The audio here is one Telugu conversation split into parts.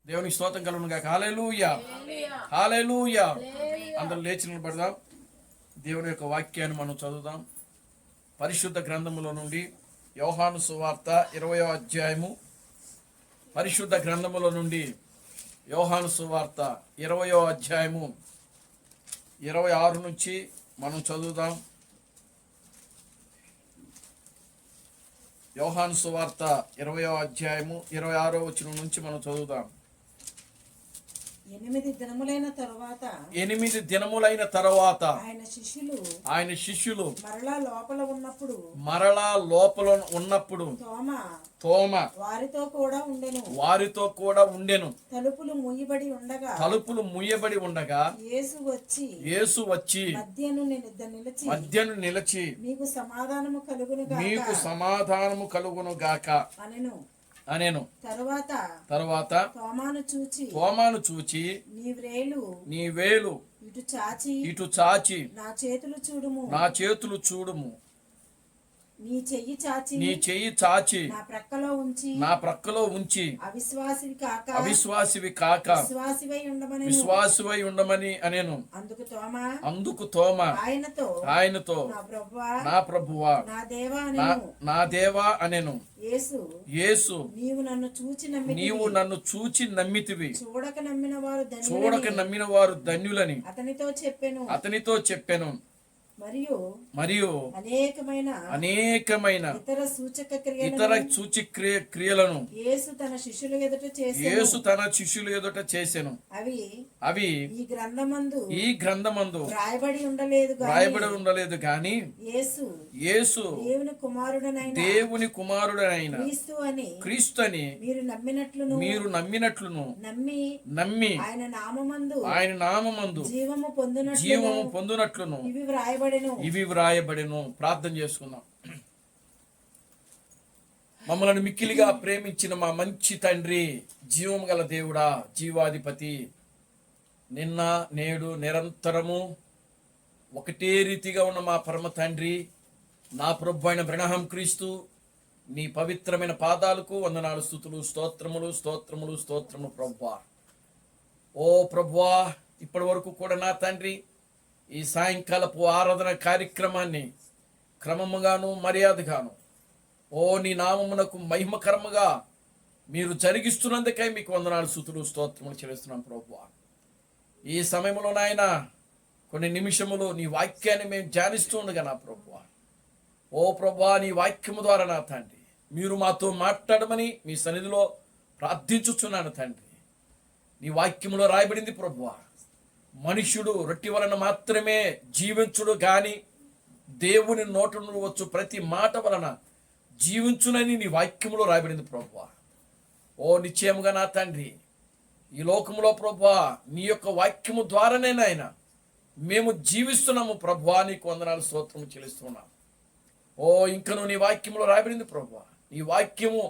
దేవునికి స్తోత్రం కలుగును గాక. హల్లెలూయా, హల్లెలూయా. అందరూ లేచి నిలబడదాం. దేవుని యొక్క వాక్యాన్ని మనం చదువుదాం. పరిశుద్ధ గ్రంథములో నుండి యోహాను సువార్త 20వ అధ్యాయము. పరిశుద్ధ గ్రంథములో నుండి యోహాను సువార్త 20వ అధ్యాయము 26 నుంచి మనం చదువుదాం. యోహాను సువార్త 20వ అధ్యాయము 26వ వచనం నుంచి మనం చదువుదాం. 8 దినములైన తరువాత ఆయన శిష్యులు మరలా లోపల ఉన్నప్పుడు తోమ వారితో కూడా ఉండెను. తలుపులు మూయబడి ఉండగా యేసు వచ్చి మధ్యను నిలిచి మీకు సమాధానము కలుగును గాక అనెను. తరువాత తోమాను చూచి నీ వేలు ఇటు చాచి నా చేతులు చూడుము, నీ చెయ్యి చాచి నా ప్రక్కలో ఉంచి అవిశ్వాసివి కాక విశ్వాసివై ఉండమని అనేను. అందుకు తోమ ఆయనతో నా ప్రభువా నా దేవా అనేను. యేసు నీవు నన్ను చూచి నమ్మితివి, చూడక నమ్మిన వారు ధన్యులని అతనితో చెప్పెను. మరియు అనేకమైన ఇతర సూచక క్రియలను యేసు తన శిష్యుల ఎదుట చేసెను. అవి ఈ గ్రంథమందు రాయబడి ఉండలేదు గాని యేసు దేవుని కుమారుడనైన క్రీస్తు అని మీరు నమ్మినట్లును నమ్మి ఆయన నామమందు జీవము పొందునట్లును ఇవి వ్రాయబడెను. ప్రార్థన చేసుకుందాం. మమ్మల్ని మిక్కిలిగా ప్రేమించిన మా మంచి తండ్రి, జీవం గల దేవుడా, జీవాధిపతి, నిన్న నేడు నిరంతరము ఒకటే రీతిగా ఉన్న మా పరమ తండ్రి, నా ప్రభు అయిన బ్రహ్మ క్రీస్తు, నీ పవిత్రమైన పాదాలకు వందనాలు, స్తుతులు, స్తోత్రములు స్తోత్రములు స్తోత్రములు ప్రభువా. ఓ ప్రభువా, ఇప్పటి వరకు కూడా నా తండ్రి ఈ సాయంకాలపు ఆరాధన కార్యక్రమాన్ని క్రమముగాను మర్యాదగాను ఓ నీ నామమునకు మహిమకరముగా మీరు జరిగిస్తున్నందుకై మీకు వందనాలు, స్తుతులు, స్తోత్రములు చెల్లిస్తున్నాం ప్రభువా. ఈ సమయంలో నాయన కొన్ని నిమిషములు నీ వాక్యాన్ని మేము ధ్యానిస్తూ ఉండగా నా ప్రభువా, ఓ ప్రభువా, నీ వాక్యము ద్వారా నా తండ్రి మీరు మాతో మాట్లాడమని మీ సన్నిధిలో ప్రార్థించుచున్నాను తండ్రి. నీ వాక్యములో రాయబడింది ప్రభువా, మనుష్యుడు రొట్టె వలన మాత్రమే జీవించుడు గాని దేవుని నోట నుండి వచ్చు ప్రతి మాట వలన జీవించునని నీ వాక్యములో రాయబడింది ప్రభువా. ఓ నిశ్చయముగా నా తండ్రి, ఈ లోకములో ప్రభువా నీ యొక్క వాక్యము ద్వారానే నాయన మేము జీవిస్తున్నాము ప్రభువా. నీకు వందనాలు, స్తోత్రము చెల్లిస్తున్నాం. ఓ ఇంకను నీ వాక్యములో రాయబడింది ప్రభువా, నీ వాక్యము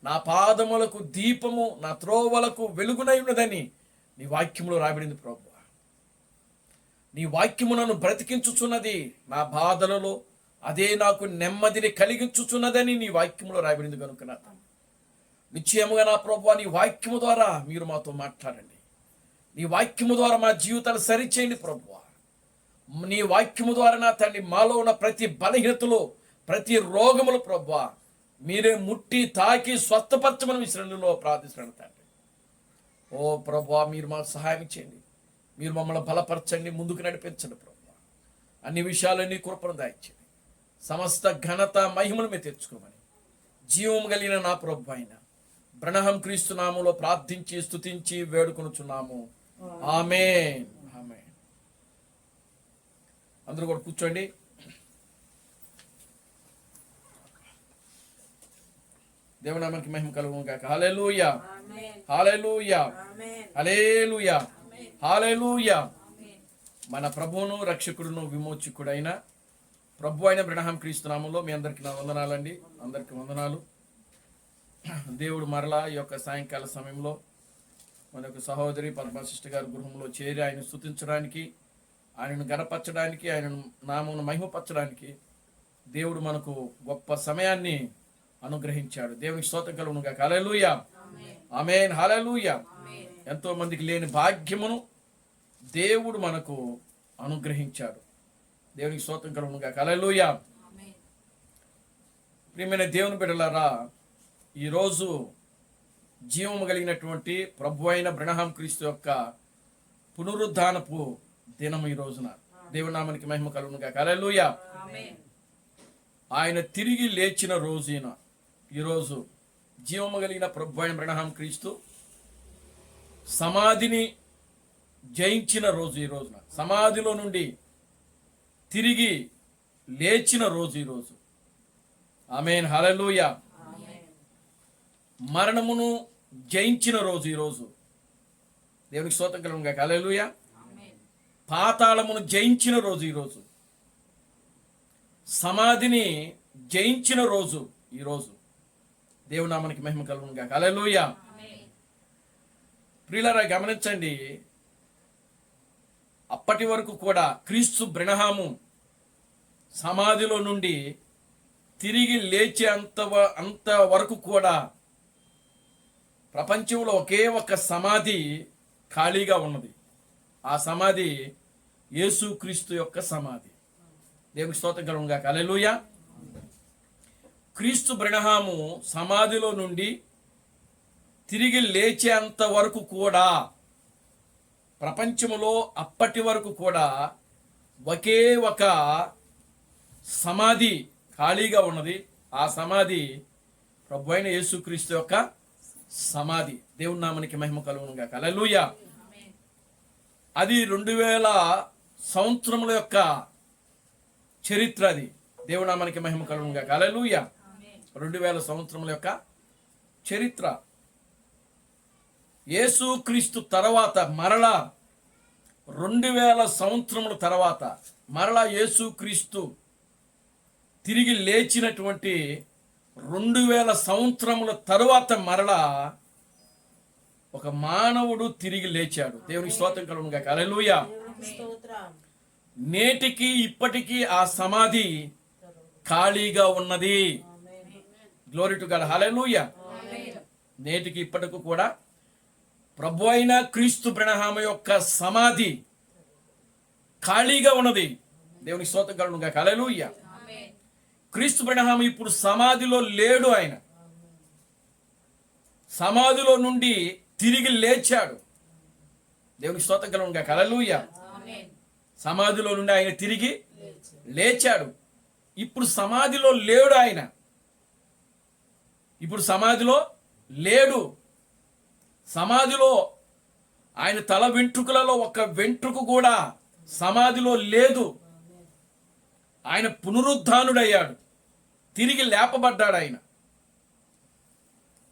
నా పాదములకు దీపము, నా త్రోవలకు వెలుగునై ఉన్నదని నీ వాక్యములో రాయబడింది ప్రభువా. నీ వాక్యము నన్ను బ్రతికించుచున్నది, నా బాధలలో అదే నాకు నెమ్మదిని కలిగించుచున్నదని నీ వాక్యములో రాయబడింది కనుక నా నిశ్చయముగా నా ప్రభువా, నీ వాక్యము ద్వారా మీరు మాతో మాట్లాడండి. నీ వాక్యము ద్వారా మా జీవితాలు సరిచేయండి ప్రభువా. నీ వాక్యము ద్వారా నా తండ్రి మాలో ఉన్న ప్రతి బలహీనతలు, ప్రతి రోగములు ప్రభువా మీరే ముట్టి తాకి స్వస్థపరచమని విశ్రణలో ప్రార్థిస్తున్నాను తండ్రి. ఓ ప్రభువా, మీరు మాకు సహాయం చేయండి, మీరు మమ్మల్ని బలపరచండి, ముందుకు నడిపించండి ప్రభువా. అన్ని విషయాలన్నీ కృపను దాయించండి. సమస్త ఘనత మహిమను మీరు తెచ్చుకోమని జీవం కలిగిన నా ప్రభు అయిన బ్రహ్మ క్రీస్తు నామములో ప్రార్థించి స్తుతించి వేడుకొనుచున్నాము. ఆమేన్, ఆమేన్. అందరూ కూడా కూర్చోండి. దేవుని నామానికి మహిమ కలుగును గాక. హల్లెలూయా, హల్లెలూయా, హల్లెలూయా, హల్లెలూయా. మన ప్రభువును రక్షకుడును విమోచకుడైన ప్రభు అయిన బ్రహ్మ క్రీస్తు నామములో మీ అందరికీ నా వందనాలండి. అందరికీ వందనాలు. దేవుడు మరలా ఈ యొక్క సాయంకాల సమయంలో మన యొక్క సహోదరి పద్మశిష్ట గారి గృహంలో చేరి ఆయన స్తుతించడానికి, ఆయనను గణపరచడానికి, ఆయన నామమును మహిమపరచడానికి దేవుడు మనకు గొప్ప సమయాన్ని అనుగ్రహించాడు. దేవునికి స్తోత్రం కలుగును గాక. హల్లెలూయా, ఆమేన్, హల్లెలూయా. ఎంతో మందికి లేని భాగ్యమును దేవుడు మనకు అనుగ్రహించాడు. దేవునికి స్తోత్రం కలుగునుగా. హల్లెలూయా. ప్రియమైన దేవుని బిడ్డలారా, ఈరోజు జీవము కలిగినటువంటి ప్రభు అయిన బ్రహ్మ క్రీస్తు యొక్క పునరుద్ధానపు దినం. ఈ రోజున దేవుని నామానికి మహిమ కలుగునుగా. హల్లెలూయా. ఆయన తిరిగి లేచిన రోజున ఈరోజు జీవము కలిగిన ప్రభు అయిన బ్రహ్మ క్రీస్తు సమాధిని జయించిన రోజు. ఈ రోజున సమాధిలో నుండి తిరిగి లేచిన రోజు ఈరోజు. ఆమేన్. హల్లెలూయా. మరణమును జయించిన రోజు ఈరోజు. దేవునికి స్తోత్రం కలుగునుగా. హల్లెలూయా. పాతాళమును జయించిన రోజు ఈరోజు. సమాధిని జయించిన రోజు ఈరోజు. దేవుని నామానికి మహిమ కలుగునుగా. హల్లెలూయా. ప్రియులారా, గమనించండి, అప్పటి వరకు కూడా క్రీస్తు బ్రహ్మము సమాధిలో నుండి తిరిగి లేచే అంత వరకు కూడా ప్రపంచంలో ఒకే ఒక సమాధి ఖాళీగా ఉన్నది. ఆ సమాధి యేసుక్రీస్తు యొక్క సమాధి. దేవునికి స్తోత్రం కలుగునుగా. హల్లెలూయా. క్రీస్తు బ్రహ్మము సమాధిలో నుండి తిరిగి లేచేంత వరకు కూడా ప్రపంచములో అప్పటి వరకు కూడా ఒకే ఒక సమాధి ఖాళీగా ఉన్నది. ఆ సమాధి ప్రభు అయిన యేసుక్రీస్తు యొక్క సమాధి. దేవుని నామానికి మహిమ కలుగునుగా. హల్లెలూయా. అది 2000 సంవత్సరముల యొక్క చరిత్ర. అది దేవుని నామానికి మహిమ కలుగునుగా. హల్లెలూయా. 2000 సంవత్సరముల యొక్క చరిత్ర. యేసుక్రీస్తు తర్వాత మరలా 2000 సంవత్సరముల తర్వాత మరలా యేసుక్రీస్తు తిరిగి లేచినటువంటి 2000 సంవత్సరముల తరువాత మరలా ఒక మానవుడు తిరిగి లేచాడు. దేవునికి స్తోత్రం కలుగునుగా. హల్లెలూయా. నేటికి ఇప్పటికీ ఆ సమాధి ఖాళీగా ఉన్నది. Glory to God. హల్లెలూయా. నేటికి ఇప్పటికి కూడా ప్రభు అయిన క్రీస్తు బ్రహ్మ యొక్క సమాధి ఖాళీగా ఉన్నది. దేవునికి స్తోత్రం కలుగునుగా. హల్లెలూయా. క్రీస్తు బ్రహ్మ ఇప్పుడు సమాధిలో లేడు. ఆయన సమాధిలో నుండి తిరిగి లేచాడు. దేవునికి స్తోత్రం కలుగునుగా. హల్లెలూయా. సమాధిలో నుండి ఆయన తిరిగి లేచాడు. ఇప్పుడు సమాధిలో లేడు. ఆయన ఇప్పుడు సమాధిలో లేడు. సమాధిలో ఆయన తల వెంట్రుకలలో ఒక వెంట్రుక కూడా సమాధిలో లేదు. ఆయన పునరుద్ధానుడయ్యాడు. తిరిగి లేపబడ్డాడు. ఆయన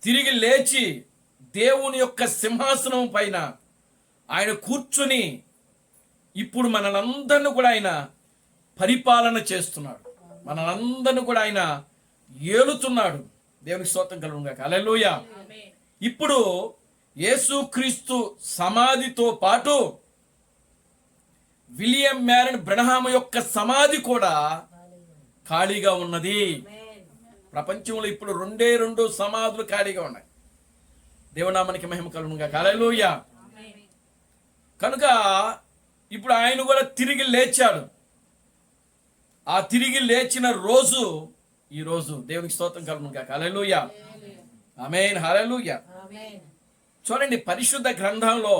తిరిగి లేచి దేవుని యొక్క సింహాసనం పైన ఆయన కూర్చుని ఇప్పుడు మనలందరినీ కూడా ఆయన పరిపాలన చేస్తున్నాడు. మనలందరినీ కూడా ఆయన ఏలుతున్నాడు. దేవునికి స్తోత్రం కలుగునుగా. హల్లెలూయా. ఇప్పుడు యేసుక్రీస్తు సమాధితో పాటు విలియం మ్యారన్ బ్రహ్మ యొక్క సమాధి కూడా ఖాళీగా ఉన్నది. ప్రపంచంలో ఇప్పుడు 2 సమాధులు ఖాళీగా ఉన్నాయి. దేవునామానికి మహిమ కలుగునుగా. హల్లెలూయా. కనుక ఇప్పుడు ఆయన కూడా తిరిగి లేచాడు. ఆ తిరిగి లేచిన రోజు ఈ రోజు. దేవునికి స్తోత్రం కలుగునుగా. హల్లెలూయా. ఆమేన్. హల్లెలూయా. చూడండి, పరిశుద్ధ గ్రంథంలో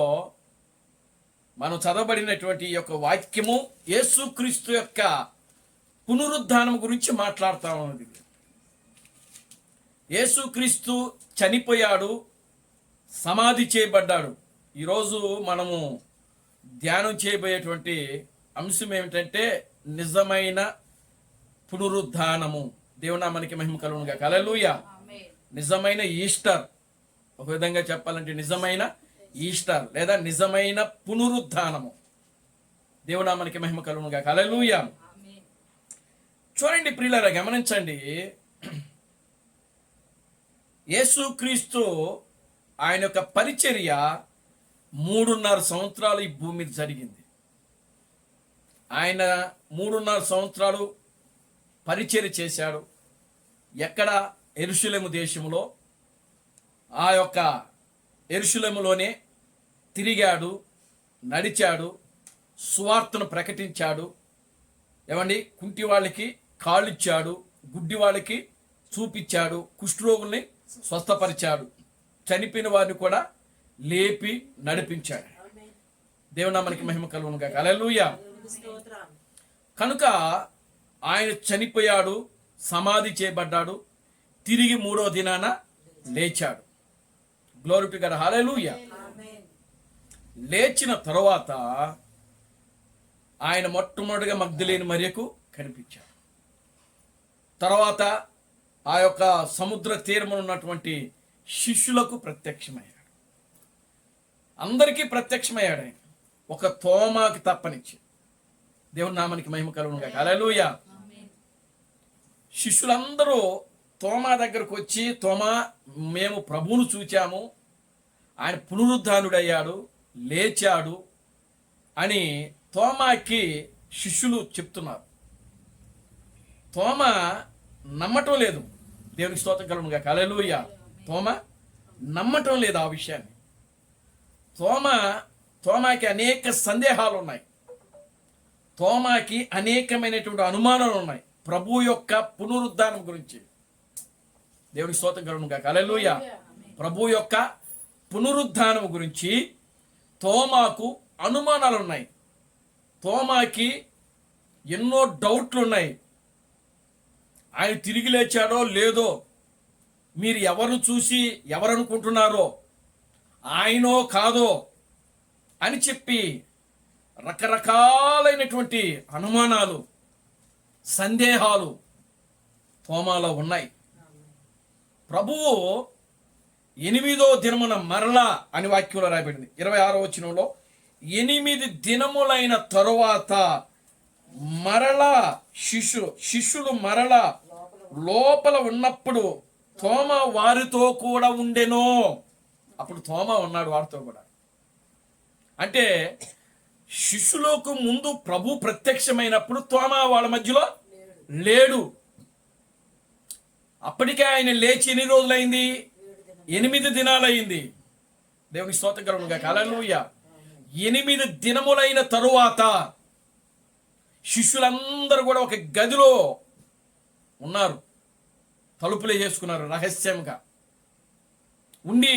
మనం చదవబడినటువంటి ఈ యొక్క వాక్యము యేసుక్రీస్తు యొక్క పునరుద్ధానం గురించి మాట్లాడుతూ ఉన్నది. యేసుక్రీస్తు చనిపోయాడు, సమాధి చేయబడ్డాడు. ఈరోజు మనము ధ్యానం చేయబోయేటువంటి అంశం ఏమిటంటే నిజమైన పునరుద్ధానము. దేవునామానికి మహిమ కలుగునుగా. హల్లెలూయా. నిజమైన ఈస్టర్. ఒక విధంగా చెప్పాలంటే నిజమైన ఈస్టర్ లేదా నిజమైన పునరుద్ధానము. దేవునామానికి మహిమ కలుగునుగా. హల్లెలూయా. చూడండి ప్రియులారా, గమనించండి, యేసుక్రీస్తు ఆయన యొక్క పరిచర్య 3.5 సంవత్సరాలు ఈ భూమి మీద జరిగింది. ఆయన 3.5 సంవత్సరాలు పరిచర్య చేశాడు. ఎక్కడ? యెరూషలేము దేశంలో. ఆ యొక్క యెరూషలేములోనే తిరిగాడు, నడిచాడు, సువార్తను ప్రకటించాడు. ఏమండి, కుంటి వాళ్ళకి కాళ్ళు ఇచ్చాడు, గుడ్డి వాళ్ళకి చూపించాడు, కుష్ఠరోగుల్ని స్వస్థపరిచాడు, చనిపోయిన వారిని కూడా లేపి నడిపించాడు. దేవుని నామానికి మహిమ కలుగును గాక. హల్లెలూయా. కనుక ఆయన చనిపోయాడు, సమాధి చేయబడ్డాడు, తిరిగి 3వ దినాన లేచాడు. Glory to God. హల్లెలూయా. లేచిన తరువాత ఆయన మొట్టమొదటిగా మగ్దలేని మరియకు కనిపించాడు. తర్వాత ఆ యొక్క సముద్ర తీరమున ఉన్నటువంటి శిష్యులకు ప్రత్యక్షమయ్యాడు. అందరికీ ప్రత్యక్షమయ్యాడు ఆయన, ఒక తోమాకి తప్పనిచ్చి. దేవుని నామానికి మహిమ కలుగును గాక. హల్లెలూయా. శిష్యులందరూ తోమా దగ్గరకు వచ్చి, తోమా, మేము ప్రభువును చూచాము, ఆయన పునరుద్ధానుడయ్యాడు, లేచాడు అని తోమాకి శిష్యులు చెప్తున్నారు. తోమా నమ్మటం లేదు. దేవునికి స్తోత్రం కలుగును గాక. హల్లెలూయా. తోమా నమ్మటం లేదు ఆ విషయాన్ని. తోమాకి అనేక సందేహాలు ఉన్నాయి. తోమాకి అనేకమైనటువంటి అనుమానాలు ఉన్నాయి ప్రభు యొక్క పునరుద్ధానం గురించి. దేవునికి స్తోత్రం కలుగును గాక. హల్లెలూయా. ప్రభు యొక్క పునరుద్ధానం గురించి తోమాకు అనుమానాలు ఉన్నాయి. తోమాకి ఎన్నో డౌట్లు ఉన్నాయి. ఆయన తిరిగి లేచాడో లేదో, మీరు ఎవరు చూసి ఎవరనుకుంటున్నారో, ఆయనో కాదో అని చెప్పి రకరకాలైనటువంటి అనుమానాలు, సందేహాలు తోమాలో ఉన్నాయి. ప్రభువు 8వ దినమున మరలా అని వాక్యంలో రాయబడింది. 26వ వచనంలో 8 దినములైన తరువాత మరలా శిష్యులు మరలా లోపల ఉన్నప్పుడు తోమా వారితో కూడా ఉండెను. అప్పుడు తోమా ఉన్నాడు వారితో కూడా. అంటే శిష్యులకు ముందు ప్రభు ప్రత్యక్షమైనప్పుడు తోమా వాళ్ళ మధ్యలో లేడు. అప్పటికే ఆయన లేచి ఎన్ని రోజులైంది? 8 దినాలైంది. దేవుని స్తోత్రం కలుగును గాక. హల్లెలూయా. 8 దినములైన తరువాత శిష్యులందరూ కూడా ఒక గదిలో ఉన్నారు, తలుపులే చేసుకున్నారు, రహస్యంగా ఉండి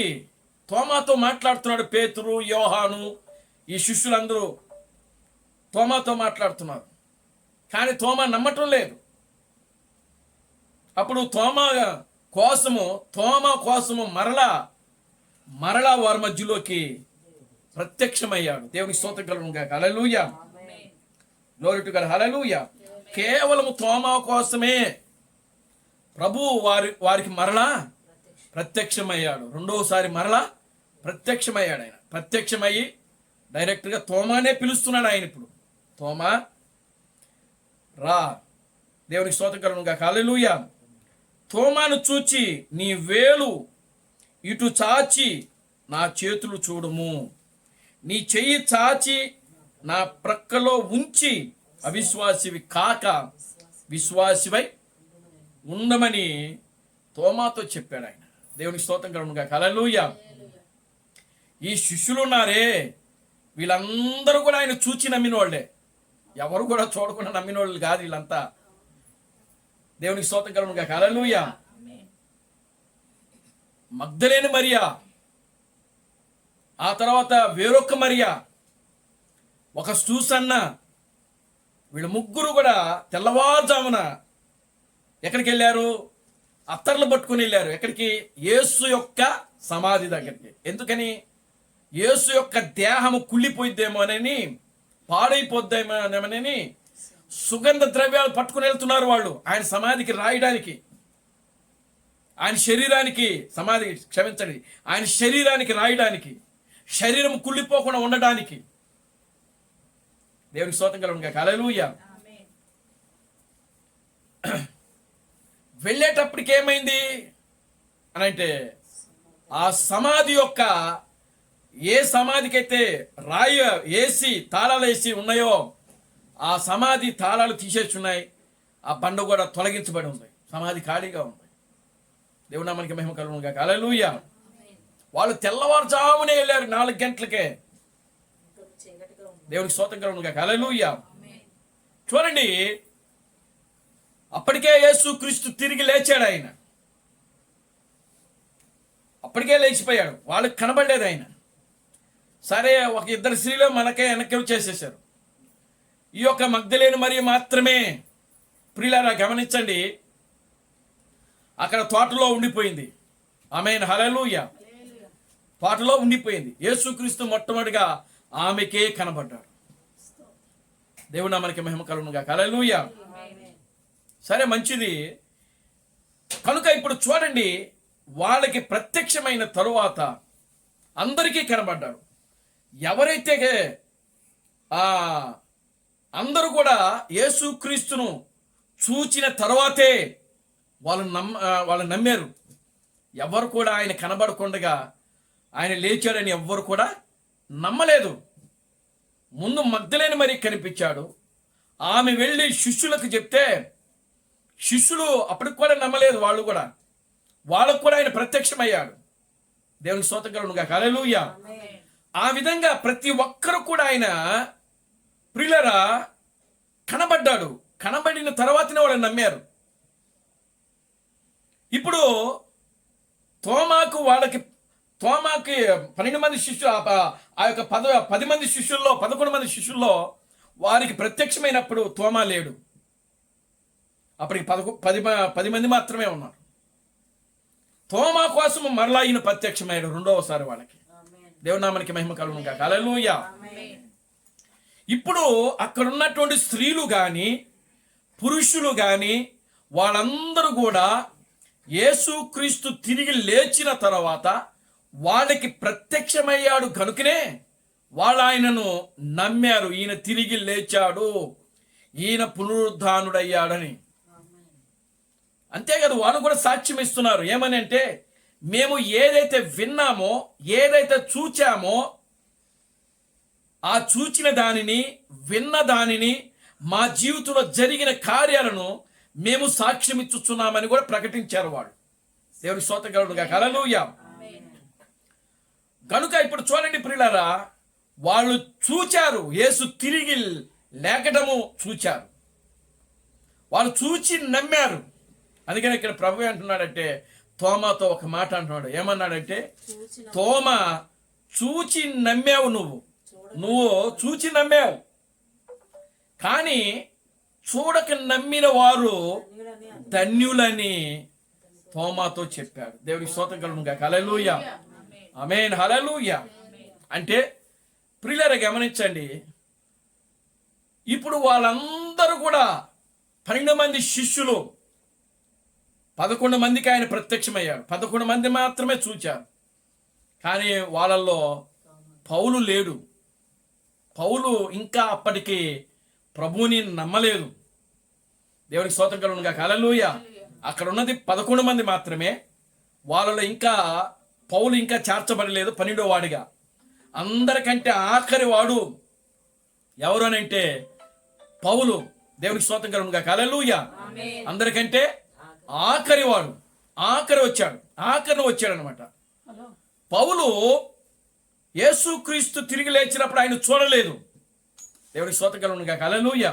తోమాతో మాట్లాడుతున్నాడు. పేతురు, యోహాను, ఈ శిష్యులందరూ తోమాతో మాట్లాడుతున్నారు. కానీ తోమా నమ్మటం లేదు. అప్పుడు తోమా కోసము మరలా వారి మధ్యలోకి ప్రత్యక్షమయ్యాడు. దేవునికి స్తోత్రం కలుగును గాక. Hallelujah. Glory to God. Hallelujah. కేవలం తోమా కోసమే ప్రభు వారికి మరలా ప్రత్యక్షమయ్యాడు. రెండోసారి మరలా ప్రత్యక్షమయ్యాడు. ఆయన ప్రత్యక్షమయ్యి డైరెక్ట్గా తోమానే పిలుస్తున్నాడు. ఆయన ఇప్పుడు, తోమా రా. దేవునికి స్తోత్రం కలుగును గాక. హల్లెలూయా. తోమాను చూచి, నీ వేలు ఇటు చాచి నా చేతులు చూడుము, నీ చెయ్యి చాచి నా ప్రక్కలో ఉంచి అవిశ్వాసివి కాక విశ్వాసివై ఉండమని తోమాతో చెప్పాడు ఆయన. దేవునికి స్తోత్రం కలుగును గాక. హల్లెలూయా. ఈ శిష్యులు ఉన్నారే, వీళ్ళందరూ కూడా ఆయన చూచి నమ్మిన వాళ్ళే. ఎవరు కూడా చూడకుండా నమ్మిన వాళ్ళు కాదు వీళ్ళంతా. దేవునికి స్తోత్రం కలుగును గాక. హల్లెలూయా. మగ్దలేని మరియా, ఆ తర్వాత వేరొక మరియా, ఒక సూసన్న, వీళ్ళ ముగ్గురు కూడా తెల్లవారుజామున ఎక్కడికి వెళ్ళారు? అత్తర్లు పట్టుకుని వెళ్ళారు. ఎక్కడికి? యేసు యొక్క సమాధి దగ్గరికి. ఎందుకని? యేసు యొక్క దేహము కుళ్ళిపోయిద్దేమోనని, పాడైపోద్దేమోనని సుగంధ ద్రవ్యాలు పట్టుకుని వెళ్తున్నారు వాళ్ళు ఆయన సమాధికి రాయడానికి. ఆయన శరీరానికి, ఆయన శరీరానికి రాయడానికి, శరీరం కుళ్ళిపోకుండా ఉండడానికి. దేవునికి స్తోత్రం కలుగును గాక. హల్లెలూయా. వెళ్ళేటప్పటికి ఏమైంది అని అంటే, ఆ సమాధి యొక్క, ఏ సమాధికైతే రాయి వేసి తాళాలు వేసి ఉన్నాయో ఆ సమాధి తాళాలు తీసేసి ఉన్నాయి. ఆ బండ కూడా తొలగించబడి ఉంది. సమాధి ఖాళీగా ఉంది. దేవుని నామానికి మహిమ కలుగును గాక. హల్లెలూయా. వాళ్ళు తెల్లవారుజామునే వెళ్ళారు 4 గంటలకే. దేవునికి స్తోత్రం కలుగును గాక. హల్లెలూయా. చూడండి, అప్పటికే యేసుక్రీస్తు తిరిగి లేచాడు. ఆయన అప్పటికే లేచిపోయాడు, వాళ్ళకి కనబడలేదు ఆయన. సరే, ఒక ఇద్దరు స్త్రీలు మనకే వెనక్కి వచ్చేసేసారు. ఈ యొక్క మగ్దలేని మరియ మాత్రమే ప్రియులారా గమనించండి, అక్కడ తోటలో ఉండిపోయింది. ఆమేన్, హల్లెలూయా. తోటలో ఉండిపోయింది. యేసుక్రీస్తు మొట్టమొదటిగా ఆమెకే కనబడ్డాడు. దేవుడు నామానికి మహిమ కలుగును గాక. హల్లెలూయా. సరే, మంచిది. కనుక ఇప్పుడు చూడండి, వాళ్ళకి ప్రత్యక్షమైన తరువాత అందరికీ కనబడ్డాడు. ఎవరైతే అందరూ కూడా యేసుక్రీస్తును చూచిన తర్వాతే వాళ్ళు నమ్మారు. ఎవరు కూడా ఆయన కనబడకుండగా ఆయన లేచాడని ఎవ్వరు కూడా నమ్మలేదు. ముందు మగ్దలేని మరి కనిపించాడు. ఆమె వెళ్ళి శిష్యులకు చెప్తే శిష్యులు అప్పటికి కూడా నమ్మలేదు. వాళ్ళకు కూడా ఆయన ప్రత్యక్షమయ్యాడు. దేవునికి స్తోత్రం కలుగును గాక. హల్లెలూయా. ఆ విధంగా ప్రతి ఒక్కరు కూడా ఆయన ప్రియులారా కనబడ్డాడు. కనబడిన తర్వాతనే వాళ్ళు నమ్మారు. ఇప్పుడు తోమాకి 12 మంది శిష్యులు, ఆ యొక్క 10 మంది శిష్యుల్లో 11 మంది శిష్యుల్లో వారికి ప్రత్యక్షమైనప్పుడు తోమా లేడు. అప్పటికి 10 మంది మాత్రమే ఉన్నారు. తోమా కోసం మరలా ఈయన ప్రత్యక్షమయ్యాడు రెండవసారి వాళ్ళకి. దేవుని నామానికి మహిమ కలుగును గాక. హల్లెలూయా. ఇప్పుడు అక్కడ ఉన్నటువంటి స్త్రీలు కానీ పురుషులు కానీ వాళ్ళందరూ కూడా యేసుక్రీస్తు తిరిగి లేచిన తర్వాత వాళ్ళకి ప్రత్యక్షమయ్యాడు కనుకనే వాళ్ళు ఆయనను నమ్మారు. ఈయన తిరిగి లేచాడు, ఈయన పునరుద్ధానుడయ్యాడని. అంతేకాదు, వాళ్ళు కూడా సాక్ష్యం ఇస్తున్నారు. ఏమని అంటే, మేము ఏదైతే విన్నామో, ఏదైతే చూచామో, ఆ చూచిన దానిని, విన్న దానిని, మా జీవితంలో జరిగిన కార్యాలను మేము సాక్ష్యం ఇచ్చుచున్నామని కూడా ప్రకటించారు వాళ్ళు. దేవుని స్తోత్రం కలుగును గాక. హల్లెలూయా. కనుక ఇప్పుడు చూడండి ప్రియులారా, వాళ్ళు చూచారు, యేసు తిరిగి లేకడము చూచారు. వాళ్ళు చూచి నమ్మారు. అందుకని ఇక్కడ ప్రభు అంటున్నాడంటే, తోమాతో ఒక మాట అంటున్నాడు. ఏమన్నాడంటే, తోమా చూచి నమ్మావు, నువ్వు చూచి నమ్మావు, కానీ చూడక నమ్మిన వారు ధన్యులని తోమాతో చెప్పాడు. దేవునికి స్తోత్రం కలుగును గాక. హల్లెలూయా. ఆమేన్, హల్లెలూయా. అంటే ప్రియులారా గమనించండి, ఇప్పుడు వాళ్ళందరూ కూడా 12 మంది శిష్యులు, 11 మందికి ఆయన ప్రత్యక్షమయ్యాడు. 11 మంది మాత్రమే చూచారు. కానీ వాళ్ళల్లో పౌలు లేడు. పౌలు ఇంకా అప్పటికి ప్రభువుని నమ్మలేదు. దేవునికి స్తోత్రం కలుగును గాక. హల్లెలూయా. అక్కడ ఉన్నది 11 మంది మాత్రమే. వాళ్ళలో ఇంకా పౌలు ఇంకా చేర్చబడలేదు 12వ వాడిగా. అందరికంటే ఆఖరి వాడు ఎవరు అని అంటే పౌలు. దేవునికి స్తోత్రం కలుగును గాక. హల్లెలూయా. అందరికంటే ఆఖరి వాడు, ఆఖరిని వచ్చాడు అనమాట. పౌలు యేసుక్రీస్తు తిరిగి లేచినప్పుడు ఆయన చూడలేదు. దేవునికి స్తోత్రం కలుగును గాక. హల్లెలూయా.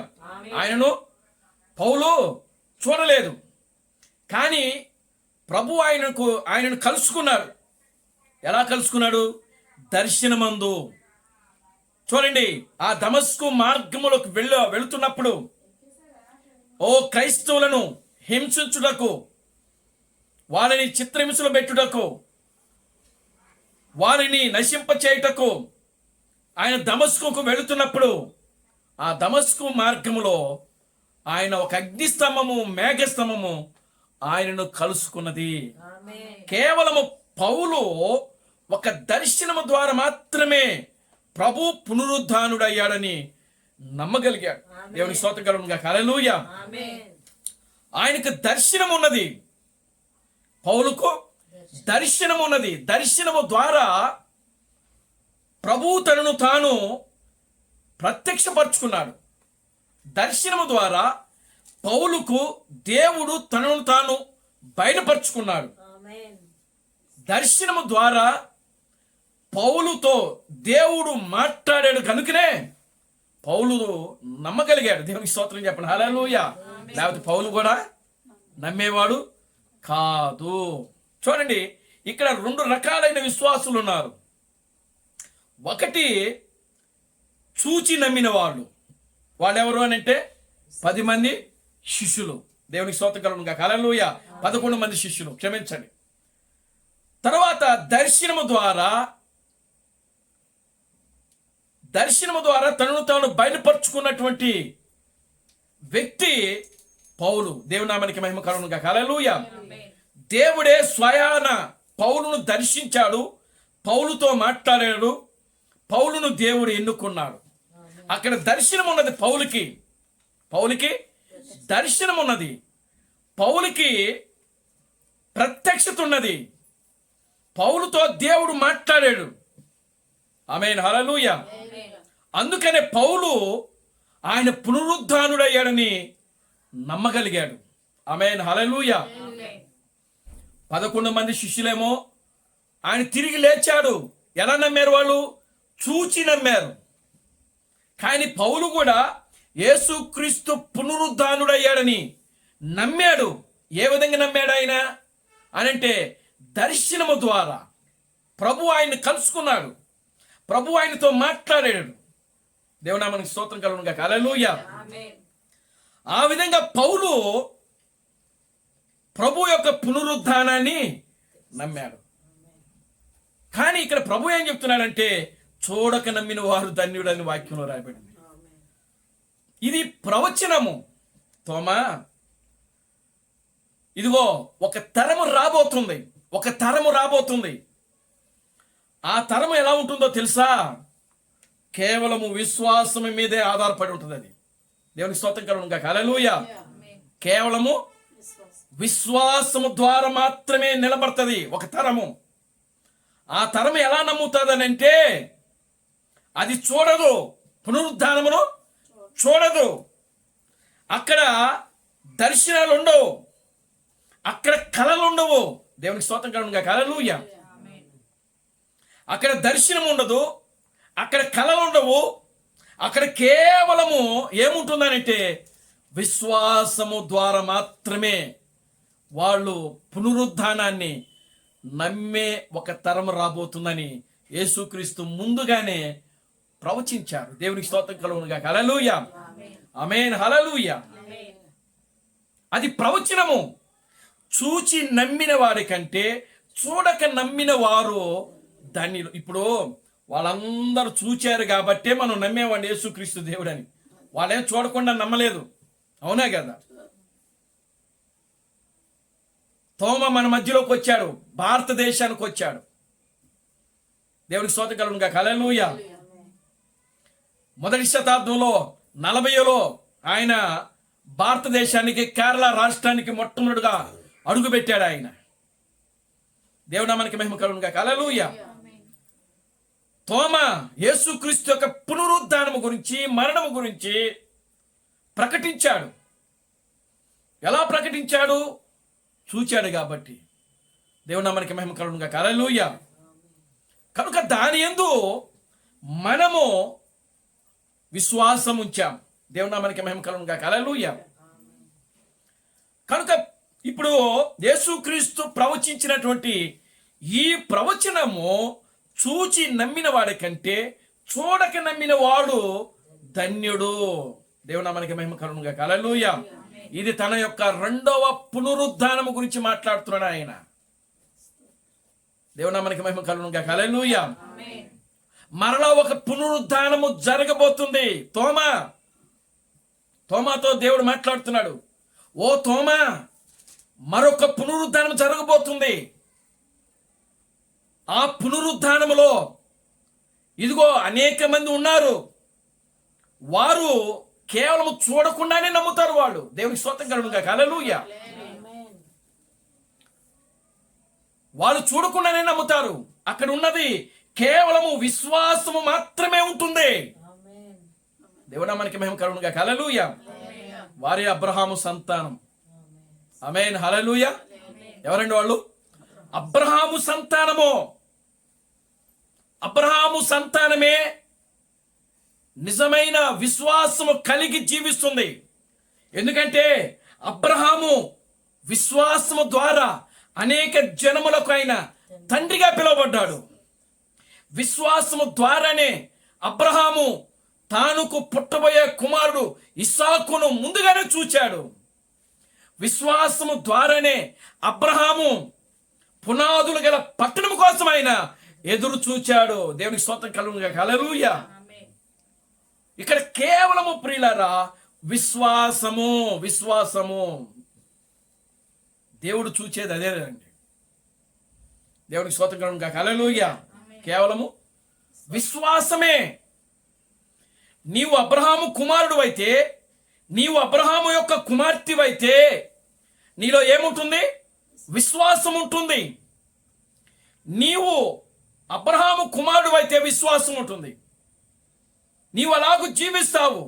పౌలు చూడలేదు. కానీ ప్రభు ఆయనను కలుసుకున్నాడు. ఎలా కలుసుకున్నాడు? దర్శనమందు. చూడండి, ఆ దమస్కు మార్గములకు వెళుతున్నప్పుడు ఓ క్రైస్తవులను హింసించుటకు, వారిని చిత్రహింసలు పెట్టుటకు, వారిని నశింపచేయుటకు ఆయన దమస్కుకు వెళుతున్నప్పుడు ఆ దమస్కు మార్గములో ఆయన ఒక అగ్నిస్తంభము, మేఘస్తంభము ఆయనను కలుసుకున్నది. కేవలము పౌలు ఒక దర్శనము ద్వారా మాత్రమే ప్రభు పునరుద్ధానుడయ్యాడని నమ్మగలిగాడు. దేవుని స్తోత్రం కలుగును గాక. హల్లెలూయా. ఆయనకు దర్శనం ఉన్నది, పౌలుకు దర్శనం ఉన్నది. దర్శనము ద్వారా ప్రభు తనను తాను ప్రత్యక్షపరుచుకున్నాడు. దర్శనము ద్వారా పౌలుకు దేవుడు తనను తాను బయలుపరుచుకున్నాడు. దర్శనము ద్వారా పౌలుతో దేవుడు మాట్లాడాడు కనుకనే పౌలు నమ్మగలిగాడు. దేవునికి స్తోత్రం చెప్పండి. హల్లెలూయా. లేకపోతే పౌలు కూడా నమ్మేవాడు కాదు. చూడండి, ఇక్కడ 2 రకాలైన విశ్వాసులు ఉన్నారు. ఒకటి చూచి నమ్మిన వాళ్ళు. వాళ్ళెవరు అని అంటే 10 మంది శిష్యులు. దేవునికి స్తోత్రం కలుగును గాక. హల్లెలూయా. 11 మంది శిష్యులు, క్షమించండి. తర్వాత దర్శనము ద్వారా తనను తాను బయలుపరుచుకున్నటువంటి వ్యక్తి పౌలు. దేవుని నామానికి మహిమ కలుగును గాక. హల్లెలూయా. దేవుడే స్వయాన పౌలును దర్శించాడు, పౌలుతో మాట్లాడాడు, పౌలును దేవుడు ఎన్నుకున్నాడు. అక్కడ దర్శనం ఉన్నది పౌలుకి దర్శనం ఉన్నది, పౌలుకి ప్రత్యక్షత ఉన్నది, పౌలుతో దేవుడు మాట్లాడాడు. ఆమేన్. హల్లెలూయా. అందుకనే పౌలు ఆయన పునరుద్ధానుడయ్యాడని నమ్మగలిగాడు. ఆమేన్. హల్లెలూయా. 11 మంది శిష్యులేమో ఆయన తిరిగి లేచాడు. ఎలా నమ్మారు? వాళ్ళు చూచి నమ్మారు. కానీ పౌలు కూడా యేసుక్రీస్తు పునరుద్ధానుడయ్యాడని నమ్మాడు. ఏ విధంగా నమ్మాడు ఆయన అనంటే దర్శనము ద్వారా. ప్రభు ఆయన్ని కలుసుకున్నాడు, ప్రభు ఆయనతో మాట్లాడాడు. దేవునామానికి స్తోత్రం కలుగును గాక. హల్లెలూయా. ఆ విధంగా పౌలు ప్రభు యొక్క పునరుద్ధానాన్ని నమ్మాడు. కానీ ఇక్కడ ప్రభు ఏం చెప్తున్నాడంటే చూడక నమ్మిన వారు ధన్యుడని వాక్యంలో రాయబడింది. ఇది ప్రవచనము. తోమా, ఇదిగో ఒక తరము రాబోతుంది. ఆ తరము ఎలా ఉంటుందో తెలుసా? కేవలము విశ్వాసము మీదే ఆధారపడి ఉంటుంది. అది దేవునికి స్తోత్రం కలుగును గాక. హల్లెలూయా. కేవలము విశ్వాసము ద్వారా మాత్రమే నిలబడుతుంది ఒక తరము. ఆ తరము ఎలా నమ్ముతుందనంటే అది చూడదు, పునరుద్ధానమును చూడదు. అక్కడ దర్శనాలు ఉండవు, అక్కడ కళలు ఉండవు. దేవునికి స్తోత్రం కలుగును గాక. హల్లెలూయా. అక్కడ దర్శనం ఉండదు, అక్కడ కళలు ఉండవు. అక్కడ కేవలము ఏముంటుందనంటే విశ్వాసము ద్వారా మాత్రమే వాళ్ళు పునరుద్ధానాన్ని నమ్మే ఒక తరం రాబోతుందని యేసుక్రీస్తు ముందుగానే ప్రవచించారు. దేవునికి స్తోత్రం కలుగును గాక. హల్లెలూయా. ఆమేన్. హల్లెలూయా. అది ప్రవచనము. చూచి నమ్మిన వారి కంటే చూడక నమ్మిన వారు ధన్యులు. ఇప్పుడు వాళ్ళందరూ చూచారు కాబట్టే మనం నమ్మేవాడిని యేసుక్రీస్తు దేవుడని. వాళ్ళేం చూడకుండా నమ్మలేదు. అవునా కదా? తోమ మన మధ్యలోకి వచ్చాడు, భారతదేశానికి వచ్చాడు. దేవునికి స్తోత్రం కలుగును గాక. హల్లెలూయా. మొదటి శతాబ్దంలో 40లో ఆయన భారతదేశానికి, కేరళ రాష్ట్రానికి మొట్టమొదటిగా అడుగుపెట్టాడు ఆయన. దేవునామానికి మహిమ కలుగును గాక. హల్లెలూయా. తోమ యేసుక్రీస్తు యొక్క పునరుద్ధానము గురించి, మరణము గురించి ప్రకటించాడు. ఎలా ప్రకటించాడు? చూచాడు కాబట్టి. దేవునామానికి మహిమ కలుగును గాక. హల్లెలూయా. కనుక దాని యందు మనము విశ్వాసం ఉంచాం. దేవునామానికి మహిమ కలుగును గాక. హల్లెలూయా. కనుక ఇప్పుడు యేసుక్రీస్తు ప్రవచించినటువంటి ఈ ప్రవచనము చూచి నమ్మిన వాడి కంటే చూడక నమ్మిన వాడు ధన్యుడు. దేవునామానికి మహిమ కలుగును గాక. హల్లెలూయా. ఇది తన యొక్క 2వ పునరుద్ధానము గురించి మాట్లాడుతున్నాడు ఆయన. దేవునామానికి మహిమ కలుగును గాక. హల్లెలూయా. మరలా ఒక పునరుద్ధానము జరగబోతుంది. తోమాతో దేవుడు మాట్లాడుతున్నాడు. ఓ తోమా, మరొక పునరుద్ధానం జరగబోతుంది. ఆ పునరుద్ధానములో ఇదిగో అనేక మంది ఉన్నారు. వారు కేవలం చూడకుండానే నమ్ముతారు. వాళ్ళు దేవునికి స్తోత్రం కలుగును గాక. హల్లెలూయా. వాళ్ళు చూడకుండానే నమ్ముతారు. అక్కడ ఉన్నది కేవలము విశ్వాసము మాత్రమే ఉంటుంది. దేవునామానికి మహిమ కలుగును గాక. హల్లెలూయా. వారి అబ్రహాము సంతానం. ఆమేన్. హల్లెలూయా. ఎవరండి వాళ్ళు? అబ్రహాము సంతానము. అబ్రహాము సంతానమే నిజమైన విశ్వాసము కలిగి జీవిస్తుంది. ఎందుకంటే అబ్రహాము విశ్వాసము ద్వారా అనేక జనములకు ఆయన తండ్రిగా పిలువబడ్డాడు. విశ్వాసము ద్వారానే అబ్రహాము తానుకు పుట్టబోయే కుమారుడు ఇస్సాకును ముందుగానే చూచాడు. విశ్వాసము ద్వారానే అబ్రహాము పునాదులు గల పట్టణం కోసం ఆయన ఎదురు చూచాడు. దేవునికి స్తోత్రం కలుగును గాక. హల్లెలూయా. ఇక్కడ కేవలము ప్రియులారా విశ్వాసము దేవుడు చూచేది అదేనండి. దేవునికి స్తోత్రం కలుగును గాక. హల్లెలూయా. కేవలము విశ్వాసమే. నీవు అబ్రహాము కుమారుడు అయితే, నీవు అబ్రహాము యొక్క కుమార్తెవైతే నీలో ఏముంటుంది? విశ్వాసం ఉంటుంది. నీవు అబ్రహాము కుమారుడు అయితే విశ్వాసం ఉంటుంది. నీవు అలాగూ జీవిస్తావు.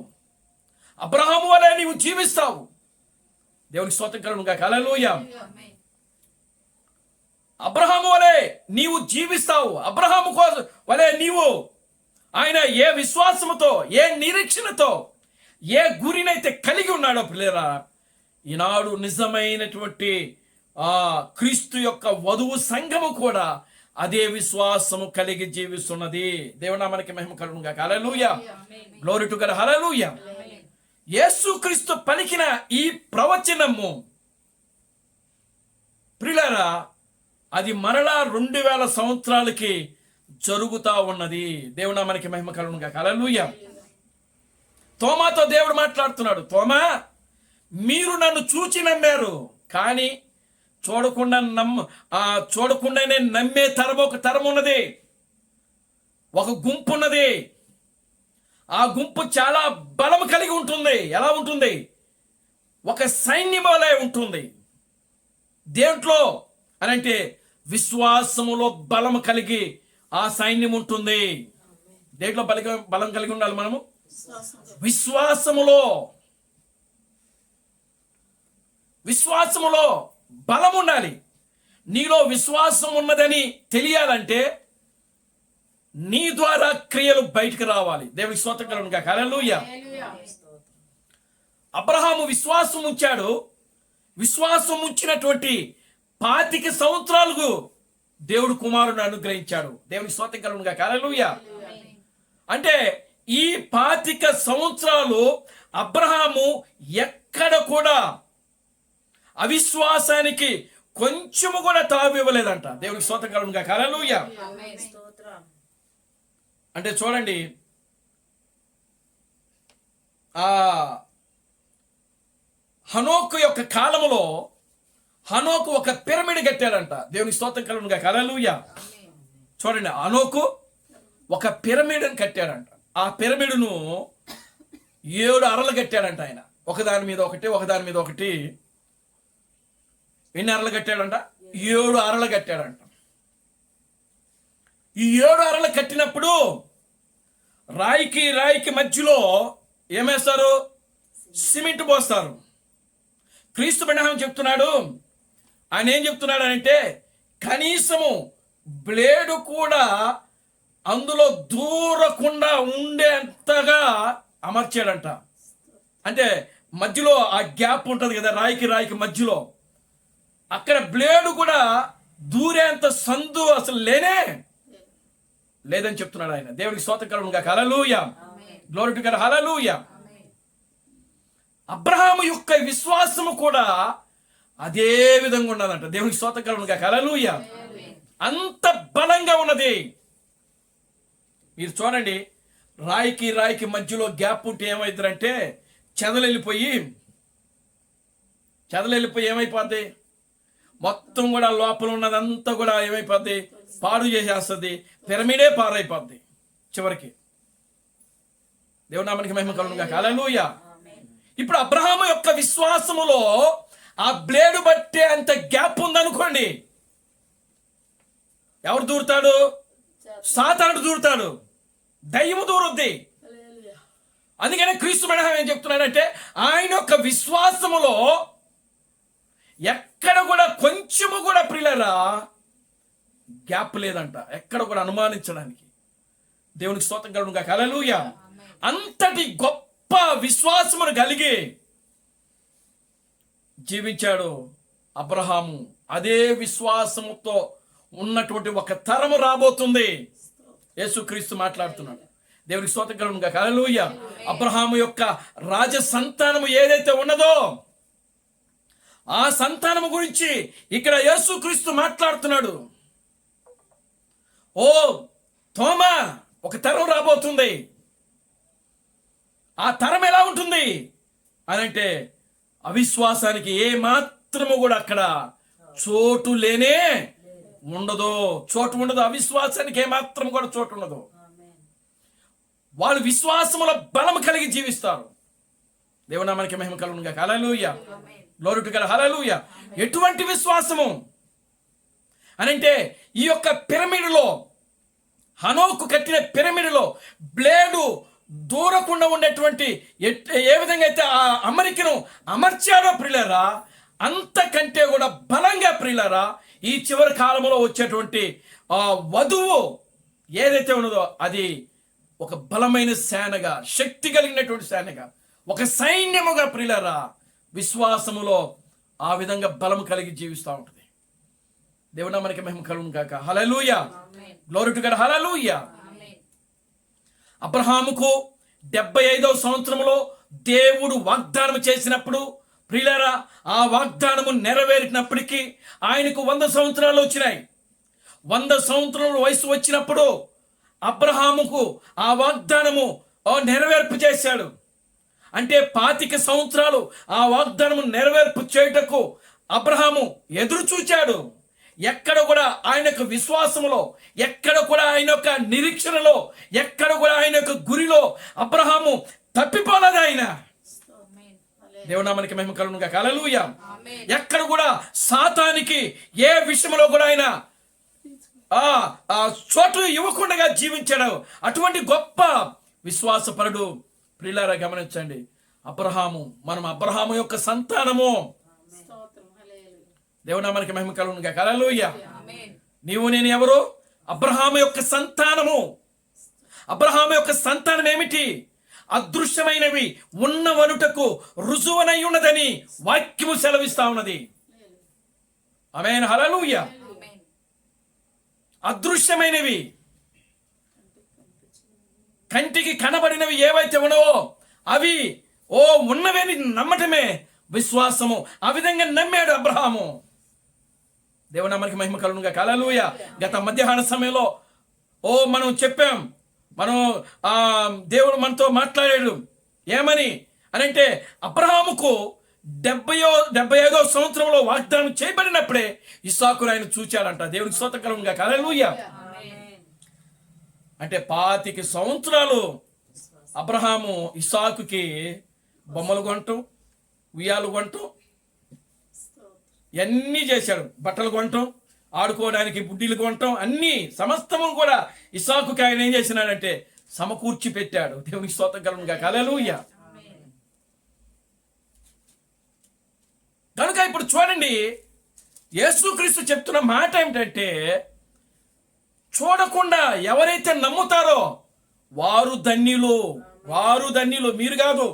అబ్రహాము వలె నీవు జీవిస్తావు. దేవునికి స్తోత్రం కలుగును గాక. హల్లెలూయా. అబ్రహాము వలె నీవు జీవిస్తావు. అబ్రహాము కోసం వలె నీవు ఆయన ఏ విశ్వాసముతో, ఏ నిరీక్షణతో, ఏ గురినైతే కలిగి ఉన్నాడో పిల్లరా, ఈనాడు నిజమైనటువంటి క్రీస్తు యొక్క వధువు సంఘము కూడా అదే విశ్వాసము కలిగి జీవిస్తున్నది. దేవుని నామానికి మహిమ కలుగును గాక. Hallelujah. Glory to God. Hallelujah. యేసుక్రీస్తు పలికిన ఈ ప్రవచనము ప్రియులారా అది మరలా 2000 సంవత్సరాలకి జరుగుతా ఉన్నది. దేవుని నామానికి మహిమ కలుగును గాక. హల్లెలూయా. తోమాతో దేవుడు మాట్లాడుతున్నాడు. తోమా, మీరు నన్ను చూచి నమ్మారు, కానీ చూడకుండానే నమ్మే ఒక తరం ఉన్నది. ఒక గుంపు ఉన్నది. ఆ గుంపు చాలా బలం కలిగి ఉంటుంది. ఎలా ఉంటుంది? ఒక సైన్యం వలె ఉంటుంది. దేంట్లో అని అంటే విశ్వాసములో బలం కలిగి ఆ సైన్యం ఉంటుంది. దేంట్లో బలం కలిగి ఉండాలి మనము? విశ్వాసములో బలం ఉండాలి. నీలో విశ్వాసం ఉన్నదని తెలియాలంటే నీ ద్వారా క్రియలు బయటకు రావాలి. దేవునికి స్తోత్రం కలుగును గాక. హల్లెలూయా. అబ్రహాము విశ్వాసం ఉంచాడు. విశ్వాసం ఉంచినటువంటి 25 సంవత్సరాలకు దేవుడు కుమారుని అనుగ్రహించాడు. దేవునికి స్తోత్రం కలుగును గాక. హల్లెలూయా. అంటే ఈ 25 సంవత్సరాలు అబ్రహాము ఎక్కడ కూడా అవిశ్వాసానికి కొంచెము కూడా తావు ఇవ్వలేదంట. దేవునికి స్తోత్రం కలుగును గాక. హల్లెలూయా. అంటే చూడండి, హనోకు యొక్క కాలములో హనోకు ఒక పిరమిడ్ కట్టాడంట. దేవునికి స్తోత్రం కలుగును గాక. హల్లెలూయా. చూడండి, హనోకు ఒక పిరమిడ్ కట్టాడంట. ఆ పిరమిడ్ను 7 అరలు కట్టాడంట ఆయన. ఒకదాని మీద ఒకటి. ఎన్ని అరలు కట్టాడంట? 7 అరలు కట్టాడంట. ఈ 7 అరలు కట్టినప్పుడు రాయికి మధ్యలో ఏమేస్తారు? సిమెంట్ పోస్తారు. క్రీస్తు బండహం చెప్తున్నాడు. ఆయన ఏం చెప్తున్నాడు అంటే కనీసము బ్లేడు కూడా అందులో దూరకుండా ఉండేంతగా అమర్చాడంట. అంటే మధ్యలో ఆ గ్యాప్ ఉంటుంది కదా, రాయికి మధ్యలో, అక్కడ బ్లేడు కూడా దూరేంత సందు అసలు లేదని చెప్తున్నాడు ఆయన. దేవునికి స్తోత్రం కలుగును గాక. Hallelujah. Glory to God. Hallelujah. అబ్రహాము యొక్క విశ్వాసము కూడా అదే విధంగా ఉన్నదంట. దేవునికి స్తోత్రం కలుగును గాక. హల్లెలూయా. అంత బలంగా ఉన్నది. మీరు చూడండి, రాయికి మధ్యలో గ్యాప్ ఉంటే ఏమవుతుందంటే చెదలెళ్ళిపోయి ఏమైపోద్ది? మొత్తం కూడా లోపల ఉన్నదంతా కూడా ఏమైపోద్ది? పాడు చేసేస్తుంది. పిరమిడే పారైపోద్ది చివరికి. దేవుని నామానికి మహిమ కలుగును గాక. హల్లెలూయా. ఇప్పుడు అబ్రహాము యొక్క విశ్వాసములో ఆ బ్లేడు బట్టే అంత గ్యాప్ ఉందనుకోండి, ఎవరు దూరుతాడు? సాతానుడు దూరుతాడు. దయ్యము దూరుద్ది. అందుకనే క్రీస్తు బండహం ఏం చెప్తున్నాడంటే ఆయన యొక్క విశ్వాసములో ఎక్కడ కూడా కొంచెము కూడా ప్రియులారా గ్యాప్ లేదంట. ఎక్కడ కూడా అనుమానించడానికి. దేవునికి స్తోత్రం కలుగును గాక. హల్లెలూయా. అంతటి గొప్ప విశ్వాసమును కలిగి జీవించాడు అబ్రహాము. అదే విశ్వాసముతో ఉన్నటువంటి ఒక తరము రాబోతుంది. యేసుక్రీస్తు మాట్లాడుతున్నాడు. దేవునికి స్తోత్రం కలుగును గాక. హల్లెలూయా. అబ్రహాము యొక్క రాజ సంతానము ఏదైతే ఉన్నదో ఆ సంతానము గురించి ఇక్కడ యేసుక్రీస్తు మాట్లాడుతున్నాడు. ఓ తోమా, ఒక తరం రాబోతుంది. ఆ తరం ఎలా ఉంటుంది అని అంటే అవిశ్వాసానికి ఏ మాత్రము కూడా అక్కడ చోటు లేనే ఉండదు. చోటు ఉండదు. అవిశ్వాసానికి ఏ మాత్రం కూడా చోటు ఉండదు. వాళ్ళు విశ్వాసముల బలము కలిగి జీవిస్తారు. దేవునామానికి మహిమ కలుగును గాక. Hallelujah. Glory to God. Hallelujah. ఎటువంటి విశ్వాసము అనంటే ఈ యొక్క పిరమిడ్లో, హనోకు కట్టిన పిరమిడ్లో బ్లేడు దూరకుండా ఉండేటువంటి ఏ విధంగా అయితే ఆ అమరికను అమర్చాడో ప్రియులారా, అంతకంటే కూడా బలంగా ప్రియులారా ఈ చివరి కాలంలో వచ్చేటువంటి ఆ వధువు ఏదైతే ఉన్నదో అది ఒక బలమైన సేనగా, శక్తి కలిగినటువంటి సేనగా, ఒక సైన్యముగా ప్రియులారా విశ్వాసములో ఆ విధంగా బలము కలిగి జీవిస్తూ ఉంటుంది. దేవుడా మనకి మహిమ కలుగును గాక. Hallelujah. Glory to God. Hallelujah. అబ్రహాముకు 75వ సంవత్సరంలో దేవుడు వాగ్దానం చేసినప్పుడు ప్రియులారా ఆ వాగ్దానము నెరవేరినప్పటికీ ఆయనకు 100 సంవత్సరాలు వచ్చినాయి. 100 సంవత్సరాల వయసు వచ్చినప్పుడు అబ్రహాముకు ఆ వాగ్దానము నెరవేర్పు చేశాడు. అంటే 25 సంవత్సరాలు ఆ వాగ్దానము నెరవేర్పు చేయుటకు అబ్రహాము ఎదురు చూచాడు. ఎక్కడ కూడా ఆయన యొక్క విశ్వాసములో, ఎక్కడ కూడా ఆయన యొక్క నిరీక్షణలో, ఎక్కడ కూడా ఆయన యొక్క గురిలో అబ్రహాము తప్పిపోలేదు. ఆయన దేవునామానికి మహిమ కలుగును గాక. హల్లెలూయా. ఎక్కడ కూడా సాతానికి ఏ విషయంలో కూడా ఆయన చోటు ఇవ్వకుండా జీవించాడు. అటువంటి గొప్ప విశ్వాసపరుడు ప్రియులారా గమనించండి. అబ్రహాము, మనం అబ్రహాము యొక్క సంతానము. దేవునామానికి మహిమ కలుగును గాక. హల్లెలూయా. నీవు నేను ఎవరు? అబ్రహాము యొక్క సంతానము. అబ్రహాము యొక్క సంతానం ఏమిటి? అదృశ్యమైనవి ఉన్నవనుటకు రుజువనై ఉన్నదని వాక్యము సెలవిస్తా ఉన్నది. ఆమేన్. హల్లెలూయా. అదృశ్యమైనవి, కంటికి కనబడినవి ఏవైతే ఉన్నావో అవి ఉన్నవేని నమ్మటమే విశ్వాసము. ఆ విధంగా నమ్మాడు అబ్రహాము. దేవునామానికి మహిమ కలుగును గాక. హల్లెలూయా. గత మధ్యాహ్న సమయంలో మనం చెప్పాం, మనం దేవుడు మనతో మాట్లాడాడు. ఏమని అనంటే అబ్రహాముకు 75వ సంవత్సరంలో వాగ్దానం చేయబడినప్పుడే ఇస్సాకును ఆయన చూచాడంట. దేవుడికి స్తోత్రం కలుగును గాక. హల్లెలూయా. అంటే 25 సంవత్సరాలు అబ్రహాము ఇస్సాకుకి బొమ్మలు కొనటం, ఉయ్యాలు కొనటం, ఇవన్నీ చేశాడు. బట్టలు కొనటం, ఆడుకోవడానికి బుడ్డీలు కొనటం, అన్నీ సమస్తము కూడా ఇస్సాకుకి ఆయన ఏం చేసినాడంటే సమకూర్చి పెట్టాడు. దేవునికి స్తోత్రం కలుగును గాక. హల్లెలూయా. కనుక ఇప్పుడు చూడండి, యేసుక్రీస్తు చెప్తున్న మాట ఏమిటంటే చూడకుండా ఎవరైతే నమ్ముతారో వారు ధన్యులు. వారు ధన్యులు, మీరు కాదు.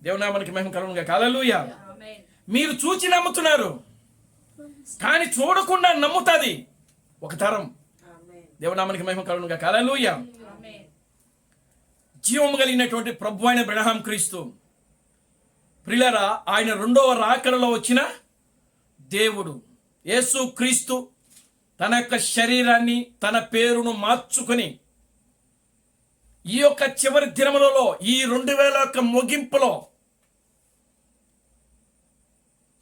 దేవునామానికి మహిమ కలుగును గాక. హల్లెలూయా. మీరు చూచి నమ్ముతున్నారు, కానీ చూడకుండా నమ్ముతుంది ఒక తరం. దేవునామానికి మహిమ కలుగును గాక. హల్లెలూయా. జీవము కలిగినటువంటి ప్రభు అయిన అబ్రహాం క్రీస్తు ప్రియులారా, ఆయన 2వ రాకడలో వచ్చిన దేవుడు యేసు క్రీస్తు తన యొక్క శరీరాన్ని, తన పేరును మార్చుకొని ఈ యొక్క చివరి దినములలో, ఈ 2000 యొక్క ముగింపులో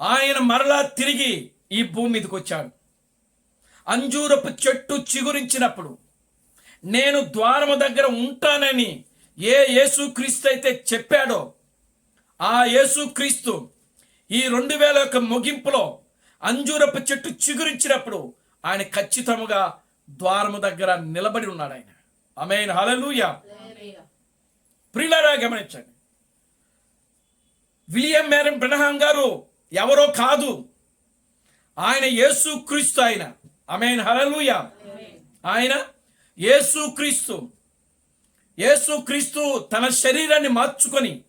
ఆయన మరలా తిరిగి ఈ భూమి మీదకి వచ్చాడు. అంజూరపు చెట్టు చిగురించినప్పుడు నేను ద్వారము దగ్గర ఉంటానని యేసుక్రీస్తు అయితే చెప్పాడో ఆ యేసుక్రీస్తు ఈ 2000 యొక్క ముగింపులో అంజూరపు చెట్టు చిగురించినప్పుడు ఆయన ఖచ్చితంగా ద్వారము దగ్గర నిలబడి ఉన్నాడు. ఆయన ఆమేన్. హల్లెలూయా. ప్రియులారా గమనించండి, విలియం మేరన్ బ్రనహాం గారు ఎవరో కాదు, ఆయన యేసుక్రీస్తు. ఆయన ఆమేన్. హల్లెలూయా. ఆయన యేసుక్రీస్తు. యేసుక్రీస్తు తన శరీరాన్ని మార్చుకొని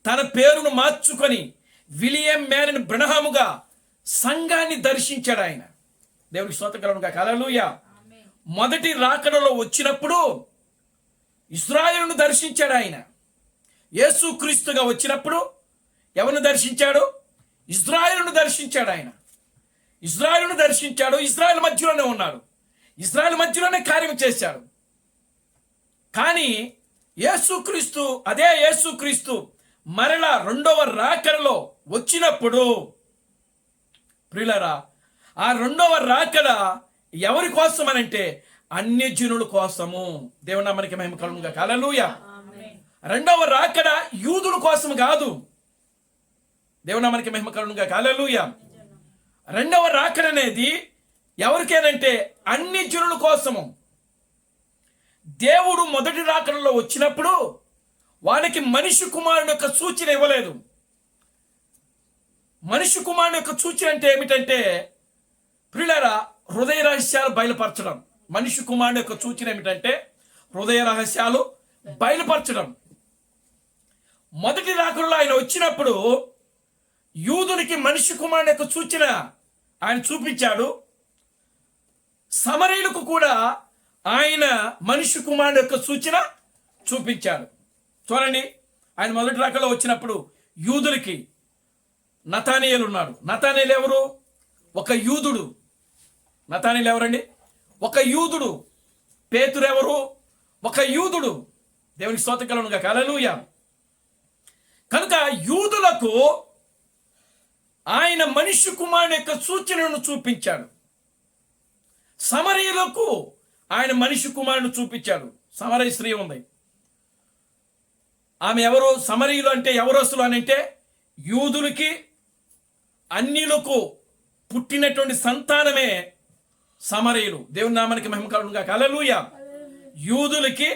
తన పేరును మార్చుకొని విలియం మ్యారిన్ బ్రనహాముగా సంఘాన్ని దర్శించాడు ఆయన. దేవునికి స్తోత్రం గాక. హల్లెలూయా. మొదటి రాకడలో వచ్చినప్పుడు ఇశ్రాయేలును దర్శించాడు ఆయన. యేసుక్రీస్తుగా వచ్చినప్పుడు ఎవరిని దర్శించాడు? ఇశ్రాయేలును దర్శించాడు ఆయన. ఇశ్రాయేలును దర్శించాడు. ఇశ్రాయేలు మధ్యలోనే ఉన్నాడు. ఇశ్రాయేలు మధ్యలోనే కార్యం చేశాడు. కానీ యేసుక్రీస్తు, అదే యేసుక్రీస్తు మరలా రెండవ రాకడలో వచ్చినప్పుడు ప్రియులారా, ఆ రెండవ రాకడ ఎవరి కోసం అనంటే అన్యజనుల కోసము. దేవుని నామానికి మహిమ కలుగును గాక. హల్లెలూయా. రెండవ రాకడ యూదుల కోసం కాదు. దేవుని నామానికి మహిమ కలుగును గాక. హల్లెలూయా. రెండవ రాకడ అనేది ఎవరికేనంటే అన్యజనుల కోసము. దేవుడు మొదటి రాకడలో వచ్చినప్పుడు వానికి మనిషి కుమారుని యొక్క సూచన ఇవ్వలేదు. మనిషి కుమారుని యొక్క సూచన అంటే ఏమిటంటే ప్రియులారా, హృదయ రహస్యాలు బయలుపరచడం. మనిషి కుమారుని యొక్క సూచన ఏమిటంటే హృదయ రహస్యాలు బయలుపరచడం. మొదటి రాకడలో ఆయన వచ్చినప్పుడు యూదునికి మనిషి కుమారుని యొక్క సూచన ఆయన చూపించాడు. సమరీయులకు కూడా ఆయన మనిషి కుమారుని యొక్క సూచన చూపించాడు. చూడండి, ఆయన మొదటి రాకడలో వచ్చినప్పుడు యూదులకి నతానీయేలు ఉన్నాడు. నతానీయేలు ఎవరు? ఒక యూదుడు. నతానీయేలు ఎవరండి? ఒక యూదుడు. పేతురు ఎవరు? ఒక యూదుడు. దేవునికి స్తోత్రం కలుగును గాక. హల్లెలూయా. కనుక యూదులకు ఆయన మనిషి కుమారుని యొక్క సూచనను చూపించాడు. సమరీయులకు ఆయన మనిషి కుమారుని చూపించాడు. సమరయ స్త్రీ ఉంది. ఆమె ఎవరు? సమరీయులు అంటే ఎవరస్తులు అని అంటే యూదులకి అన్యులకు పుట్టినటువంటి సంతానమే సమరీయులు. దేవుని నామానికి మహిమ కలుగును గాక. హల్లెలూయా. యూదులకి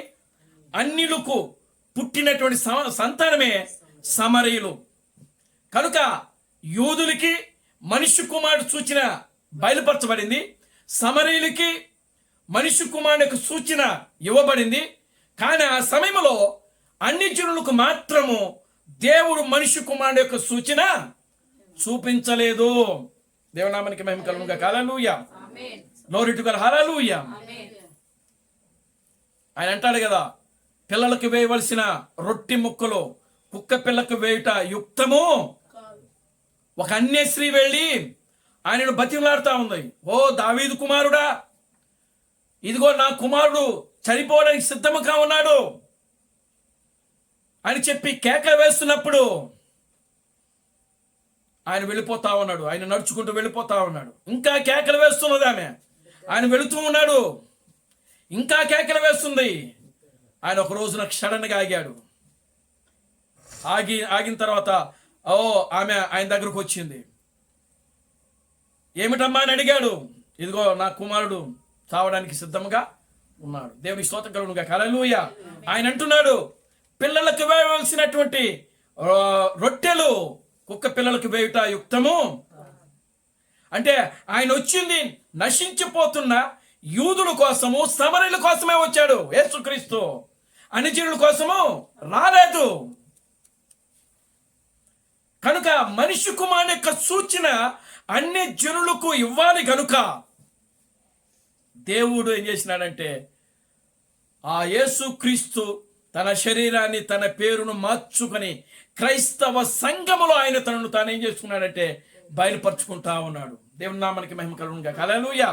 అన్యులకు పుట్టినటువంటి సంతానమే సమరీయులు. కనుక యూదులకి మనిషి కుమారుడు సూచన బయలుపరచబడింది. సమరీయులకి మనిషి కుమారుని యొక్క సూచన ఇవ్వబడింది. కానీ ఆ సమయంలో అన్ని జనులకు మాత్రము దేవుడు మనిషి కుమారుడు యొక్క సూచన చూపించలేదు. దేవునామానికి మహిమ కలుగును గాక. Hallelujah. Glory to God. Hallelujah. ఆయన అంటాడు కదా, పిల్లలకు వేయవలసిన రొట్టె ముక్కలు కుక్క పిల్లకు వేయుట యుక్తము. ఒక అన్య స్త్రీ వెళ్ళి ఆయనను బతిమలాడుతా ఉంది. ఓ దావీదు కుమారుడా, ఇదిగో నా కుమారుడు చనిపోవడానికి సిద్ధముగా ఉన్నాడు అని చెప్పి కేకలు వేస్తున్నప్పుడు ఆయన వెళ్ళిపోతా ఉన్నాడు. ఆయన నడుచుకుంటూ వెళ్ళిపోతా ఉన్నాడు. ఇంకా కేకలు వేస్తున్నది ఆమె. ఆయన వెళుతూ ఉన్నాడు. ఇంకా కేకలు వేస్తుంది. ఆయన ఒక రోజున సడన్గా ఆగాడు. ఆగిన తర్వాత ఆమె ఆయన దగ్గరకు వచ్చింది. ఏమిటమ్మా అని అడిగాడు. ఇదిగో నా కుమారుడు చావడానికి సిద్ధంగా ఉన్నాడు. దేవుని స్తోత్రం కలుగును గాక. హల్లెలూయా. ఆయన అంటున్నాడు, పిల్లలకు వేయవలసినటువంటి రొట్టెలు కుక్క పిల్లలకు వేయుట యుక్తము. అంటే ఆయన వచ్చింది నశించిపోతున్న యూదుల కోసము, సమరయుల కోసమే వచ్చాడు. యేసుక్రీస్తు అన్యజనుల కోసము రాలేదు. కనుక మనిషి కుమారుని యొక్క సూచన అన్ని జనులకు ఇవ్వాలి. కనుక దేవుడు ఏం చేసినాడంటే ఆ యేసుక్రీస్తు తన శరీరాన్ని, తన పేరును మార్చుకొని క్రైస్తవ సంఘములో ఆయన తనను తాను ఏం చేసుకున్నాడంటే బయలుపరుచుకుంటా ఉన్నాడు. దేవుని నామానికి మహిమ కలుగును గాక. హల్లెలూయా.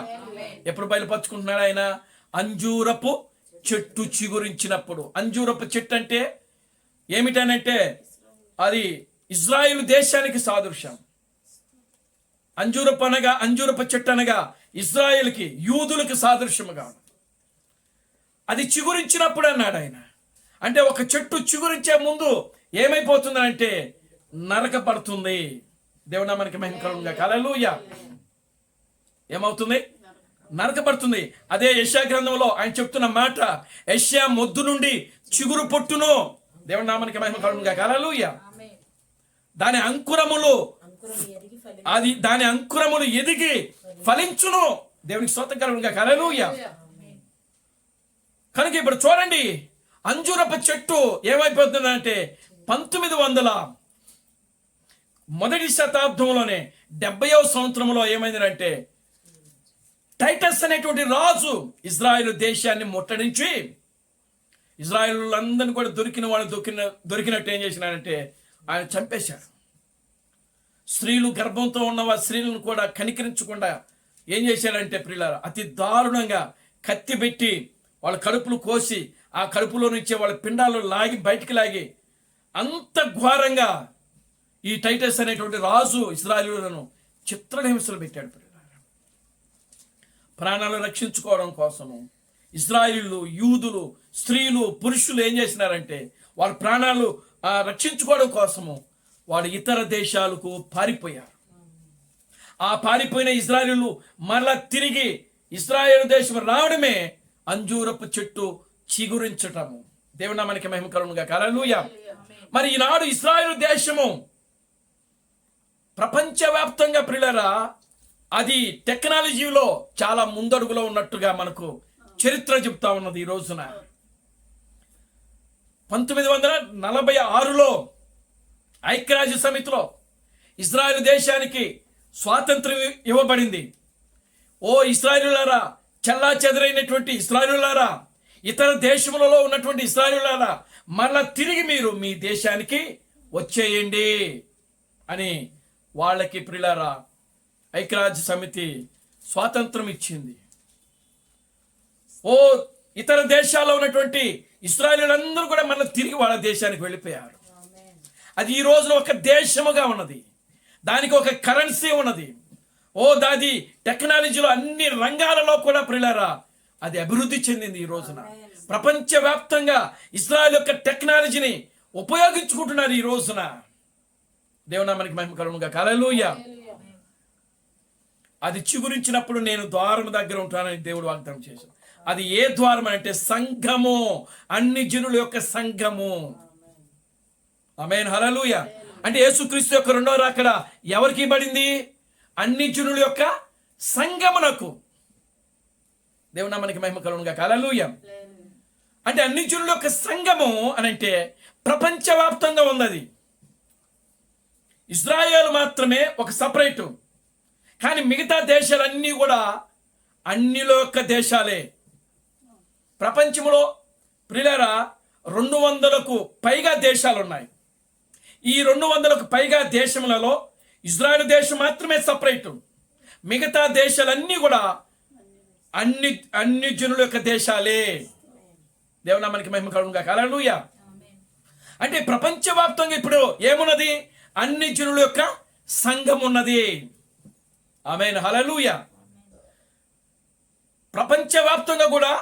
ఎప్పుడు బయలుపరుచుకుంటున్నాడు ఆయన? అంజూరపు చెట్టు చిగురించినప్పుడు. అంజూరపు చెట్టు అంటే ఏమిటనంటే అది ఇజ్రాయిల్ దేశానికి సాదృశ్యం. అంజూరపు చెట్టు అనగా ఇజ్రాయిల్కి, యూదులకు సాదృశ్యముగా అది చిగురించినప్పుడు అన్నాడు ఆయన. అంటే ఒక చెట్టు చిగురించే ముందు ఏమైపోతుందంటే నరకబడుతుంది. దేవునామానికి మహిమ కలుగును గాక. హల్లెలూయా. ఏమవుతుంది? నరకబడుతుంది. అదే యెషయా గ్రంథంలో ఆయన చెప్తున్న మాట, యెషయా మొద్దు నుండి చిగురు పొట్టును. దేవుని నామానికి మహిమ కలుగును గాక. హల్లెలూయా. దాని అంకురములు ఎదిగి ఫలించును. దేవునికి స్తోత్రం కలుగును గాక. హల్లెలూయా. కనుక ఇప్పుడు చూడండి, అంజూరపు చెట్టు ఏమైపోతుందంటే 1900 మొదటి శతాబ్దంలోనే 70వ సంవత్సరంలో ఏమైందంటే టైటస్ అనేటువంటి రాజు ఇజ్రాయెల్ దేశాన్ని ముట్టడించి ఇజ్రాయేలులందరినీ కూడా దొరికిన వాళ్ళు దొరికినట్టు ఏం చేసినారంటే ఆయన చంపేశారు. స్త్రీలు గర్భంతో ఉన్న స్త్రీలను కూడా కనికరించకుండా ఏం చేశారంటే ప్రియులారా అతి దారుణంగా కత్తి పెట్టి వాళ్ళ కడుపులు కోసి ఆ కడుపులో నుంచి వాళ్ళ పిండాలు బయటికి లాగి అంత ఘోరంగా ఈ టైటస్ అనేటువంటి రాజు ఇశ్రాయేలులను చిత్రహింసలు పెట్టాడు. ప్రియులారా ప్రాణాలు రక్షించుకోవడం కోసము ఇశ్రాయేలు యూదులు స్త్రీలు పురుషులు ఏం చేసినారంటే వాళ్ళ ప్రాణాలు రక్షించుకోవడం కోసము వాళ్ళు ఇతర దేశాలకు పారిపోయారు. ఆ పారిపోయిన ఇశ్రాయేలు మరలా తిరిగి ఇశ్రాయేలు దేశం రావడమే అంజూరపు చెట్టు చిగురించటము. దేవుని నామానికి మహిమ కలుగునుగాక. హల్లెలూయా. మరి ఈనాడు ఇశ్రాయేలు దేశము ప్రపంచవ్యాప్తంగా ప్రియులారా అది టెక్నాలజీలో చాలా ముందడుగులో ఉన్నట్టుగా మనకు చరిత్ర చెప్తా ఉన్నది. ఈ రోజున 1946లో ఐక్యరాజ్య సమితిలో ఇజ్రాయెల్ దేశానికి స్వాతంత్రం ఇవ్వబడింది. ఓ ఇశ్రాయేలులారా, చల్లా చెదరైనటువంటి ఇశ్రాయేలులారా, ఇతర దేశములలో ఉన్నటువంటి ఇశ్రాయేలులారా, మరలా తిరిగి మీరు మీ దేశానికి వచ్చేయండి అని వాళ్ళకి ప్రియులారా ఐక్యరాజ్య సమితి స్వాతంత్రం ఇచ్చింది. ఓ ఇతర దేశాల్లో ఉన్నటువంటి ఇశ్రాయేలీయులందరూ కూడా మళ్ళీ తిరిగి వాళ్ళ దేశానికి వెళ్ళిపోయారు. అది ఈ రోజున ఒక దేశముగా ఉన్నది, దానికి ఒక కరెన్సీ ఉన్నది. దాది టెక్నాలజీలో అన్ని రంగాలలో కూడా ప్రియులారా అది అభివృద్ధి చెందింది. ఈ రోజున ప్రపంచవ్యాప్తంగా ఇశ్రాయేల్ యొక్క టెక్నాలజీని ఉపయోగించుకుంటున్నారు. ఈ రోజున దేవుని నామానికి మహిమ కలుగునుగాక. హల్లెలూయా. అది చిగురించినప్పుడు నేను ద్వారం దగ్గర ఉంటానని దేవుడు వాగ్దానం చేశాడు. అది ఏ ద్వారం అంటే సంఘము, అన్ని జనుల యొక్క సంఘము. ఆమేన్. హల్లెలూయా. అంటే యేసుక్రీస్తు యొక్క రెండవ రాకడ ఎవరికి ఇవ్వబడింది? అన్ని జనుల యొక్క సంఘమునకు. దేవుని నామానికి మహిమ కలుగునుగాక. హల్లెలూయా. అంటే అన్ని జనుల యొక్క సంఘము అని అంటే ప్రపంచవ్యాప్తంగా ఉన్నది. ఇజ్రాయేల్ మాత్రమే ఒక సపరేటు, కానీ మిగతా దేశాలన్నీ కూడా అన్నిలో యొక్క దేశాలే. ప్రపంచంలో ప్రియులారా 200కు పైగా దేశాలు ఉన్నాయి. ఈ 200కు పైగా దేశములలో ఇజ్రాయెల్ దేశం మాత్రమే సపరేటు, మిగతా దేశాలన్నీ కూడా అన్ని జనుల యొక్క దేశాలే. దేవుని నామానికి మహిమ కలుగునుగాక. హల్లెలూయా. అంటే ప్రపంచవ్యాప్తంగా ఇప్పుడు ఏమున్నది? అన్ని జనుల యొక్క సంఘం ఉన్నది. ఆమేన్. హల్లెలూయా. ప్రపంచవ్యాప్తంగా కూడా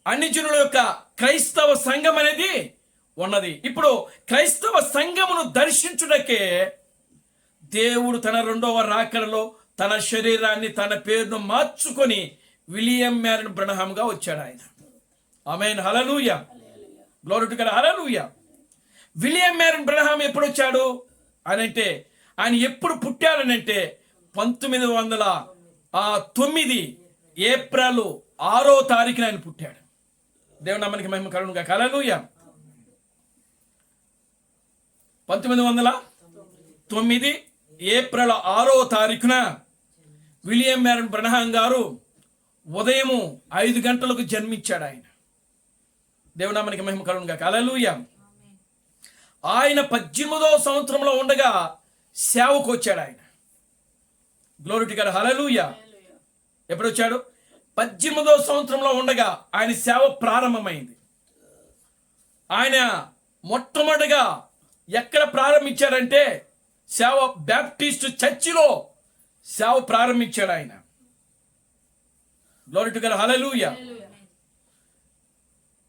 అన్ని జనుల యొక్క క్రైస్తవ సంఘం అనేది ఉన్నది. ఇప్పుడు క్రైస్తవ సంఘమును దర్శించుటకే దేవుడు తన రెండవ రాకడలో తన శరీరాన్ని, తన పేరును మార్చుకొని విలియం మ్యారన్ బ్రనహాంగా వచ్చాడు ఆయన. ఆమేన్. Hallelujah. Glory to God. Hallelujah. William Marrion Branham ఎప్పుడు వచ్చాడు అనంటే, ఆయన ఎప్పుడు పుట్టాడనంటే 1909 ఏప్రిల్ 6వ తారీఖున ఆయన పుట్టాడు. దేవుని నామానికి మహిమ కలుగునుగాక. హల్లెలూయా. 1909 ఏప్రిల్ 6వ తారీఖున విలియం మ్యారన్ బ్రనహాం గారు ఉదయం 5 గంటలకు జన్మించాడు ఆయన. దేవుని నామానికి మహిమ కలుగునుగాక. హల్లెలూయా. ఆయన 18వ సంవత్సరంలో ఉండగా సేవకు వచ్చాడు ఆయన. Glory to God. హల్లెలూయా. ఎప్పుడు వచ్చాడు? 18వ సంవత్సరంలో ఉండగా ఆయన సేవ ప్రారంభమైంది. ఆయన మొట్టమొదటిగా ఎక్కడ ప్రారంభించాడంటే సేవ బ్యాప్టిస్ట్ చర్చిలో సేవ ప్రారంభించాడు ఆయన. Glory to God. హల్లెలూయా.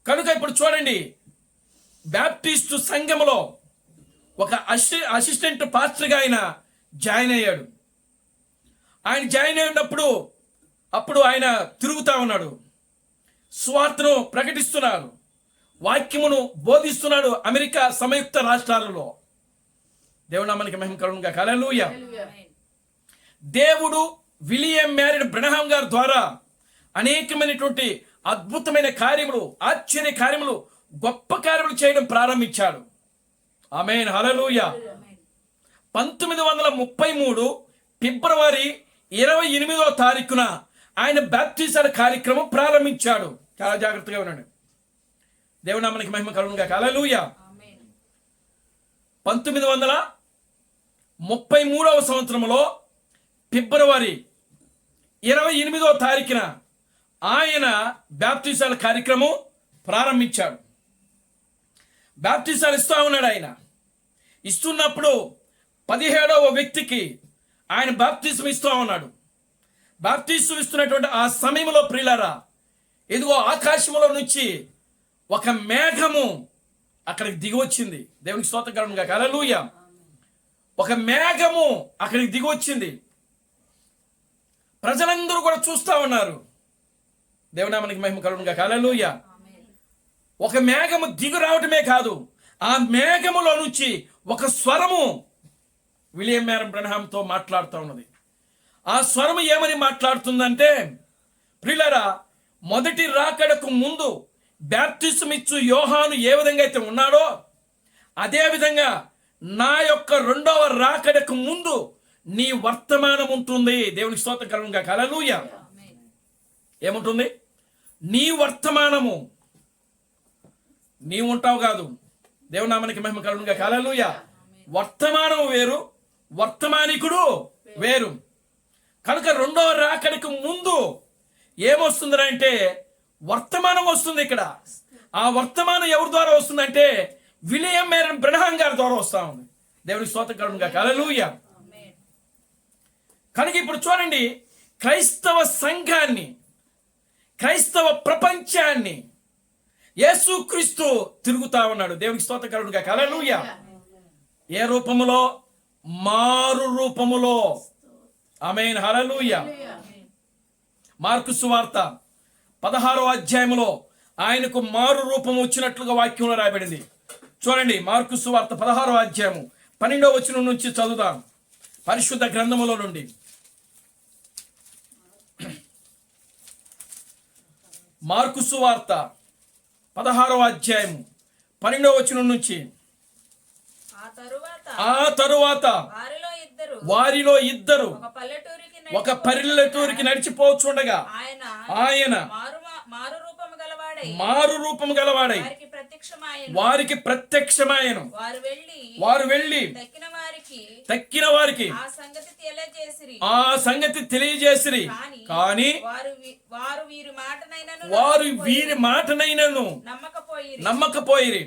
కనుక ఇప్పుడు చూడండి, బ్యాప్టిస్ట్ సంఘములో ఒక అసిస్టెంట్ పాస్టర్గా ఆయన జాయిన్ అయ్యాడు. ఆయన జాయిన్ అయినప్పుడు అప్పుడు ఆయన తిరుగుతూ ఉన్నాడు, సువార్తను ప్రకటిస్తున్నాడు, వాక్యమును బోధిస్తున్నాడు అమెరికా సంయుక్త రాష్ట్రాలలో. దేవుని నామానికి మహిమ కలుగునుగాక. హల్లెలూయా. దేవుడు విలియం మ్యారన్ బ్రనహాం గారి ద్వారా అనేకమైనటువంటి అద్భుతమైన కార్యములు, ఆశ్చర్య కార్యములు గొప్ప కార్యములు చేయడం ప్రారంభించాడు. ఆమేన్, హల్లెలూయా. 1933 ఫిబ్రవరి 28వ తారీఖున ఆయన బాప్టిజాల కార్యక్రమం ప్రారంభించాడు. చాలా జాగ్రత్తగా ఉన్నాడు. దేవుని నామానికి మహిమ కలుగును గాక. హల్లెలూయా. 1933వ సంవత్సరంలో ఫిబ్రవరి 28వ తారీఖున ఆయన బాప్టిజాల కార్యక్రమం ప్రారంభించాడు. బాప్టిజాలు ఇస్తూ ఉన్నాడు. ఆయన ఇస్తున్నప్పుడు 17వ వ్యక్తికి ఆయన బాప్టిజం ఇస్తూ ఉన్నాడు. బాప్టిజం ఇస్తున్నటువంటి ఆ సమయంలో ప్రియులారా, ఇదిగో ఆకాశంలో నుంచి ఒక మేఘము అక్కడికి దిగి వచ్చింది. దేవునికి స్తోత్రం కలుగును గాక. హల్లెలూయా. ఒక మేఘము అక్కడికి దిగి వచ్చింది. ప్రజలందరూ కూడా చూస్తూ ఉన్నారు. దేవుని నామానికి మహిమ కలుగును గాక. హల్లెలూయా. ఒక మేఘము దిగు రావటమే కాదు, ఆ మేఘములో నుంచి ఒక స్వరము విలియం మేరీ బ్రన్హామ్తో మాట్లాడుతూ ఉన్నది. ఆ స్వరము ఏమని మాట్లాడుతుందంటే, ప్రియులారా, మొదటి రాకడకు ముందు బాప్టిజం ఇచ్చు యోహాను ఏ విధంగా అయితే ఉన్నాడో అదే విధంగా నా యొక్క రెండవ రాకడకు ముందు నీ వర్తమానం ఉంటుంది. దేవునికి స్తోత్రం కలుగును గాక. హల్లెలూయా. ఏముంటుంది? నీ వర్తమానము. నీవు ఉంటావు కాదు. దేవుని నామానికి మహిమ కలుగును గాక. హల్లెలూయా. వర్తమానం వేరు, వర్తమానికుడు వేరు. కనుక రెండవ రాకడకు ముందు ఏమొస్తుందంటే వర్తమానం వస్తుంది. ఇక్కడ ఆ వర్తమానం ఎవరి ద్వారా వస్తుందంటే విలియం మేరీ బ్రన్హాం గారి ద్వారా వస్తా ఉంది. దేవునికి స్తోత్రం కలుగును గాక. హల్లెలూయా. కనుక ఇప్పుడు చూడండి, క్రైస్తవ సంఘాన్ని, క్రైస్తవ ప్రపంచాన్ని యేసుక్రీస్తు తిరుగుతా ఉన్నాడు. దేవునికి స్తోత్రం కలుగును గాక. హల్లెలూయా. ఏ రూపములో? మారు రూపములో. ఆమేన్, హల్లెలూయా. మార్కు సువార్త 16వ అధ్యాయములో ఆయనకు మారు రూపం వచ్చినట్లుగా వాక్యంలో రాయబడింది. చూడండి, మార్కు సువార్త 16వ అధ్యాయము 12వ వచనం నుంచి చదువుదాం. పరిశుద్ధ గ్రంథములో నుండి మార్కు సువార్త 16వ అధ్యాయము 12వ వచనం నుంచి. ఆ తరువాత వారిలో ఇద్దరు ఒక పల్లెటూరికి నడిచిపోచుండగా ఆయన మారు రూపము గలవాడై వారికి ప్రత్యక్షమాయను. వారు వెళ్ళి తక్కిన వారికి ఆ సంగతి తెలియజేసిరి. కానీ వారు వీరి మాటనైనను నమ్మకపోయిరి.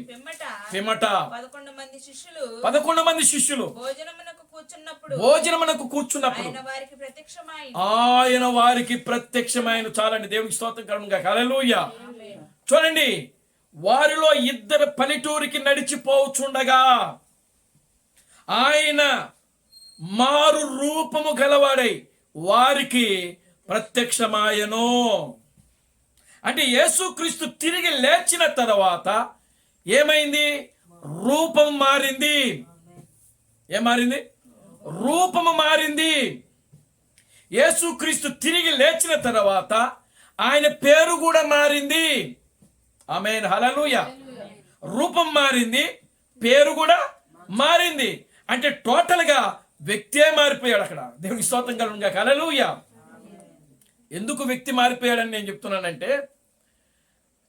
పిమ్మట 11 మంది శిష్యులు భోజనమునకు కూర్చున్నప్పుడు ఆయన వారికి ప్రత్యక్షమైన. చాలండి, దేవునికి స్తోత్రం కలుగును గాక. హల్లెలూయా. చూడండి, వారిలో ఇద్దరు పల్లెటూరికి నడిచిపోచుండగా ఆయన మారు రూపము గలవాడై వారికి ప్రత్యక్షమాయను. అంటే యేసుక్రీస్తు తిరిగి లేచిన తర్వాత ఏమైంది? రూపం మారింది. ఏం మారింది? రూపము మారింది. యేసుక్రీస్తు తిరిగి లేచిన తర్వాత ఆయన పేరు కూడా మారింది. ఆమేన్, హల్లెలూయా. రూపం మారింది, పేరు కూడా మారింది. అంటే టోటల్ గా వ్యక్తే మారిపోయాడు అక్కడ. దేవునికి స్తోత్రం కలుగును గాక. హల్లెలూయా. ఎందుకు వ్యక్తి మారిపోయాడని నేను చెప్తున్నానంటే,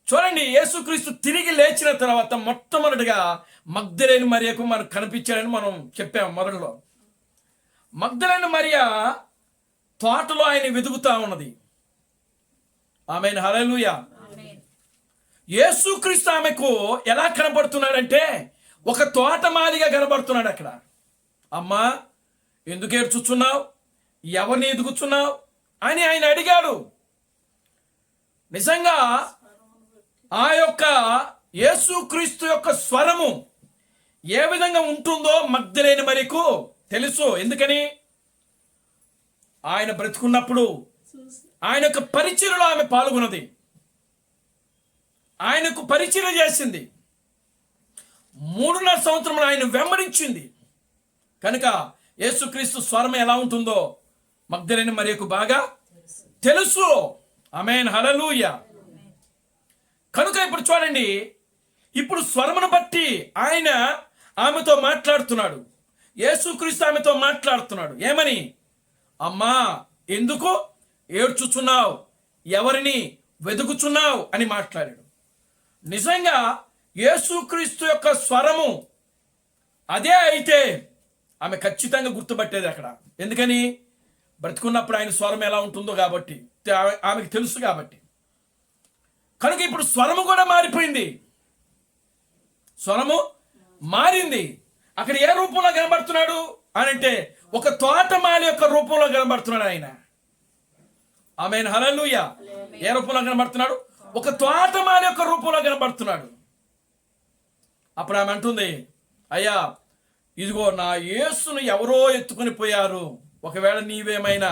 చూడండి, యేసుక్రీస్తు తిరిగి లేచిన తర్వాత మొట్టమొదటిగా మగ్దలేని మరియకు మనకు కనిపించాడని మనం చెప్పాము మొదట్లో. మగ్దలేని మరియ తోటలో ఆయన వెతుకుతా ఉన్నది. ఆమేన్, హల్లెలూయా. యేసుక్రీస్తు ఆమెకు ఎలా కనబడుతున్నాడంటే ఒక తోటమాలిగా కనబడుతున్నాడు అక్కడ. అమ్మా, ఎందుకు ఏడ్చుచున్నావు? ఎవరిని ఎదుగుచున్నావు అని ఆయన అడిగాడు. నిజంగా ఆ యొక్క యేసుక్రీస్తు యొక్క స్వరము ఏ విధంగా ఉంటుందో మగ్దలేని మరియకు తెలుసు. ఎందుకని? ఆయన బ్రతుకున్నప్పుడు ఆయన యొక్క పరిచర్యలో ఆమె పాల్గొన్నది, ఆయనకు పరిచర్య చేసింది. 3.5 సంవత్సరములు ఆయన వెంబడించింది. కనుక యేసుక్రీస్తు స్వరం ఎలా ఉంటుందో మగ్దలేని మరియకు బాగా తెలుసు. ఆమేన్, హల్లెలూయా. కనుక ఇప్పుడు చూడండి, ఇప్పుడు స్వరమును బట్టి ఆయన ఆమెతో మాట్లాడుతున్నాడు. యేసుక్రీస్తు ఆమెతో మాట్లాడుతున్నాడు. ఏమని? అమ్మా, ఎందుకు ఏడ్చుచున్నావు? ఎవరిని వెతుకుచున్నావు అని మాట్లాడాడు. నిజంగా యేసుక్రీస్తు యొక్క స్వరము అదే అయితే ఆమె ఖచ్చితంగా గుర్తుపట్టేది అక్కడ. ఎందుకని? బ్రతుకున్నప్పుడు ఆయన స్వరం ఎలా ఉంటుందో కాబట్టి ఆమెకు తెలుసు కాబట్టి. కనుక ఇప్పుడు స్వరము కూడా మారిపోయింది. స్వరము మారింది. అక్కడ ఏ రూపంలో కనబడుతున్నాడు అని అంటే ఒక తోటమాలి యొక్క రూపంలో కనబడుతున్నాడు ఆయన. ఆమేన్, హల్లెలూయా. ఏ రూపంలో కనబడుతున్నాడు? ఒక తోటమాలి యొక్క రూపంలో కనబడుతున్నాడు. అప్పుడు ఆమె అంటుంది, అయ్యా, ఇదిగో నా యేసును ఎవరో ఎత్తుకొని పోయారు. ఒకవేళ నీవేమైనా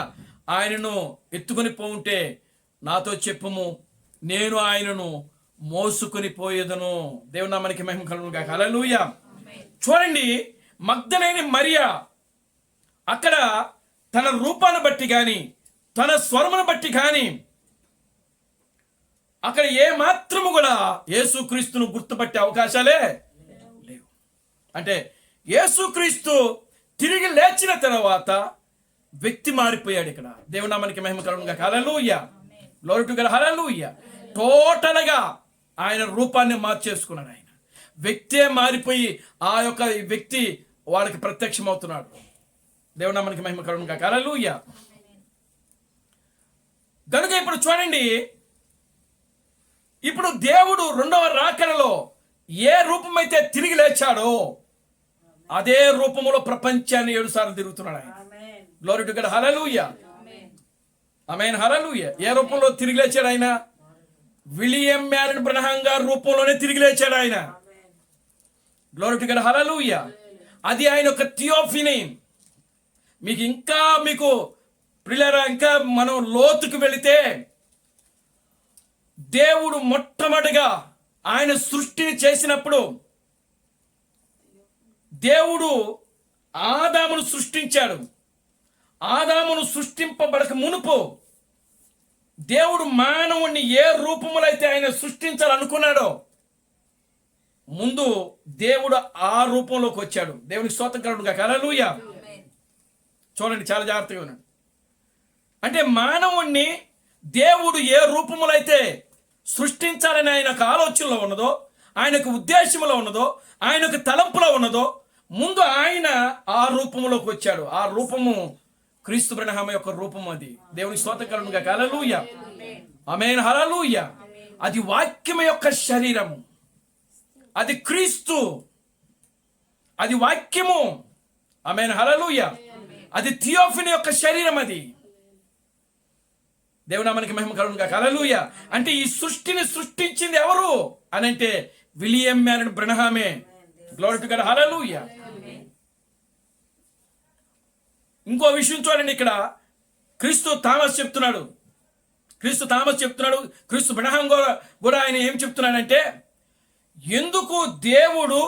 ఆయనను ఎత్తుకొని పోఉంటే నాతో చెప్పుము, నేను ఆయనను మోసుకొని పోయేదను. దేవుని నామానికి మహిమ కలుగును గాక. హల్లెలూయా. చూడండి, మగ్దలేని మరియా అక్కడ తన రూపాన్ని బట్టి కానీ తన స్వరమును బట్టి కానీ అక్కడ ఏ మాత్రము కూడా యేసుక్రీస్తును గుర్తుపట్టే అవకాశాలే లేవు. అంటే యేసుక్రీస్తు తిరిగి లేచిన తర్వాత వ్యక్తి మారిపోయాడు. ఇక్కడ దేవుని నామానికి మహిమ కలుగును గాక. Hallelujah. Glory to God. Hallelujah. టోటల్గా ఆయన రూపాన్ని మార్చేసుకున్నాడు. ఆయన వ్యక్తే మారిపోయి ఆ యొక్క వ్యక్తి వాళ్ళకి ప్రత్యక్షమవుతున్నాడు. దేవుని నామానికి మహిమ కలుగును గాక. హల్లెలూయా. కనుక ఇప్పుడు చూడండి, ఇప్పుడు దేవుడు రెండవ రాకడలో ఏ రూపమైతే తిరిగి లేచాడో అదే రూపంలో ప్రపంచాన్ని 7 సార్లు తిరుగుతున్నాడు ఆయన. Glory to God. హల్లెలూయా. ఆమేన్, హల్లెలూయా. ఏ రూపంలో తిరిగి లేచాడు ఆయన? విలియం మ్యారిన్ బ్రనహాం గారి రూపంలోనే తిరిగి లేచాడు ఆయన. Glory to God. హల్లెలూయా. అది ఆయన ఒక థియోఫనీ. మీకు ప్రియులారా, ఇంకా మనం లోతుకు వెళితే దేవుడు మొట్టమొదటిగా ఆయన సృష్టిని చేసినప్పుడు దేవుడు ఆదామును సృష్టించాడు. ఆదామును సృష్టింపబడక మునుపు దేవుడు మానవుణ్ణి ఏ రూపములో అయితే ఆయన సృష్టించాలనుకున్నాడో ముందు దేవుడు ఆ రూపంలోకి వచ్చాడు. దేవునికి స్తోత్రం కలుగును గాక. హల్లెలూయా. చూడండి, చాలా జాగ్రత్తగా ఉన్నాడు. అంటే మానవుణ్ణి దేవుడు ఏ రూపములో అయితే సృష్టించాలని ఆయనకు ఆలోచనలో ఉన్నదో, ఆయనకు ఉద్దేశంలో ఉన్నదో, ఆయనకు తలంపులో ఉన్నదో ముందు ఆయన ఆ రూపంలోకి వచ్చాడు. ఆ రూపము క్రీస్తు బ్రనహాం యొక్క రూపం. అది దేవునికి స్తోత్రం కలుగును గాక. హల్లెలూయా. ఆమేన్, హల్లెలూయా. అది వాక్యం యొక్క శరీరము. అది క్రీస్తు. అది వాక్యము. ఆమేన్, హల్లెలూయా. అది థియోఫనీ యొక్క శరీరం. అది దేవుని నామానికి మహిమ కలుగును గాక. హల్లెలూయా. అంటే ఈ సృష్టిని సృష్టించింది ఎవరు అని అంటే విలియం మ్యారిన్ బ్రనహామే. Glory to God. హల్లెలూయా. ఇంకో విషయం చూడండి, ఇక్కడ క్రీస్తు థామస్ చెప్తున్నాడు. క్రీస్తు బ్రనహాం కూడా ఆయన ఏం చెప్తున్నాడంటే, ఎందుకు దేవుడు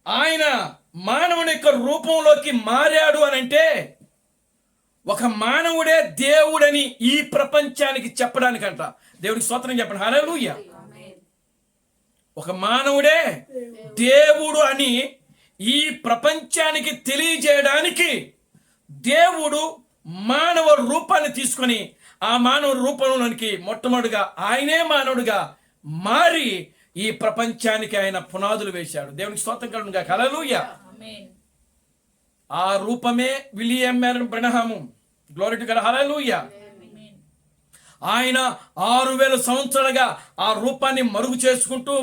ఆయన మానవుని యొక్క రూపంలోకి మారాడు అని అంటే ఒక మానవుడే దేవుడని ఈ ప్రపంచానికి చెప్పడానికంట. దేవుడికి స్తోత్రం చెప్పండి. హల్లెలూయా. ఒక మానవుడే దేవుడు అని ఈ ప్రపంచానికి తెలియజేయడానికి దేవుడు మానవ రూపాన్ని తీసుకొని ఆ మానవ రూపంలోనికి మొట్టమొదటిగా ఆయనే మానవుడిగా మారి ఈ ప్రపంచానికి ఆయన పునాదులు వేశాడు. దేవునికి స్తోత్రం కలుగును గాక. హల్లెలూయా. ఆ రూపమే William Marrion Branham. Glory to God. Hallelujah. ఆయన 6000 సంవత్సరాలుగా ఆ రూపాన్ని మరుగు చేసుకుంటూ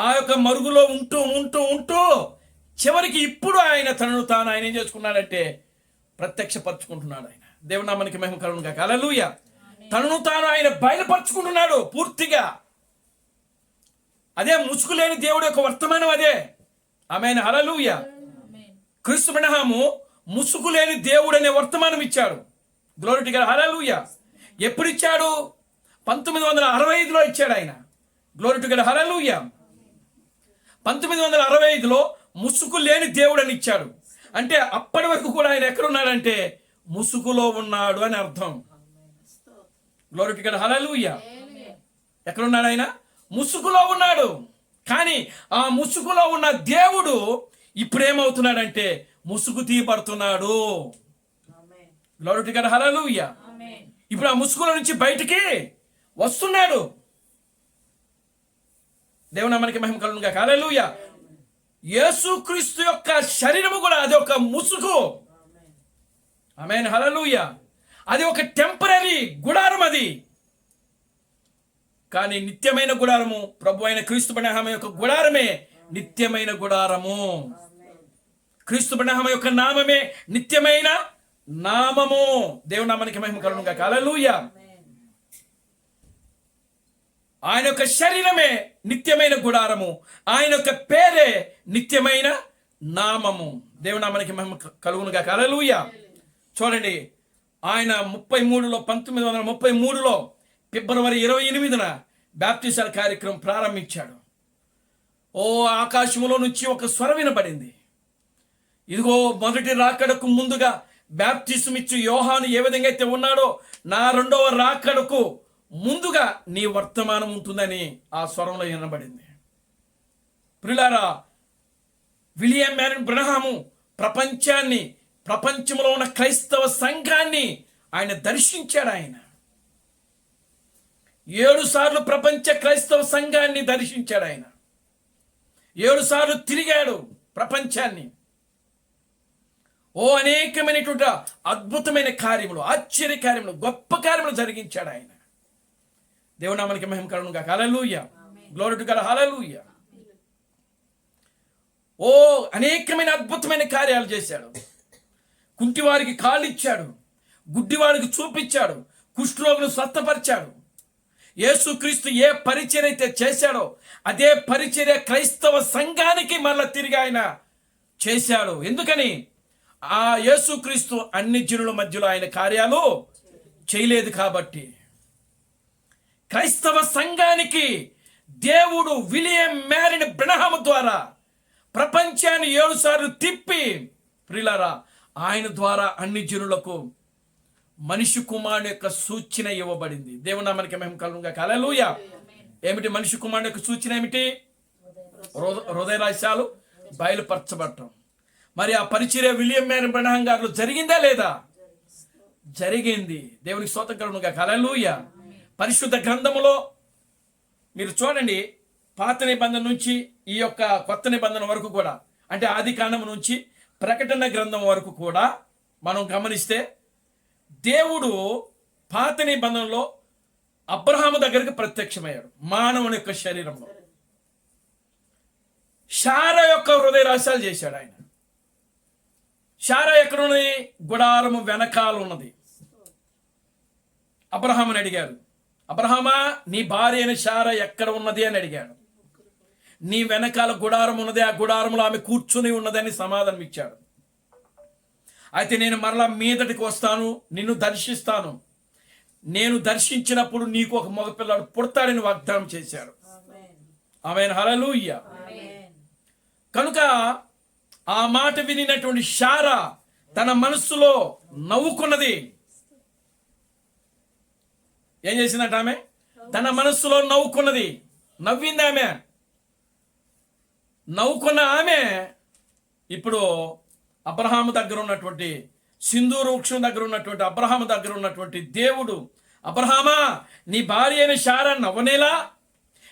ఆ యొక్క మరుగులో ఉంటూ చివరికి ఇప్పుడు ఆయన తనను తాను ఆయన ఏం చేసుకున్నాడంటే ప్రత్యక్షపరచుకుంటున్నాడు. ఆయన దేవుని నామానికి మహిమ కలుగును గాక. హల్లెలూయా. తనను తాను ఆయన బయలుపరుచుకుంటున్నాడు పూర్తిగా. అదే ముసుగు లేని దేవుడి యొక్క వర్తమానం అదే. ఆమేన్, హల్లెలూయా. క్రీస్తు బ్రనహాము ముసుగు లేని దేవుడు అనే వర్తమానం ఇచ్చాడు. Glory to God. హల్లెలూయా. ఎప్పుడు ఇచ్చాడు? 1965లో ఇచ్చాడు ఆయన. Glory to God. హల్లెలూయా. 1965లో ముసుగు లేని దేవుడు అని ఇచ్చాడు. అంటే అప్పటి వరకు కూడా ఆయన ఎక్కడున్నాడంటే ముసుగులో ఉన్నాడు అని అర్థం. Glory to God. హల్లెలూయా. ఎక్కడున్నాడు ఆయన? ముసుగులో ఉన్నాడు. కానీ ఆ ముసుగులో ఉన్న దేవుడు ఇప్పుడేమవుతున్నాడంటే ముసుగు తీయబడుతున్నాడు. గ్లోరీ టు గాడ్, హల్లెలూయా. ఇప్పుడు ఆ ముసుగులో నుంచి బయటికి వస్తున్నాడు. దేవుని నామానికి మహిమ కలుగును గాక, హల్లెలూయా. యేసుక్రీస్తు యొక్క శరీరము కూడా అది ఒక ముసుగు. ఆమేన్, హల్లెలూయా. అది ఒక టెంపరరీ గుడారం అది. కానీ నిత్యమైన గుడారము ప్రభు అయిన క్రీస్తు బనహమ యొక్క గుడారమే నిత్యమైన గుడారము. క్రీస్తు బనహమ యొక్క నామమే నిత్యమైన నామము. దేవుని నామానికి మహిమ కలుగును గాక, హల్లెలూయా. ఆయన యొక్క శరీరమే నిత్యమైన గుడారము, ఆయన యొక్క పేరే నిత్యమైన నామము. దేవుని నామానికి మహిమ కలుగును గాక, హల్లెలూయా. చూడండి, ఆయన 1933లో ఫిబ్రవరి 28న బాప్టిజాల కార్యక్రమం ప్రారంభించాడు. ఓ ఆకాశములో నుంచి ఒక స్వరం వినబడింది. ఇదిగో మొదటి రాకడకు ముందుగా బాప్టిజం ఇచ్చి యోహాను ఏ విధంగా అయితే ఉన్నాడో నా రెండవ రాకడకు ముందుగా నీ వర్తమానం ఉంటుందని ఆ స్వరంలో వినబడింది. ప్రియులారా, విలియం మ్యారిన్ బ్రహ్మాము ప్రపంచంలో ఉన్న క్రైస్తవ సంఘాన్ని ఆయన దర్శించాడు. ఆయన 7 సార్లు ప్రపంచ క్రైస్తవ సంఘాన్ని దర్శించాడు. ఆయన 7 సార్లు తిరిగాడు ప్రపంచాన్ని. అనేకమైనటువంటి అద్భుతమైన కార్యములు, ఆశ్చర్య కార్యములు, గొప్ప కార్యములు జరిగించాడు ఆయన. దేవుని నామానికి మహిమ కలుగును గాక, హల్లెలూయా. గ్లోరీ టు గాడ్, హల్లెలూయా. అనేకమైన అద్భుతమైన కార్యాలు చేశాడు. కుంటివారికి కాళ్ళు ఇచ్చాడు, గుడ్డివారికి చూపించాడు, కుష్ఠరోగులు స్వస్థపరిచాడు. యేసుక్రీస్తు ఏ పరిచర్య అయితే చేశాడో అదే పరిచర్య క్రైస్తవ సంఘానికి మళ్ళా తిరిగి ఆయన చేశాడు. ఎందుకని? ఆ యేసుక్రీస్తు అన్ని జనుల మధ్యలో ఆయన కార్యాలు చేయలేదు కాబట్టి. క్రైస్తవ సంఘానికి దేవుడు విలియం మ్యారిన్ బ్రహ్మాము ద్వారా ప్రపంచాన్ని 7 సార్లు తిప్పి, ప్రియులారా, ఆయన ద్వారా అన్ని జనులకు మనిషి కుమారుని యొక్క సూచన ఇవ్వబడింది. దేవుని నామానికి మహిమ కలుగును గాక, హల్లెలూయా. ఏమిటి మనిషి కుమారుని యొక్క సూచన? ఏమిటి? హృదయ రహస్యాలు బయలుపరచబడటం. మరి ఆ పరిచర్య విలియం మ్యారిన్ బ్రహ్మాం గారిలో జరిగిందా లేదా? జరిగింది. దేవునికి స్తోత్రం కలుగును గాక, హల్లెలూయా. పరిశుద్ధ గ్రంథములో మీరు చూడండి, పాత నిబంధన నుంచి ఈ యొక్క కొత్త నిబంధన వరకు కూడా, అంటే ఆది కాండం నుంచి ప్రకటన గ్రంథం వరకు కూడా మనం గమనిస్తే దేవుడు పాత నిబంధనలో అబ్రహాము దగ్గరికి ప్రత్యక్షమయ్యాడు మానవుని యొక్క శరీరంలో. శారా యొక్క హృదయ రహస్యాలు చేశాడు ఆయన. శారా ఎక్కడున్నది? గుడారము వెనకాల ఉన్నది. అబ్రహాముని అడిగారు, అబ్రహామా, నీ భార్య అయిన శారా ఎక్కడ ఉన్నది అని అడిగాడు. నీ వెనకాల గుడారం ఉన్నది, ఆ గుడారంలో ఆమె కూర్చుని ఉన్నదని సమాధానం ఇచ్చాడు. అయితే నేను మరలా మీదటికి వస్తాను, నిన్ను దర్శిస్తాను, నేను దర్శించినప్పుడు నీకు ఒక మగపిల్లాడు పుడతాడని వాగ్దానం చేశాడు. ఆమేన్, హల్లెలూయా. కనుక ఆ మాట వినినటువంటి శారా తన మనస్సులో నవ్వుకున్నది. ఏం చేసిందంట? ఆమె తన మనస్సులో నవ్వుకున్నది. నవ్వింది ఆమె. నవ్వుకున్న ఆమె ఇప్పుడు అబ్రహాము దగ్గర ఉన్నటువంటి, సింధూర వృక్షం దగ్గర ఉన్నటువంటి అబ్రహాము దగ్గర ఉన్నటువంటి దేవుడు, అబ్రహామా, నీ భార్య అయిన శారా నవ్వనేలా?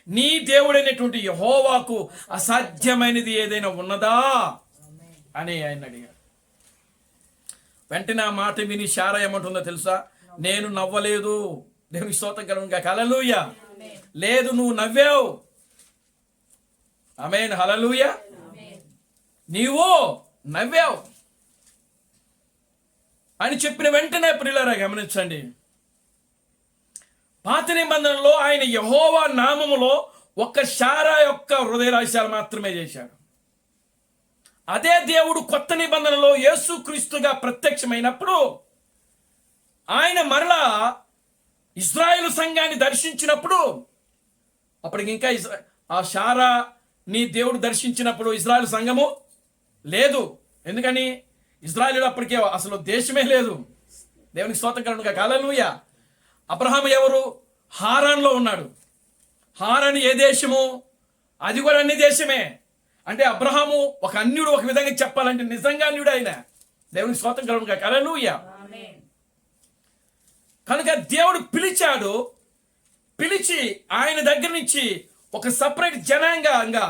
నీ దేవుడైనటువంటి యెహోవాకు అసాధ్యమైనది ఏదైనా ఉన్నదా అని ఆయన అడిగాడు. వెంటనే ఆ మాట విని శారా ఏమంటుందో తెలుసా? నేను నవ్వలేదు. దేవునికి స్తోత్రం కలుగును గాక, హల్లెలూయా. లేదు, నువ్వు నవ్వావు. ఆమేన్, హల్లెలూయా. నీవు నవ్వావు అని చెప్పిన వెంటనే ప్రియులారా గమనించండి, పాత నిబంధనలో ఆయన యెహోవా నామములో ఒక్క శారా యొక్క హృదయ రహస్యాలు మాత్రమే చేశాడు. అదే దేవుడు కొత్త నిబంధనలో యేసుక్రీస్తుగా ప్రత్యక్షమైనప్పుడు ఆయన మరలా ఇశ్రాయేలు సంఘాన్ని దర్శించినప్పుడు, అప్పటికి ఇంకా ఆ శారా నీ దేవుడు దర్శించినప్పుడు ఇశ్రాయేలు సంఘము లేదు. ఎందుకని? ఇశ్రాయేలు అప్పటికే అసలు దేశమే లేదు. దేవునికి స్తోత్రం కలుగును గాక, హల్లెలూయా. అబ్రహాము ఎవరు? హారాన్లో ఉన్నాడు. హారని ఏ దేశము? అది కూడా అన్ని దేశమే. అంటే అబ్రహాము ఒక అన్యుడు, ఒక విధంగా చెప్పాలంటే నిజంగా అన్యుడు ఆయన. దేవునికి స్తోత్రం కలుగును గాక. హల్లెలూయా. కనుక దేవుడు పిలిచాడు, పిలిచి ఆయన దగ్గర నుంచి ఒక సపరేట్ జనాంగంగా,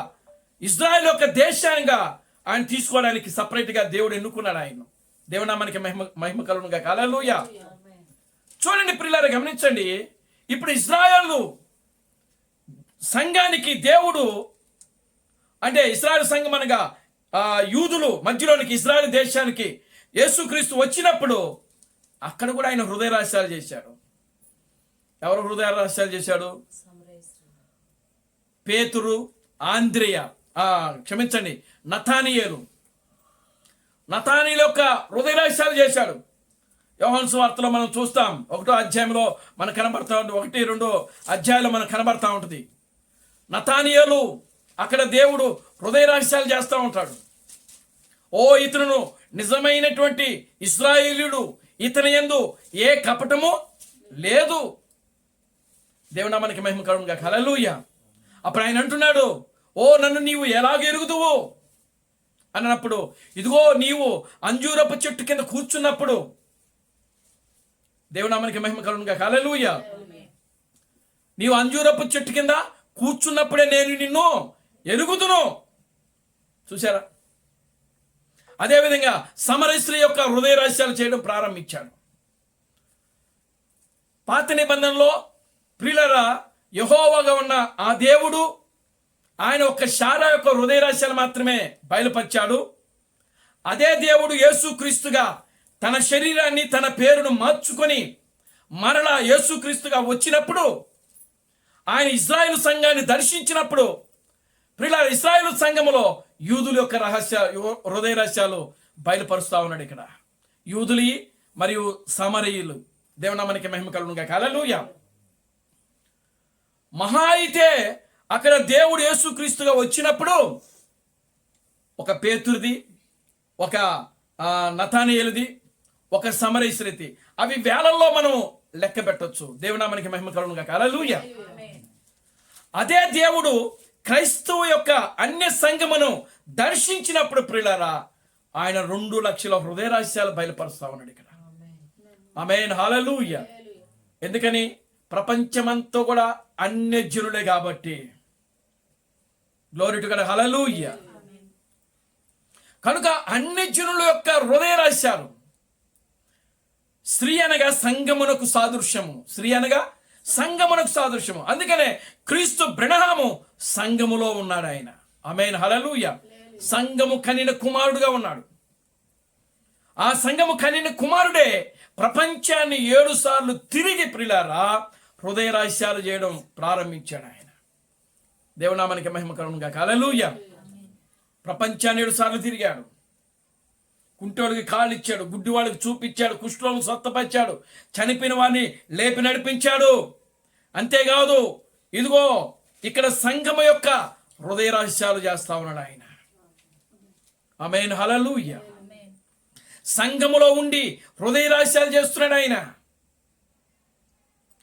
ఇజ్రాయెల్ యొక్క దేశంగా ఆయన తీసుకోవడానికి సపరేట్గా దేవుడు ఎన్నుకున్నాడు ఆయన. దేవుడు నామానికి మహిమ కలుగును గాక. హల్లెలూయా. చూడండి ప్రియులారా, గమనించండి. ఇప్పుడు ఇజ్రాయెల్ సంఘానికి దేవుడు, అంటే ఇశ్రాయేలు సంఘం అనగా యూదులు మధ్యలోనికి ఇశ్రాయేలు దేశానికి యేసుక్రీస్తు వచ్చినప్పుడు అక్కడ కూడా ఆయన హృదయ రహస్యాలు చేశాడు. ఎవరు హృదయ రహస్యాలు చేశాడు? పేతురు, ఆంద్రేయ, క్షమించండి, నతానీయేలు యొక్క హృదయ రహస్యాలు చేశాడు. యోహాను సువార్తలో మనం చూస్తాం, 1వ అధ్యాయంలో మనకు కనబడతా ఉంటుంది, 1-2 అధ్యాయంలో మనకు కనబడతా ఉంటుంది. నతానీయేలు అక్కడ దేవుడు హృదయ రహస్యాలు చేస్తూ ఉంటాడు. ఓ ఇతను నిజమైనటువంటి ఇశ్రాయేలీయుడు, ఇతని యందు ఏ కపటము లేదు. దేవుడు నామానికి మహిమ కలుగును గాక. హల్లెలూయా. అప్పుడు ఆయన అంటున్నాడు, ఓ నన్ను నీవు ఎలాగ ఎరుగుదువు అన్నప్పుడు, ఇదిగో నీవు అంజూరపు చెట్టు కింద కూర్చున్నప్పుడు, దేవుడు నామానికి మహిమ కలుగును గాక. హల్లెలూయా. నీవు అంజూరపు చెట్టు కింద కూర్చున్నప్పుడే నేను నిన్ను ఎరుగుదును. చూసారా? అదేవిధంగా సమరయ స్త్రీ యొక్క హృదయ రహస్యాలు చేయడం ప్రారంభించాడు. పాత నిబంధనలో ప్రియులారా, యెహోవాగా ఉన్న ఆ దేవుడు ఆయన ఒక్క శారా యొక్క హృదయ రహస్యాలు మాత్రమే బయలుపరిచాడు. అదే దేవుడు యేసుక్రీస్తుగా తన శరీరాన్ని, తన పేరును మార్చుకొని మరలా యేసుక్రీస్తుగా వచ్చినప్పుడు, ఆయన ఇశ్రాయేలు సంఘాన్ని దర్శించినప్పుడు, ప్రియులారా, ఇశ్రాయేలు సంఘములో యూదుల యొక్క హృదయ రహస్యాలు బయలుపరుస్తా ఉన్నాడు. ఇక్కడ యూదులి మరియు సమరయులు. దేవునామానికి మహిమ కలుగును గాక. హల్లెలూయా. మహా అయితే అక్కడ దేవుడు యేసుక్రీస్తుగా వచ్చినప్పుడు ఒక పేతురుది, ఒక నతానీయేలుది, ఒక సమరయ స్త్రీది, అవి వేలల్లో మనం లెక్క పెట్టొచ్చు. దేవునామానికి మహిమ కలుగును గాక. హల్లెలూయా. అదే దేవుడు క్రైస్తవ యొక్క అన్య సంఘమును దర్శించినప్పుడు ప్రియులారా, ఆయన 2 లక్షల హృదయ రహస్యాలు బయలుపరుస్తా ఉన్నాడు ఇక్కడ. ఆమేన్. హల్లెలూయా. ఎందుకని? ప్రపంచమంతా కూడా అన్యజనులే కాబట్టి. Glory to God. హల్లెలూయా. కనుక అన్యజనుల యొక్క హృదయ రహస్యాలు, స్త్రీ అనగా సంగమునకు సాదృశ్యము, స్త్రీ అనగా సంగమునకు సాదృశ్యము. అందుకనే క్రీస్తు బ్రహ్మము సంఘములో ఉన్నాడు ఆయన. ఆమేన్. హల్లెలూయా. సంఘము కనిన కుమారుడుగా ఉన్నాడు. ఆ సంఘము కనిన కుమారుడే ప్రపంచాన్ని 7 సార్లు తిరిగి ప్రియులారా హృదయ రహస్యాలు చేయడం ప్రారంభించాడు ఆయన. దేవునామానికి మహిమ కలుగును గాక. హల్లెలూయా. ప్రపంచాన్ని 7 సార్లు తిరిగాడు. కుంటోడికి కాళ్ళు ఇచ్చాడు, గుడ్డివాడికి చూపించాడు, కుష్ఠరోగులను స్వస్థపరిచాడు, చనిపోయిన వాడిని లేపి నడిపించాడు. అంతేకాదు, ఇదిగో ఇక్కడ సంఘము యొక్క హృదయ రహస్యాలు చేస్తా ఉన్నాడు ఆయన. ఆమేన్. హల్లెలూయా. సంఘములో ఉండి హృదయ రహస్యాలు చేస్తున్నాడు ఆయన.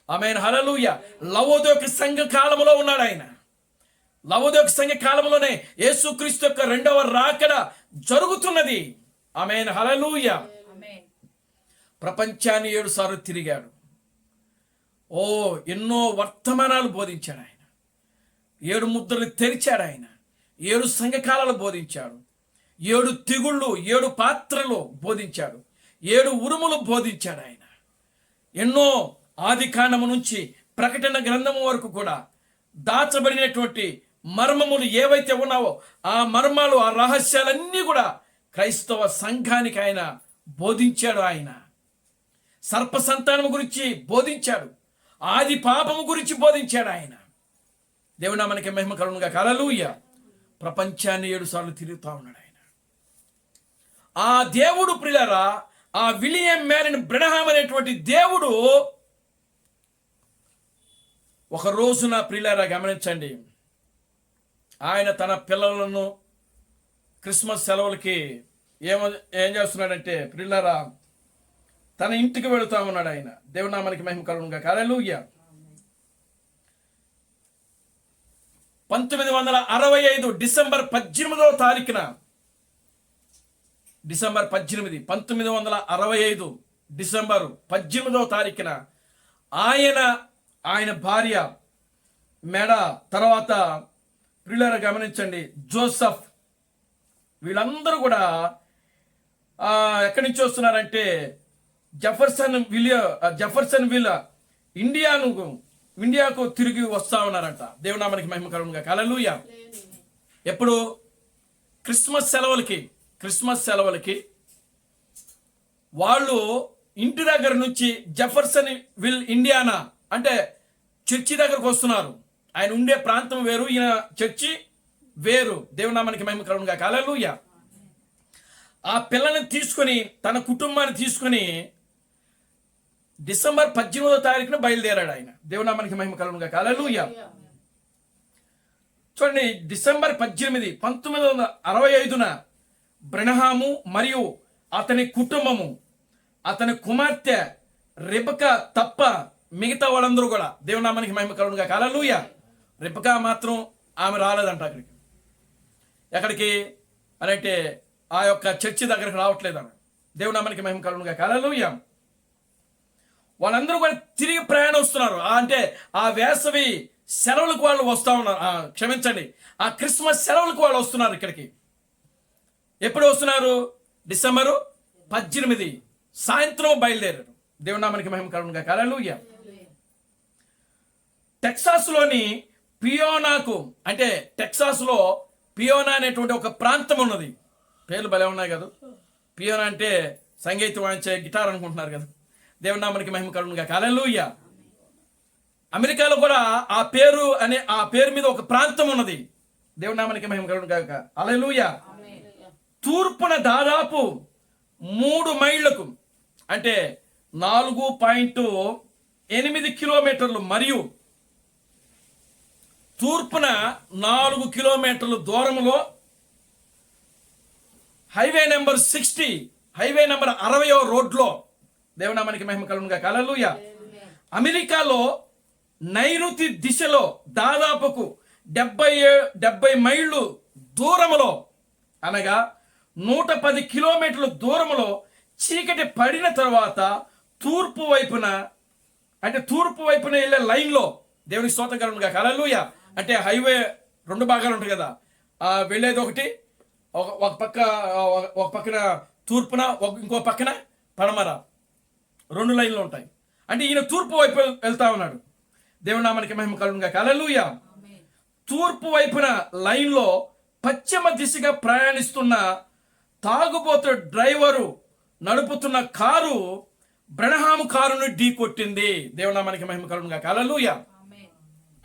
ఆమేన్. హల్లెలూయా. లవోదోక సంఘ కాలంలో ఉన్నాడు ఆయన. లవోదోక సంఘ కాలంలోనే యేసుక్రీస్తు యొక్క 2వ రాకడ జరుగుతున్నది. ఆమేన్. హల్లెలూయా. ప్రపంచాన్ని 7 సార్లు తిరిగాడు. ఎన్నో వర్తమానాలు బోధించాడు ఆయన. 7 ముద్రలు తెరిచాడు ఆయన. 7 సంఘకాలాలు బోధించాడు. 7 తెగుళ్ళు, 7 పాత్రలు బోధించాడు. 7 ఉరుములు బోధించాడు ఆయన. ఎన్నో ఆది కాండము నుంచి ప్రకటన గ్రంథము వరకు కూడా దాచబడినటువంటి మర్మములు ఏవైతే ఉన్నావో ఆ మర్మాలు, ఆ రహస్యాలన్నీ కూడా క్రైస్తవ సంఘానికి ఆయన బోధించాడు. ఆయన సర్ప సంతానము గురించి బోధించాడు. ఆది పాపము గురించి బోధించాడు ఆయన. దేవుని నామానికి మహిమ కలుగును గాక. హల్లెలూయా. ప్రపంచాన్ని 7 సార్లు తిరుగుతూ ఉన్నాడు ఆయన. ఆ దేవుడు ప్రియులారా, ఆ విలియం మ్యారిన్ బ్రహ్మ్ అనేటువంటి దేవుడు ఒక రోజున ప్రియులారా గమనించండి, ఆయన తన పిల్లలను క్రిస్మస్ సెలవులకి ఏం చేస్తున్నాడంటే ప్రియులారా తన ఇంటికి వెళుతా ఉన్నాడు ఆయన. దేవుని నామానికి మహిమ కలుగును గాక. హల్లెలూయా. 1965 డిసెంబర్ 18వ తారీఖున, డిసెంబర్ 18, 1965 డిసెంబర్ 18వ తారీఖున ఆయన భార్య మెడ, తర్వాత ప్రియులారా గమనించండి, జోసెఫ్, వీళ్ళందరూ కూడా ఎక్కడి నుంచి వస్తున్నారంటే జెఫర్సన్ విల్ ఇండియాకు తిరిగి వస్తా ఉన్నారంట. దేవునామానికి మహిమ కలుగునుగాక. హల్లెలూయా. ఎప్పుడు? క్రిస్మస్ సెలవులకి వాళ్ళు ఇంటి దగ్గర నుంచి జెఫర్సన్ విల్ ఇండియానా అంటే చర్చి దగ్గరకు వస్తున్నారు. ఆయన ఉండే ప్రాంతం వేరు, ఈయన చర్చి వేరు. దేవునామానికి మహిమ కలుగునుగాక. హల్లెలూయా. ఆ పిల్లల్ని తీసుకొని, తన కుటుంబాన్ని తీసుకొని డిసెంబర్ 18వ తారీఖున బయలుదేరాడు ఆయన. దేవునామానికి మహిమ కలుగునుగాక. హల్లెలూయా. చూడండి, డిసెంబర్ 18, 1965న బ్రెనహాము మరియు అతని కుటుంబము, అతని కుమార్తె రెబెకా తప్ప మిగతా వాళ్ళందరూ కూడా, దేవునామానికి మహిమ కలుగునుగాక. హల్లెలూయా. రెబెకా మాత్రం ఆమె రాలేదంట అక్కడికి. ఎక్కడికి అని అంటే ఆ యొక్క చర్చి దగ్గరికి రావట్లేదు ఆమె. దేవునామానికి మహిమ కలుగునుగాక. హల్లెలూయా. వాళ్ళందరూ కూడా తిరిగి ప్రయాణం వస్తున్నారు. అంటే ఆ వేసవి సెలవులకు వాళ్ళు వస్తూ ఉన్నారు. క్షమించండి, ఆ క్రిస్మస్ సెలవులకు వాళ్ళు వస్తున్నారు ఇక్కడికి. ఎప్పుడు వస్తున్నారు? డిసెంబరు 18 సాయంత్రం బయలుదేరారు. దేవునామానికి మహిమ కలుగునుగాక. హల్లెలూయా. టెక్సాస్లోని పియోనాకు, అంటే టెక్సాస్లో పియోనా అనేటువంటి ఒక ప్రాంతం ఉన్నది. పేర్లు భలే ఉన్నాయి కదా. పియోనా అంటే సంగీతం వాయించే గిటార్ అనుకుంటున్నారు కదా. దేవునామానికి మహిమ కలుగునుగాక. హల్లెలూయా. అమెరికాలో కూడా ఆ పేరు మీద ఒక ప్రాంతం ఉన్నది. దేవునామానికి మహిమ కలుగునుగాక. హల్లెలూయా. తూర్పున దాదాపు 3 మైళ్ళకు, అంటే 4.8 కిలోమీటర్లు, మరియు తూర్పున 4 కిలోమీటర్ల దూరంలో హైవే నెంబర్ 60, హైవే నెంబర్ 60వ రోడ్లో, దేవునామానికి మహిమ కలుగునుగాక. హల్లెలూయా. అమెరికాలో నైరుతి దిశలో దాదాపుకు 70 మైళ్ళు దూరంలో, అనగా 110 కిలోమీటర్ల దూరంలో, చీకటి పడిన తర్వాత తూర్పు వైపున వెళ్ళే లైన్లో, దేవునికి స్తోత్రం కలుగునుగాక. హల్లెలూయా. అంటే హైవే 2 భాగాలు ఉంటాయి కదా. వెళ్ళేది ఒకటి, ఒక పక్కన తూర్పున, ఇంకో పక్కన పడమర, 2 లైన్లు ఉంటాయి. అంటే ఈయన తూర్పు వైపు వెళ్తా ఉన్నాడు. దేవునామానికి మహిమ కలుగునుగాక. హల్లెలూయా. తూర్పు వైపున లైన్లో పశ్చిమ దిశగా ప్రయాణిస్తున్న తాగుబోతు డ్రైవరు నడుపుతున్న కారు బ్రెనహాము కారును ఢీ కొట్టింది. దేవునామానికి మహిమ కలుగునుగాక. హల్లెలూయా.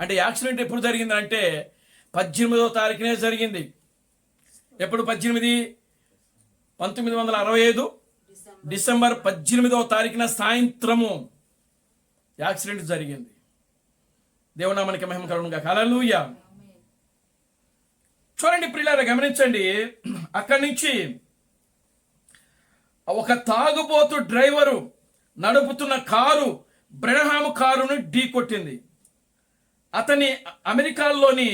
అంటే యాక్సిడెంట్ ఎప్పుడు జరిగింది అంటే 18వ తారీఖునే జరిగింది. ఎప్పుడు? 1965 డిసెంబర్ 18వ తారీఖున సాయంత్రము యాక్సిడెంట్ జరిగింది. దేవునామానికి మహిమ కలుగునుగాక. హల్లెలూయా. చూడండి ప్రియులారా, గమనించండి. అక్కడి నుంచి ఒక తాగుబోతు డ్రైవరు నడుపుతున్న కారు బ్రెనహాము కారును ఢీ కొట్టింది. అతని అమెరికాలోని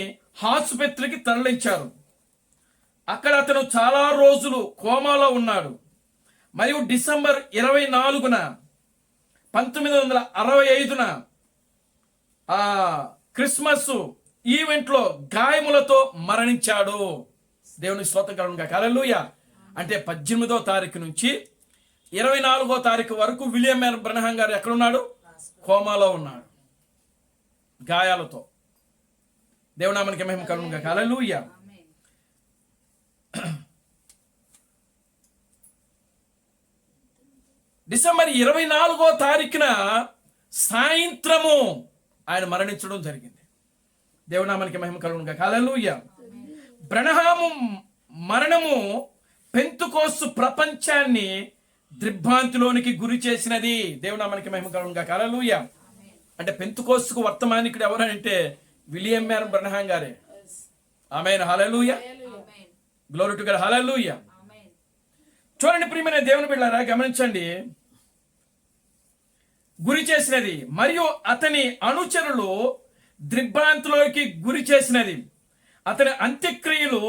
ఆసుపత్రికి తరలించారు. అక్కడ అతను చాలా రోజులు కోమాలో ఉన్నాడు. మరియు డిసెంబర్ 24న 1965న క్రిస్మస్ ఈవెంట్లో గాయములతో మరణించాడు. దేవునికి స్తోత్రం కలుగునుగాక. హల్లెలూయా. అంటే 18వ తారీఖు నుంచి 24వ తారీఖు వరకు విలియం బ్రెనహాం గారు ఎక్కడున్నాడు? కోమాలో ఉన్నాడు, గాయాలతో. దేవునామానికి మహిమ కలుగునుగాక. హల్లెలూయా. డిసెంబర్ 24వ తారీఖున సాయంత్రము ఆయన మరణించడం జరిగింది. దేవునామానికి మహిమ కలుగునుగాక. హల్లెలూయా. బ్రెనహాము మరణము పెంతుకోస్తు ప్రపంచాన్ని దిగ్భ్రాంతిలోనికి గురి చేసినది. దేవునామానికి మహిమ కలుగునుగాక. హల్లెలూయా. అంటే పెంతుకోస్తుకు వర్తమానికుడు ఎవరంటే విలియం బ్రెనహాం గారే. ఆమేన్. Hallelujah. Glory to God. Hallelujah. చూడండి ప్రియమైన దేవుని బిడ్డలారా, గమనించండి. గురి చేసినది మరియు అతని అనుచరులు దిగ్భ్రాంతిలోకి గురి చేసినది. అతని అంత్యక్రియలు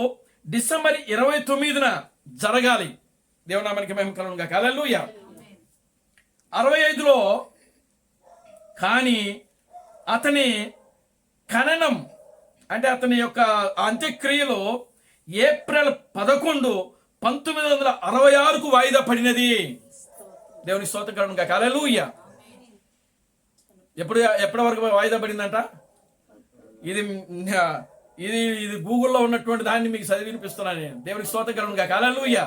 డిసెంబర్ 29న జరగాలి. దేవునామానికి మహిమ కలుగును గాక. హల్లెలూయా. 65లో కానీ అతని ఖననం అంటే అతని యొక్క అంత్యక్రియలు ఏప్రిల్ 11, 1966కు వాయిదా పడినది. దేవుని స్తోత్రం కలుగును గాక. హల్లెలూయా. ఎప్పటి వరకు వాయిదా పడిందంట? ఇది ఇది ఇది గూగుల్లో ఉన్నటువంటి దాన్ని మీకు చదివి వినిపిస్తున్నాను నేను. దేవునికి స్తోత్రం కలుగును గాక. హల్లెలూయా.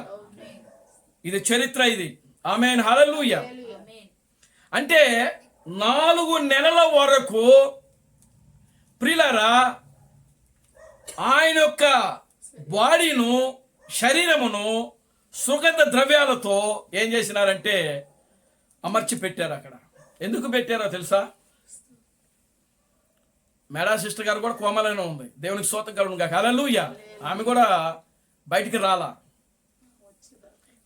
ఇది చరిత్ర ఇది. ఆమేన్. హల్లెలూయా. అంటే 4 నెలల వరకు ప్రియులారా ఆయన యొక్క బాడీను, శరీరమును సుగంధ ద్రవ్యాలతో ఏం చేసినారంటే అమర్చి పెట్టారు. అక్కడ ఎందుకు పెట్టారో తెలుసా? మేడా సిస్టర్ గారు కూడా కోమలోనే ఉంది. దేవునికి స్తోత్రం కలుగును గాక. హల్లెలూయా. ఆమె కూడా బయటికి రాలా.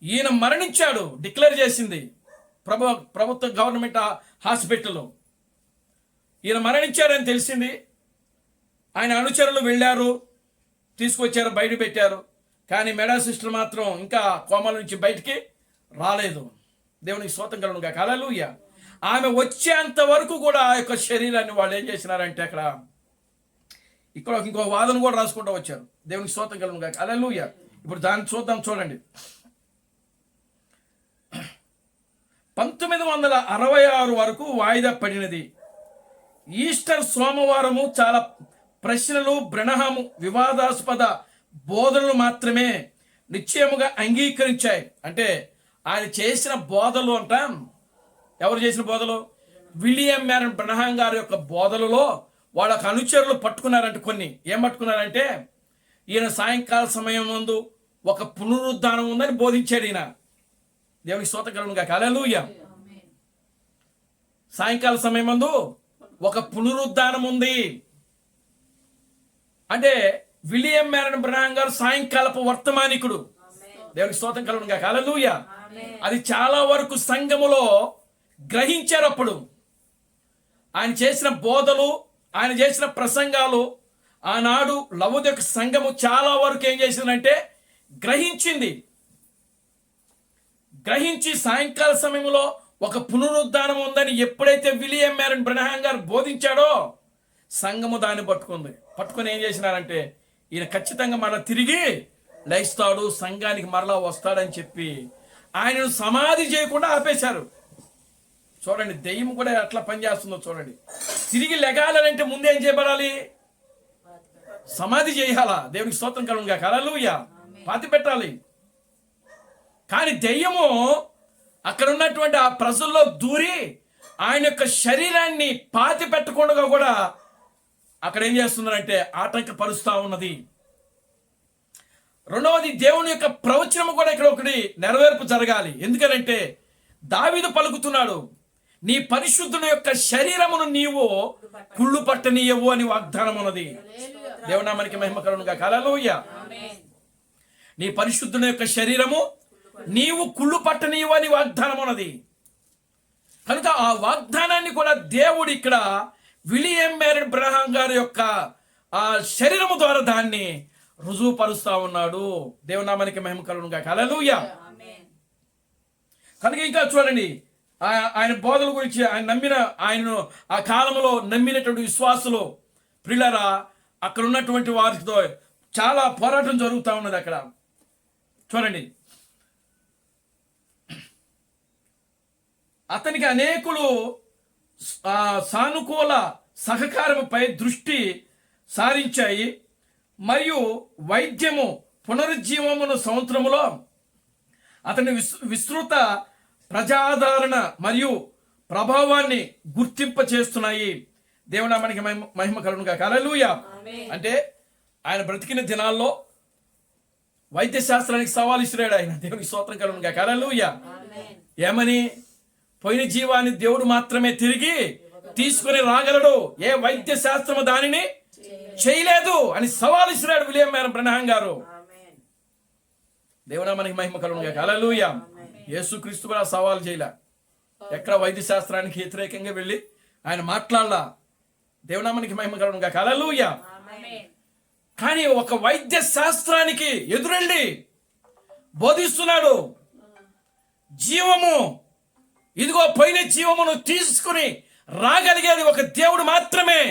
ఈయన మరణించాడు డిక్లేర్ చేసింది ప్రభుత్వ గవర్నమెంట్ హాస్పిటల్లో. ఈయన మరణించాడని తెలిసింది. ఆయన అనుచరులు వెళ్ళారు, తీసుకొచ్చారు, బయట పెట్టారు. కానీ మెడా సిస్టర్ మాత్రం ఇంకా కోమల నుంచి బయటికి రాలేదు. దేవునికి స్తోత్రం కలుగును గాక. హల్లెలూయా. ఆమె వచ్చేంత వరకు కూడా ఆ యొక్క శరీరాన్ని వాళ్ళు ఏం చేసినారంటే ఇక్కడ ఇంకో వాదన కూడా రాసుకుంటూ వచ్చారు. దేవునికి స్తోత్రం కలుగును గాక. హల్లెలూయా. ఇప్పుడు దాన్ని చూద్దాం. చూడండి, 1966 వరకు వాయిదా పడినది. ఈస్టర్ సోమవారము చాలా ప్రశ్నలు, బ్రెనహాము వివాదాస్పద బోధనలు మాత్రమే నిశ్చయముగా అంగీకరించాయి. అంటే ఆయన చేసిన బోధలు అంట. ఎవరు చేసిన బోధలు? విలియం మ్యారన్ బ్రెనహాం గారి యొక్క బోధలలో వాళ్ళకు అనుచరులు పట్టుకున్నారంటే కొన్ని. ఏం పట్టుకున్నారంటే ఈయన సాయంకాల సమయం ముందు ఒక పునరుద్ధానం ఉందని బోధించాడు ఈయన. దేవునికి స్తోత్రం కలుగును గాక. హల్లెలూయా. సాయంకాల సమయం ముందు ఒక పునరుద్ధానం ఉంది అంటే విలియం మ్యారన్ బ్రెనహాం గారు సాయంకాలపు వర్తమానికుడు. దేవునికి స్తోత్రం కలుగును గాక. హల్లెలూయా. అది చాలా వరకు సంఘములో గ్రహించారు. అప్పుడు ఆయన చేసిన బోధలు, ఆయన చేసిన ప్రసంగాలు ఆనాడు లవోదికయ సంఘము చాలా వరకు ఏం చేసిందంటే గ్రహించి సాయంకాల సమయంలో ఒక పునరుద్ధానం ఉందని ఎప్పుడైతే విలియం మ్యారన్ బ్రెనహాం గారు బోధించాడో సంఘము దాన్ని పట్టుకొని ఏం చేసినారంటే ఈయన ఖచ్చితంగా మరలా తిరిగి లేస్తాడు, సంఘానికి మరలా వస్తాడని చెప్పి ఆయనను సమాధి చేయకుండా ఆపేశారు. చూడండి, దెయ్యం కూడా ఎట్లా పనిచేస్తుందో చూడండి. తిరిగి లెగాలంటే ముందేం చేయబడాలి? సమాధి చేయాలా? దేవునికి స్తోత్రం కలుగును గాక. హల్లెలూయా. పాతి పెట్టాలి. కానీ దెయ్యము అక్కడ ఉన్నటువంటి ఆ ప్రజల్లో దూరి ఆయన యొక్క శరీరాన్ని పాతి పెట్టకుండా కూడా అక్కడ ఏం చేస్తున్నారంటే ఆటంకపరుస్తూ ఉన్నది. రెండవది, దేవుని యొక్క ప్రవచనం కూడా ఇక్కడ ఒకటి నెరవేర్పు జరగాలి. ఎందుకంటే దావీదు పలుకుతున్నాడు, నీ పరిశుద్ధుని యొక్క శరీరమును నీవు కుళ్ళు పట్టనీయవు అని వాగ్దానం ఉన్నది. దేవునామానికి మహిమ కలుగును గాక. హల్లెలూయా. నీ పరిశుద్ధుని యొక్క శరీరము నీవు కుళ్ళు పట్టనీయవు అని వాగ్దానం ఉన్నది. కనుక ఆ వాగ్దానాన్ని కూడా దేవుడు ఇక్కడ విలియం మ్యారన్ బ్రెనహాం గారి యొక్క ఆ శరీరము ద్వారా దాన్ని రుజువుపరుస్తా ఉన్నాడు. దేవునామానికి మహిమ కలుగును గాక. హల్లెలూయా. కనుక ఇంకా చూడండి, ఆయన బోధల గురించి ఆయనను ఆ కాలంలో నమ్మినటువంటి విశ్వాసులు ప్రియులారా అక్కడ ఉన్నటువంటి వారితో చాలా పోరాటం జరుగుతూ ఉన్నది. అక్కడ చూడండి, అతనికి అనేకులు సానుకూల సహకారముపై దృష్టి సారించాయి మరియు వైద్యము పునరుజ్జీవమును సంవత్సరములో అతని విస్తృత ప్రజాదరణ మరియు ప్రభావాన్ని గుర్తింప చేస్తున్నాయి. దేవునామానికి మహిమ కలుగును గాక. హల్లెలూయా. అంటే ఆయన బ్రతికిన దినాల్లో వైద్య శాస్త్రానికి సవాల్ ఇస్తున్నాడు ఆయన. దేవునికి స్తోత్రం కలుగును గాక. హల్లెలూయా. ఏమని? పోయిన జీవాన్ని దేవుడు మాత్రమే తిరిగి తీసుకుని రాగలడు, ఏ వైద్య శాస్త్రము దానిని చేయలేదు అని సవాల్ ఇస్తున్నాడు విలియం మ్యారన్ బ్రెనహాం గారు. దేవునామానికి మహిమ కలుగును గాక. హల్లెలూయా. యేసుక్రీస్తు కూడా సవాల్ చేయలే. ఎక్కడ వైద్య శాస్త్రానికి వ్యతిరేకంగా వెళ్ళి ఆయన మాట్లాడలా. దేవునామానికి మహిమ కలుగును గాక. హల్లెలూయా. కానీ ఒక వైద్య శాస్త్రానికి ఎదురెళ్ళి బోధిస్తున్నాడు. జీవము, ఇదిగో పోయిన జీవమును తీసుకుని రాగలిగేది ఒక దేవుడు మాత్రమే.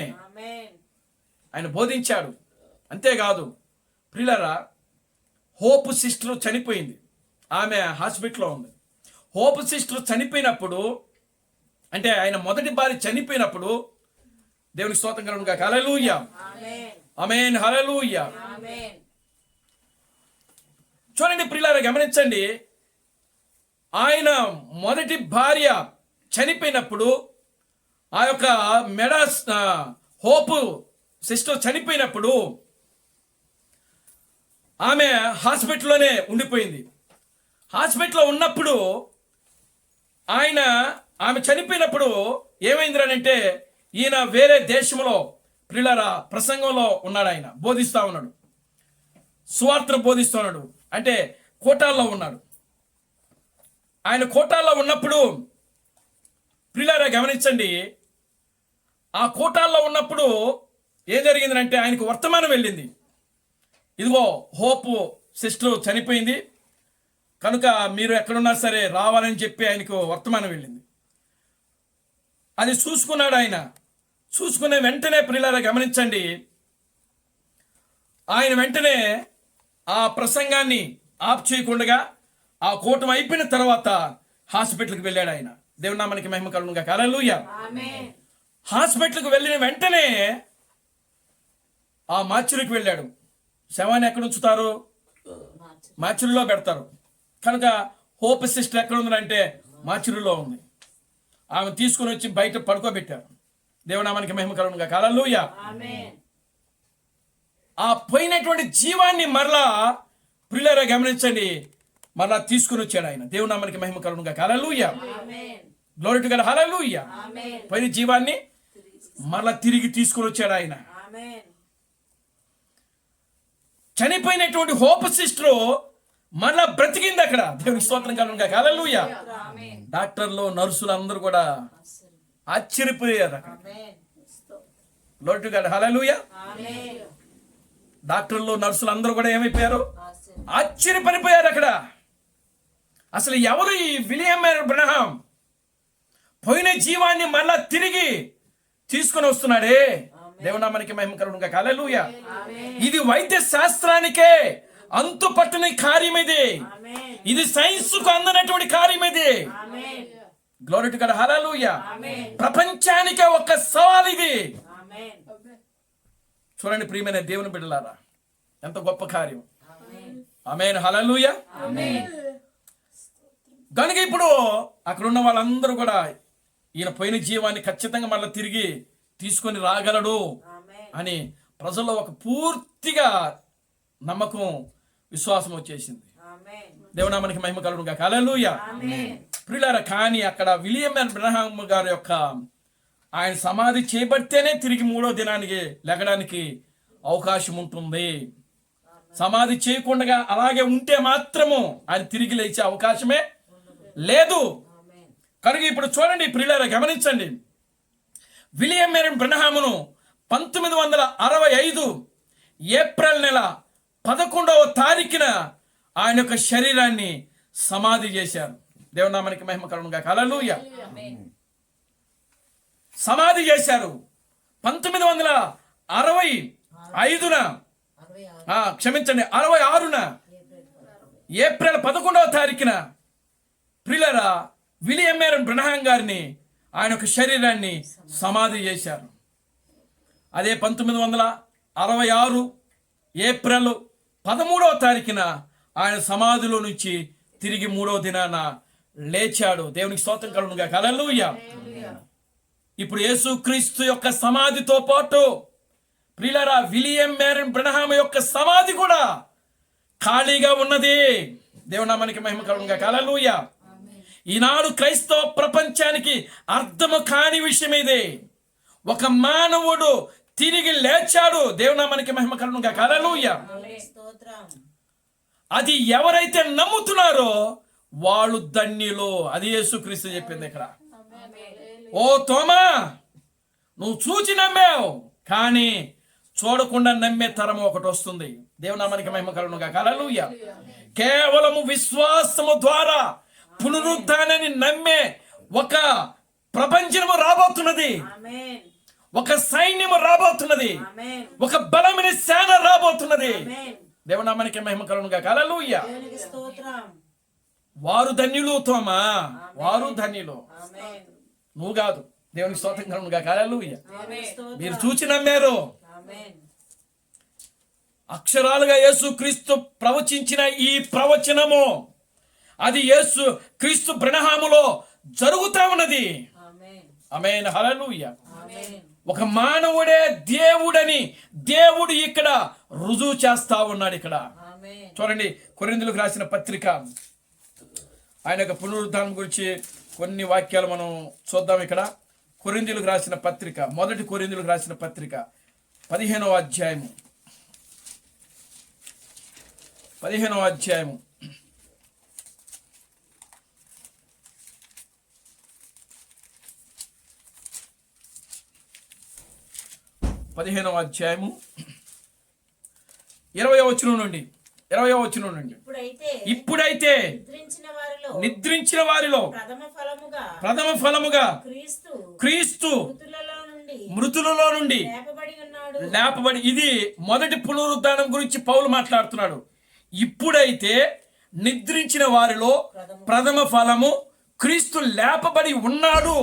ఆయన బోధించాడు. అంతేకాదు ప్రియులారా, హోప్ సిస్టర్ చనిపోయింది. ఆమె హాస్పిటల్లో ఉంది. హోప్ సిస్టర్ చనిపోయినప్పుడు, అంటే ఆయన మొదటి భార్య చనిపోయినప్పుడు, దేవునికి స్తోత్రం కలుగును గాక. హల్లెలూయా, ఆమేన్, హల్లెలూయా. చూడండి ప్రియులారా, గమనించండి. ఆయన మొదటి భార్య చనిపోయినప్పుడు, ఆ యొక్క హోప్ సిస్టర్ చనిపోయినప్పుడు ఆమె హాస్పిటల్లోనే ఉండిపోయింది. హాస్పిటల్లో ఉన్నప్పుడు ఆమె చనిపోయినప్పుడు ఏమైందిరానంటే, ఈయన వేరే దేశంలో ప్రియులారా ప్రసంగంలో ఉన్నాడు. ఆయన బోధిస్తా ఉన్నాడు, సువార్త బోధిస్తూ ఉన్నాడు. అంటే కోటాల్లో ఉన్నాడు. ఆయన కోటాల్లో ఉన్నప్పుడు ప్రియులారా గమనించండి, ఆ కోటాల్లో ఉన్నప్పుడు ఏం జరిగిందంటే ఆయనకు వర్తమానం వెళ్ళింది. ఇదిగో హోప్ సిస్టర్ చనిపోయింది కనుక మీరు ఎక్కడున్నా సరే రావాలని చెప్పి ఆయనకు వర్తమానం వెళ్ళింది. అది చూసుకున్నాడు ఆయన. చూసుకునే వెంటనే ప్రియులారా గమనించండి, ఆయన వెంటనే ఆ ప్రసంగాన్ని ఆఫ్ చేయకుండా ఆ కూటమి అయిపోయిన తర్వాత హాస్పిటల్కి వెళ్ళాడు ఆయన. దేవుని నామానికి మహిమ కలుగును గాక. హల్లెలూయా. హాస్పిటల్కి వెళ్ళిన వెంటనే ఆ మార్చురికి వెళ్ళాడు. శవాన్ని ఎక్కడ ఉంచుతారు? మార్చురిలో పెడతారు. కనుక హోప్ సిస్టర్ ఎక్కడ ఉందంటే మార్చురిలో ఉంది. ఆమె తీసుకుని వచ్చి బయట పడుకోబెట్టారు. దేవునామానికి మహిమ కలుగును గాక. హల్లెలూయా. ఆ పోయినటువంటి జీవాన్ని మరలా ప్రియులారా గమనించండి, మరలా తీసుకుని వచ్చాడు ఆయన. దేవునామానికి మహిమ కలుగును గాక. Hallelujah, glory to God. హల్లెలూయా. పోయిన జీవాన్ని మరలా తిరిగి తీసుకుని వచ్చాడు ఆయన. చనిపోయినటువంటి హోప్ సిస్టర్ మరలా బ్రతికింది అక్కడ. దేవునికి స్తోత్రం కలుగును గాక. హల్లెలూయా. డాక్టర్లు, నర్సులు అందరూ కూడా ఆశ్చర్యపోయారు అక్కడ. Glory to God. హల్లెలూయా. డాక్టర్లు, నర్సులు అందరూ కూడా ఏమైపోయారు? ఆశ్చర్యపడిపోయారు అక్కడ. అసలు ఎవరు ఈ విలియం బ్రహ్మ్? పోయిన జీవాన్ని మళ్ళా తిరిగి తీసుకొని వస్తున్నాడే. దేవునామానికి మహిమ కలుగును గాక. హల్లెలూయా. ఇది వైద్య శాస్త్రానికే అంతు పట్టని కార్యం. ఇది సైన్స్ కు అందనటువంటి కార్యం. Glory to God. హల్లెలూయా. ప్రపంచానికే ఒక సవాల్ ఇది. చూడండి ప్రియమైన దేవుని బిడ్డలారా, ఎంత గొప్ప కార్యం. ఆమేన్, హల్లెలూయా. కనుక ఇప్పుడు అక్కడ ఉన్న వాళ్ళందరూ కూడా ఈయన పోయిన జీవాన్ని ఖచ్చితంగా మళ్ళీ తిరిగి తీసుకొని రాగలడు అని ప్రజల్లో ఒక పూర్తిగా నమ్మకం, విశ్వాసం వచ్చేసింది. దేవునామానికి మహిమ కలుగును గాక. హల్లెలూయా. ప్రియులారా, కానీ అక్కడ విలియం బ్రహ్మ్ గారి యొక్క ఆయన సమాధి చేపడితేనే తిరిగి మూడో దినానికి లెగడానికి అవకాశం ఉంటుంది. సమాధి చేయకుండా అలాగే ఉంటే మాత్రము ఆయన తిరిగి లేచే అవకాశమే లేదు. కనుక ఇప్పుడు చూడండి ప్రియులారా, గమనించండి. విలియం బ్రహ్మ్ను 1965 ఏప్రిల్ నెల 11వ తారీఖున ఆయన యొక్క శరీరాన్ని సమాధి చేశారు. దేవునామానికి మహిమ కలుగును గాక. హల్లెలూయా. సమాధి చేశారు 1965న, క్షమించండి 66న ఏప్రిల్ 11వ తారీఖున ప్రియులారా విలియం బ్రహ్మ్ గారిని ఆయన యొక్క శరీరాన్ని సమాధి చేశారు. అదే 1966 ఏప్రిల్ 13వ తారీఖున ఆయన సమాధిలో నుంచి తిరిగి మూడవ దినాన లేచాడు. దేవునికి స్తోత్రం కలుగును గాక. హల్లెలూయా. ఇప్పుడు యేసుక్రీస్తు యొక్క సమాధితో పాటు ప్రియులారా విలియం బ్రహ్మ్ యొక్క సమాధి కూడా ఖాళీగా ఉన్నది. దేవునామానికి మహిమ కలుగును గాక. హల్లెలూయా. ఈనాడు క్రైస్తవ ప్రపంచానికి అర్థము కాని విషయం ఇది. ఒక మానవుడు తిరిగి లేచాడు. దేవునామానికి మహిమ కలుగును గాక. హల్లెలూయా. అది ఎవరైతే నమ్ముతున్నారో వాళ్ళు ధన్యులు. అది యేసుక్రీస్తు చెప్పింది ఇక్కడ. ఓ తోమా, నువ్వు చూచి నమ్మావు, కానీ చూడకుండా నమ్మే తరం ఒకటి వస్తుంది. దేవునామానికి మహిమ కలుగును గాక. హల్లెలూయా. కేవలము విశ్వాసము ద్వారా పునరుద్ధానాన్ని నమ్మే ఒక ప్రపంచము రాబోతున్నది, ఆమేన్. ఒక సైన్యము రాబోతున్నది, ఆమేన్. ఒక బలమైన సేన రాబోతున్నది. ఆమేన్. దేవునామానికి మహిమ కలుగును గాక. హల్లెలూయా. దేవునికి స్తోత్రం. వారు ధన్యులు తోమా, వారు ధన్యులు, ఆమేన్. నువ్వు కాదు. దేవునికి స్తోత్రం కలుగును గాక. హల్లెలూయా. దేవునికి స్తోత్రం. మీరు చూచి నమ్మారు. ఆమేన్. అక్షరాలుగా యేసు క్రీస్తు ప్రవచించిన ఈ ప్రవచనము అది యేసు క్రీస్తు బ్రహ్మములో జరుగుతా ఉన్నది. ఆమేన్. ఆమేన్. హల్లెలూయా. ఆమేన్. ఒక మానవుడే దేవుడని దేవుడు ఇక్కడ రుజువు చేస్తా ఉన్నాడు. ఇక్కడ ఆమేన్. చూడండి, కొరింథీయులకు రాసిన పత్రిక, ఆయన యొక్క పునరుద్ధానం గురించి కొన్ని వాక్యాలు మనం చూద్దాం. ఇక్కడ కొరింథీయులకు రాసిన పత్రిక, మొదటి కొరింథీయులకు రాసిన పత్రిక 15వ అధ్యాయము 15వ అధ్యాయము 15వ అధ్యాయము 20వ వచనం నుండి ఇప్పుడైతే నిద్రించిన వారిలో ప్రథమ ఫలముగా క్రీస్తు మృతులలో నుండి లేపబడి, ఇది మొదటి పునరుద్ధానం గురించి పౌలు మాట్లాడుతున్నాడు. ఇప్పుడైతే నిద్రించిన వారిలో ప్రథమ ఫలము క్రీస్తు లేపబడి ఉన్నాడు.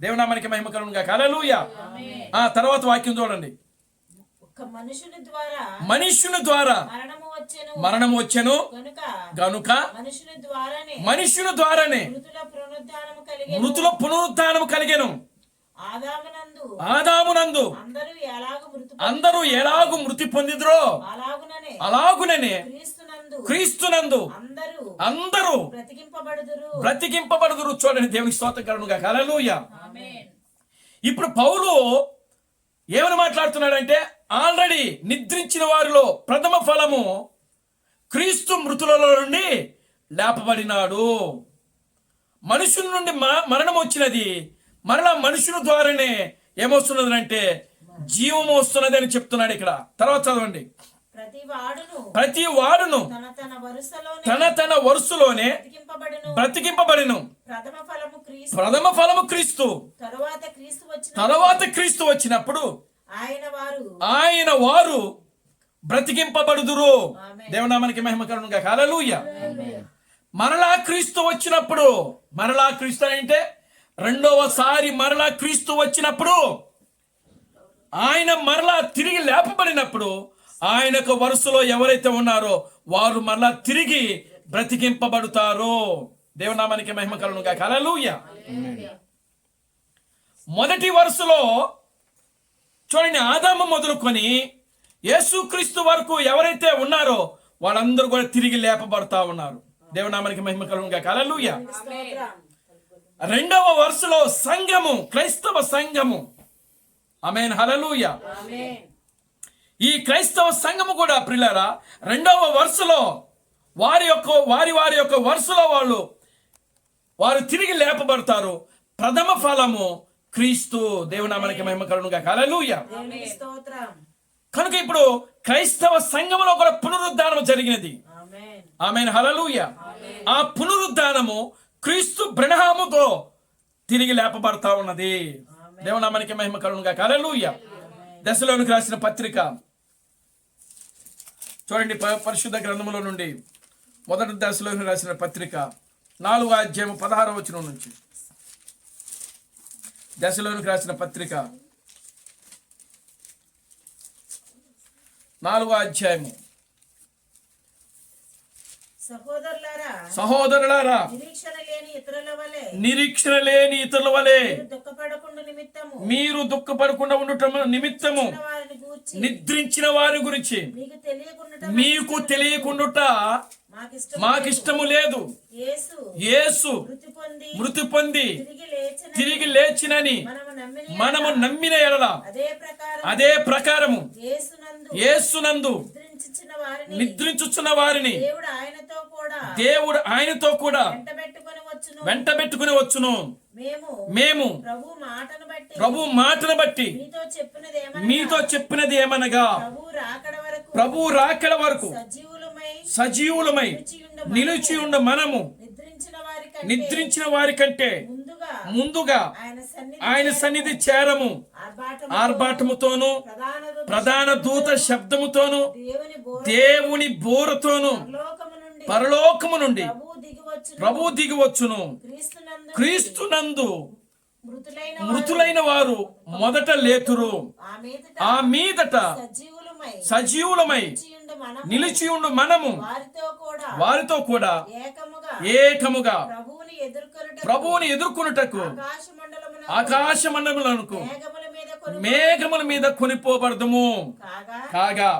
దేవునామానికి మహిమ కలుగును గాక. హల్లెలూయా. తర్వాత వాక్యం చూడండి. మనుష్యుని ద్వారా మరణము వచ్చెను గనుక మనుష్యుని ద్వారానే మృతుల పునరుద్ధానము కలిగెను. ఆదామునందు అందరూ ఎలాగు మృతి పొందిద్రో అలాగుననే క్రీస్తునందు అందరూ బ్రతికింపబడుదురు. చూడండి, దేవునికి స్తోత్రం కలుగును గాక. హల్లెలూయా. ఇప్పుడు పౌలు ఏమని మాట్లాడుతున్నాడంటే, ఆల్రెడీ నిద్రించిన వారిలో ప్రథమ ఫలము క్రీస్తు మృతులలో నుండి లేపబడినాడు. మనుషుల నుండి మరణం వచ్చినది, మరలా మనుషుల ద్వారానే ఏమొస్తున్నది అంటే జీవము వస్తున్నది అని చెప్తున్నాడు ఇక్కడ. తర్వాత చదవండి. ప్రతి వాడును తన వరుసలోనే బ్రతికింపబడిను. ప్రథమ ఫలము క్రీస్తు. తరువాత క్రీస్తు వచ్చినప్పుడు ఆయన వారు బ్రతికింపబడుదురు. దేవునామానికి మహిమ కలుగును గాక. హల్లెలూయా. మరలా క్రీస్తు వచ్చినప్పుడు, మరలా క్రీస్తు అంటే రెండవసారి మరలా క్రీస్తు వచ్చినప్పుడు, ఆయన మరలా తిరిగి లేపబడినప్పుడు ఆయనకు వరుసలో ఎవరైతే ఉన్నారో వారు మరలా తిరిగి బ్రతికింపబడతారు. దేవునామానికి మహిమ కలుగును గాక. హల్లెలూయా. మొదటి వరుసలో చూడండి, ఆదాము మొదలుకొని యేసుక్రీస్తు వరకు ఎవరైతే ఉన్నారో వాళ్ళందరూ కూడా తిరిగి లేపబడతా ఉన్నారు. దేవునామానికి మహిమ కలుగును గాక. హల్లెలూయా. రెండవ వరుసలో సంఘము, క్రైస్తవ సంఘము. ఆమేన్. హల్లెలూయా. ఈ క్రైస్తవ సంఘము కూడా ప్రియులారా రెండవ వరుసలో వారి యొక్క వరుసలో వారు తిరిగి లేపబడతారు. ప్రథమ ఫలము క్రీస్తు. దేవునామానికి మహిమ కలుగును గాక. హల్లెలూయా. కనుక ఇప్పుడు క్రైస్తవ సంఘములో కూడా పునరుద్ధానం జరిగినది. ఆమేన్. హల్లెలూయా. ఆ పునరుద్ధానము క్రీస్తు బ్రహ్మముతో తిరిగి లేపబడతా ఉన్నది. దేవునామానికి మహిమ కలుగును గాక. హల్లెలూయా. దశలోనికి రాసిన పత్రిక చూడండి, పరిశుద్ధ గ్రంథములో నుండి మొదటి దశలోకి రాసిన పత్రిక 4వ అధ్యాయము 16వ వచనం నుంచి. దశలోనికి రాసిన పత్రిక 4వ అధ్యాయము. సహోదరులారా నిరీక్షణ లేని ఇతరుల వలె మీరు దుఃఖపడకుండా ఉండటం నిమిత్తము నిద్రించిన వారి గురించి మీకు తెలియకుండా మాకిష్టము లేదు. యేసు మృతి పొంది తిరిగి లేచినని మనము నమ్మిన ఎడల అదే ప్రకారము యేసునందు నిద్రించుచున్న వారిని దేవుడు ఆయనతో కూడా వెంటబెట్టుకుని వచ్చును. మేము మేము ప్రభు మాటను బట్టి మీతో చెప్పినది ఏమనగా ప్రభు రాకడ వరకు సజీవులమై నిలిచి ఉండ మనము నిద్రించిన వారి కంటే ముందుగా ఆయన సన్నిధి చేరము. ఆర్భాటముతోను ప్రధాన దూత శబ్దముతోను దేవుని బోరతోను పరలోకము నుండి ప్రభు దిగివచ్చును. క్రీస్తునందు మృతులైన వారు మొదట లేతురు. ఆ మీదట సజీవులమై నిలిచి ఉండు మనము వారితో కూడా ఏకముగా ప్రభువుని ఎదుర్కొనుటకు ఆకాశ మండలములకు మేఘముల మీద కొనిపోబడదుము. కాగా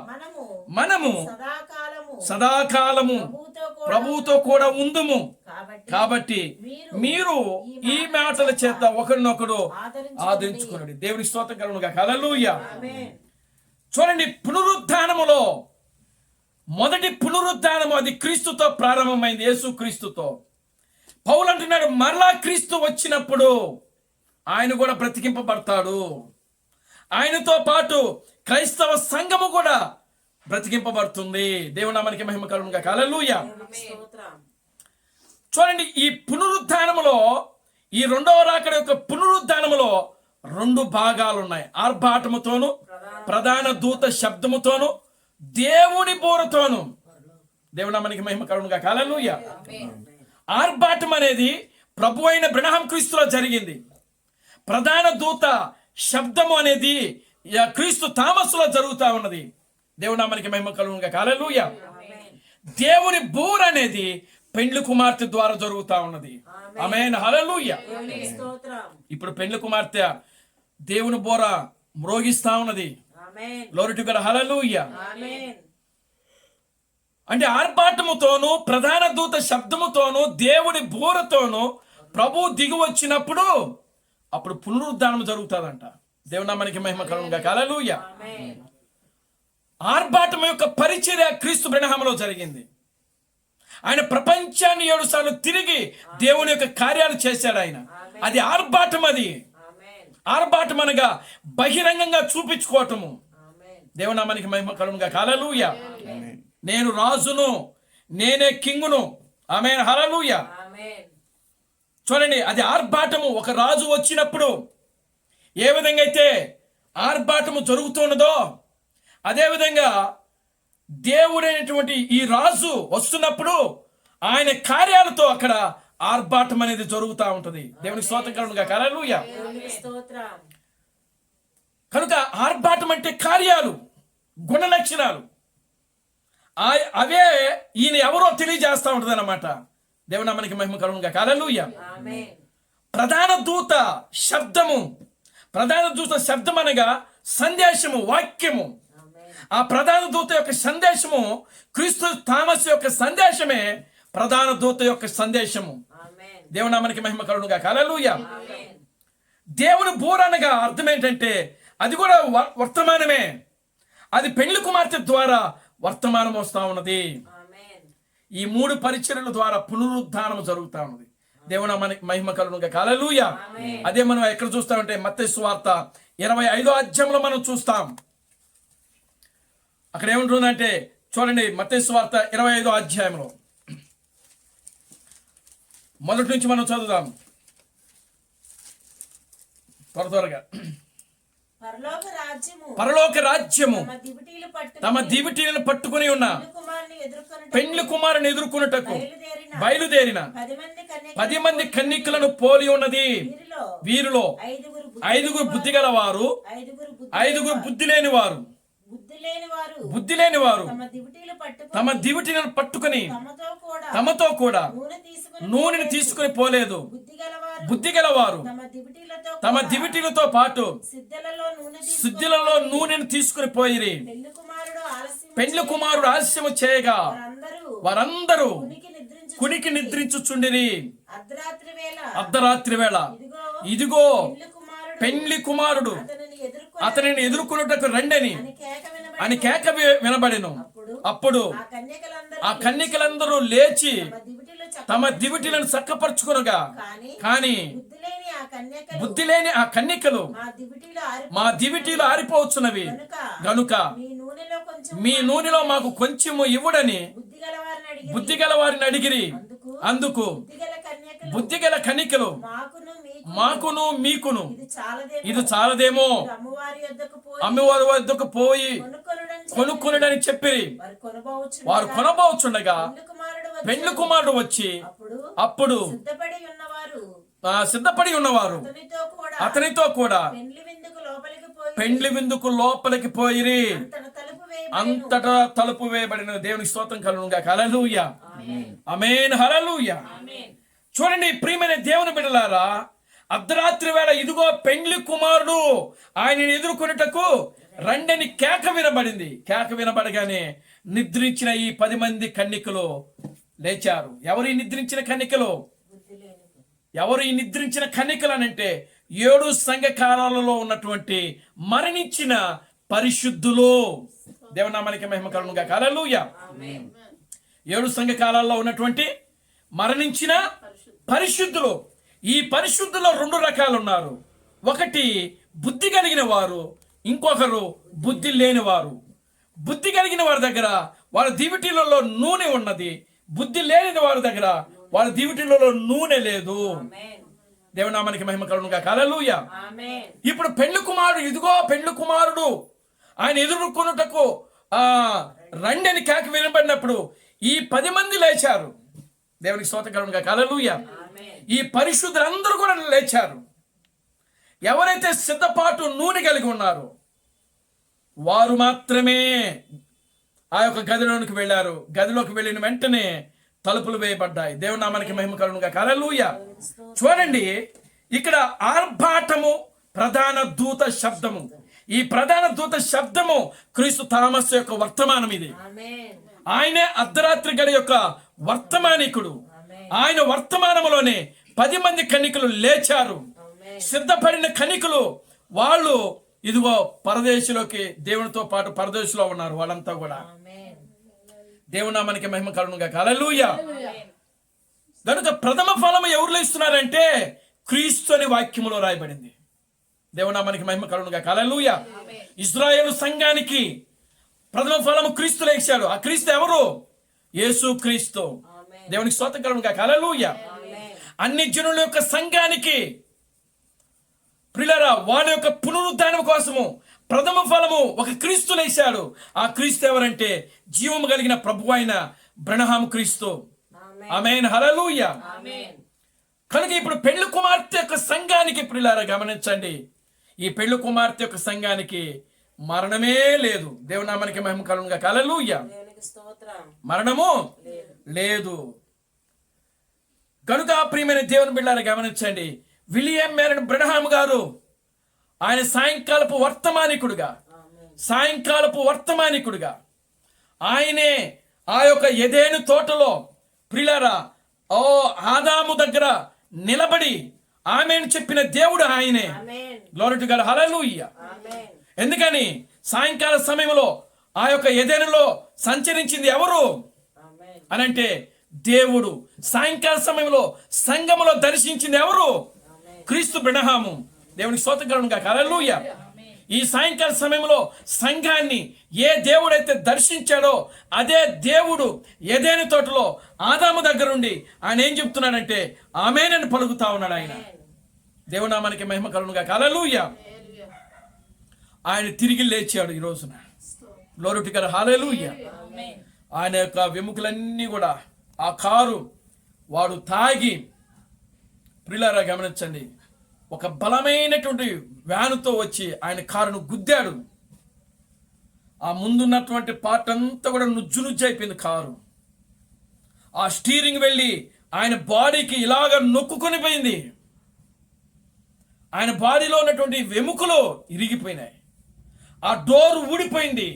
మనము సదాకాలము ప్రభువుతో కూడా ఉందుము. కాబట్టి మీరు ఈ మాటల చేత ఒకరినొకడు ఆదరించుకున్నాడు. దేవుని స్తోత్రం కలుగునుగాక. హల్లెలూయా. చూడండి, పునరుద్ధానములో మొదటి పునరుద్ధానము అది క్రీస్తుతో ప్రారంభమైంది, యేసు క్రీస్తుతో. పౌలు అంటున్నాడు, మరలా క్రీస్తు వచ్చినప్పుడు ఆయన కూడా బ్రతికింపబడతాడు. ఆయనతో పాటు క్రైస్తవ సంఘము కూడా బ్రతికింపబడుతుంది. దేవుని నామానికి మహిమ కలుగునుగాక. హల్లెలూయా. చూడండి, ఈ పునరుద్ధానములో, ఈ రెండవ రాకడ యొక్క పునరుద్ధానములో రెండు భాగాలు ఉన్నాయి. ఆర్భాటముతోను ప్రధాన దూత శబ్దముతోను దేవుని బోరతోను. దేవుని నామానికి మహిమ కలుగునుగాక. హల్లెలూయా. ఆర్భాటం అనేది ప్రభు అయిన బ్రహ్మ క్రీస్తులో జరిగింది. ప్రధాన దూత శబ్దము అనేది క్రీస్తు థామస్లో జరుగుతా ఉన్నది. దేవుని నామానికి మహిమ కలుగునుగాక. హల్లెలూయా. దేవుని బోర అనేది పెండ్లి కుమార్తె ద్వారా జరుగుతా ఉన్నది. ఆమేన్. హల్లెలూయా. ఇప్పుడు పెండ్లి కుమార్తె దేవుని బోర మ్రోగిస్తా ఉన్నది. Glory to God. హల్లెలూయా. అంటే ఆర్భాటముతోను ప్రధాన దూత శబ్దముతోను దేవుని బోరతోను ప్రభు దిగి వచ్చినప్పుడు అప్పుడు పునరుద్ధానం జరుగుతుందంట. దేవుని నామానికి మహిమ కలుగునుగాక. హల్లెలూయా. ఆర్భాటం యొక్క పరిచర్య క్రీస్తు బ్రహ్మలో జరిగింది. ఆయన ప్రపంచాన్ని 7 సార్లు తిరిగి దేవుని యొక్క కార్యాలు చేశాడు ఆయన. అది ఆర్భాటం. అది ఆర్భాటం అనగా బహిరంగంగా చూపించుకోవటము. దేవుని నామానికి మహిమ కలుగునుగాక. హల్లెలూయా. నేను రాజును, నేనే కింగును. ఆమేన్. హల్లెలూయా. చూడండి, అది ఆర్భాటము. ఒక రాజు వచ్చినప్పుడు ఏ విధంగా అయితే ఆర్భాటము జరుగుతున్నదో అదేవిధంగా దేవుడైనటువంటి ఈ రాజు వస్తున్నప్పుడు ఆయన కార్యాలతో అక్కడ ఆర్భాటం అనేది జరుగుతూ ఉంటుంది. దేవునికి స్తోత్రం కలుగునుగాక. హల్లెలూయా. కనుక ఆర్భాటం అంటే కార్యాలు, గుణ లక్షణాలు, అవే ఈయన ఎవరో తెలియజేస్తా ఉంటది అన్నమాట. దేవుని నామానికి మహిమ కలుగునుగాక. హల్లెలూయా. ప్రధాన దూత శబ్దము, ప్రధాన దూత శబ్దం అనగా సందేశము, వాక్యము. ఆ ప్రధాన దూత యొక్క సందేశము క్రీస్తు థామస్ యొక్క సందేశమే ప్రధాన దూత యొక్క సందేశము. దేవుని నామానికి మహిమ కలుగునుగాక. హల్లెలూయా. దేవుని బోర అనగా అర్థం ఏంటంటే అది కూడా వర్తమానమే. అది పెండ్లి కుమార్తె ద్వారా వర్తమానం వస్తా ఉన్నది. ఈ 3 పరిచర్యల ద్వారా పునరుద్ధానం జరుగుతా ఉన్నది. దేవుని నామానికి మహిమ కలుగునుగాక. హల్లెలూయా. అదే మనం ఎక్కడ చూస్తామంటే మత్తయి సువార్త 25వ అధ్యాయంలో మనం చూస్తాం. అక్కడ ఏముంటుందంటే చూడండి, మత్తయి సువార్త 25వ అధ్యాయంలో మొదటి నుంచి మనం చదువుదాం త్వరగా. పరలోక రాజ్యము తమ దివిటీలను పట్టుకుని ఉన్న పెండ్లి కుమారుని ఎదుర్కొనుటకు బయలుదేరిన 10 మంది కన్నికలను పోలి ఉన్నది. వీరిలో 5గురు బుద్ధి గలవారు, 5గురు బుద్ధి లేని వారు తమ దివిటీలను పట్టుకుని తమతో కూడా నూనెని తీసుకుని పోలేదు. బుద్ధి గలవారు తమ దివిటీలతో పాటు సిద్ధులలో నూనెను తీసుకుని పోయిరి. పెండ్లి కుమారుడు ఆలస్యము చేయగా వారందరూ కునికి నిద్రించుచుండిరి. అర్ధరాత్రి వేళ ఇదిగో పెండ్లి కుమారుడు అతనిని ఎదుర్కొనుటకు రండని అని కేక వినబడెను. అప్పుడు ఆ కన్యకలందరూ ఆ కన్యకలందరూ లేచి తమ దివిటీలో తమ దివిటీలను చక్కపరుచుకునగా, కానీ బుద్ధి లేని ఆ బుద్ధి లేని ఆ కన్యకలు మా దివిటీలు ఆరిపోవచ్చున్నవి గనుక మీ నూనెలో మాకు కొంచెము ఇవ్వడని బుద్ధి గల వారిని అడిగిరి. అందుకు బుద్ధి గల కన్యకలు మాకును మీకును ఇది చాలదేమో, అమ్మవారి వద్దకు పోయి కొనుక్కొనుడని చెప్పిరి. వారు కొనబోచుండగా పెండ్లి కుమారుడు వచ్చి అప్పుడు సిద్ధపడి ఉన్నవారు అతనితో కూడా పెండ్లి విందుకు లోపలికి పోయిరి. అంతటా తలుపు వేయబడిన. దేవునికి స్తోత్రం కలుగునుగా. హల్లెలూయా, ఆమేన్, హల్లెలూయా. చూడండి ప్రియమైన దేవుని బిడ్డలారా, అర్ధరాత్రి వేళ ఇదిగో పెండ్లి కుమారుడు ఆయనను ఎదుర్కొనుటకు రండని కేక వినబడింది. కేక వినబడగానే నిద్రించిన ఈ 10 మంది కన్యకలు లేచారు. ఎవరు ఈ నిద్రించిన కన్యకలు? ఎవరు ఈ నిద్రించిన కన్యకలు అనంటే 7 సంఘ కాలాలలో ఉన్నటువంటి మరణించిన పరిశుద్ధులు. దేవనామానికి మహిమ కలుగునుగా. హల్లెలూయా. 7 సంఘ కాలాల్లో ఉన్నటువంటి మరణించిన పరిశుద్ధులు. ఈ పరిశుద్ధులో 2 రకాలు ఉన్నారు. ఒకటి బుద్ధి కలిగిన వారు, ఇంకొకరు బుద్ధి లేని వారు. బుద్ధి కలిగిన వారి దగ్గర వాళ్ళ దివిటీలలో నూనె ఉన్నది. బుద్ధి లేని వారి దగ్గర వాళ్ళ దివిటీలలో నూనె లేదు. దేవునామానికి మహిమ కలుగునుగా. హల్లెలూయా. ఇప్పుడు పెండ్లి కుమారుడు, ఇదిగో పెండ్లి కుమారుడు ఆయన ఎదుర్కొనుటకు రండి అని కేక వినబడినప్పుడు ఈ 10 మంది లేచారు. దేవునికి స్తోత్రం కలుగునుగా. హల్లెలూయా. ఈ పరిశుద్ధులందరూ కూడా లేచారు. ఎవరైతే సిద్ధపాటు నూనె కలిగి ఉన్నారో వారు మాత్రమే ఆ యొక్క గదిలోనికి వెళ్ళారు. గదిలోకి వెళ్ళిన వెంటనే తలుపులు వేయబడ్డాయి. దేవుని నామానికి మహిమ కలుగునుగా. హల్లెలూయా. చూడండి, ఇక్కడ ఆర్భాటము ప్రధాన దూత శబ్దము. ఈ ప్రధాన దూత శబ్దము క్రీస్తు థామస్ యొక్క వర్తమానం. ఇది ఆయనే అర్ధరాత్రి గడి యొక్క వర్తమానికుడు. ఆయన వర్తమానములోనే 10 మంది కన్యకలు లేచారు. సిద్ధపడిన కన్యకలు వాళ్ళు ఇదిగో పరదేశంలోకి దేవునితో పాటు పరదేశంలో ఉన్నారు. వాళ్ళంతా కూడా దేవునామానికి మహిమ కలుగునుగా. హల్లెలూయా. కనుక ప్రథమ ఫలము ఎవరు ఇస్తున్నారంటే క్రీస్తు అని వాక్యములో రాయబడింది. దేవునామానికి మహిమ కలుగునుగా. హల్లెలూయా. ఇశ్రాయేలు సంఘానికి ప్రథమ ఫలము క్రీస్తు లేచాడు. ఆ క్రీస్తు ఎవరు? యేసు క్రీస్తు. దేవునికి స్తోత్రం కలుగునుగా. హల్లెలూయా. అన్ని జనుల యొక్క సంఘానికి ప్రియులారా వాళ్ళ యొక్క పునరుద్ధానం కోసము ప్రథమ ఫలము ఒక క్రీస్తు లేచాడు. ఆ క్రీస్తు ఎవరంటే జీవము కలిగిన ప్రభువు అయిన బ్రహ్మ క్రీస్తు. ఆమేన్, హల్లెలూయా. కనుక ఇప్పుడు పెళ్లి కుమార్తె యొక్క సంఘానికి ప్రియులారా గమనించండి, ఈ పెళ్లి కుమార్తె యొక్క సంఘానికి మరణమే లేదు. దేవునామానికి మహిమ కలుగునుగా. హల్లెలూయా. మరణము లేదు. కనుక ప్రియమైన దేవుని బిడ్డలారా గమనించండి, విలియం మేరన్ బ్రహ్మ గారు ఆయన సాయంకాలపు వర్తమానికుడుగా ఆయనే ఆ యొక్క ఎదెను తోటలో ప్రియులారా ఆదాము దగ్గర నిలబడి ఆమేన్ చెప్పిన దేవుడు ఆయనే. Glory to God. హల్లెలూయా. ఎందుకని సాయంకాల సమయంలో ఆ యొక్క ఎదెనులో సంచరించింది ఎవరు అనంటే దేవుడు. సాయంకాల సమయంలో సంఘములో దర్శించింది ఎవరు? క్రీస్తు బ్రహ్మము. దేవునికి స్తోత్రం కలుగునుగా. హల్లెలూయా. ఈ సాయంకాల సమయంలో సంఘాన్ని ఏ దేవుడైతే దర్శించాడో అదే దేవుడు ఎదెను తోటలో ఆదాము దగ్గర ఉండి ఆయన ఏం చెప్తున్నాడంటే ఆమేనని పలుకుతా ఉన్నాడు. ఆయన దేవునామానికి మహిమ కలుగునుగా. హల్లెలూయా. ఆయన తిరిగి లేచాడు ఈ రోజున. Glory to God. హల్లెలూయా. ఆయన యొక్క వెముకలన్నీ కూడా ఆ కారు వాడు తాగి ప్రియులారా గమనించండి, ఒక బలమైనటువంటి వ్యానుతో వచ్చి ఆయన కారును గుద్దాడు. ఆ ముందున్నటువంటి పార్ట్ అంతా కూడా నుజ్జు అయిపోయింది కారు. ఆ స్టీరింగ్ వెళ్ళి ఆయన బాడీకి ఇలాగ నొక్కుకొని పోయింది. ఆయన బాడీలో ఉన్నటువంటి వెముకలు ఇరిగిపోయినాయి. ఆ డోర్ ఊడిపోయింది.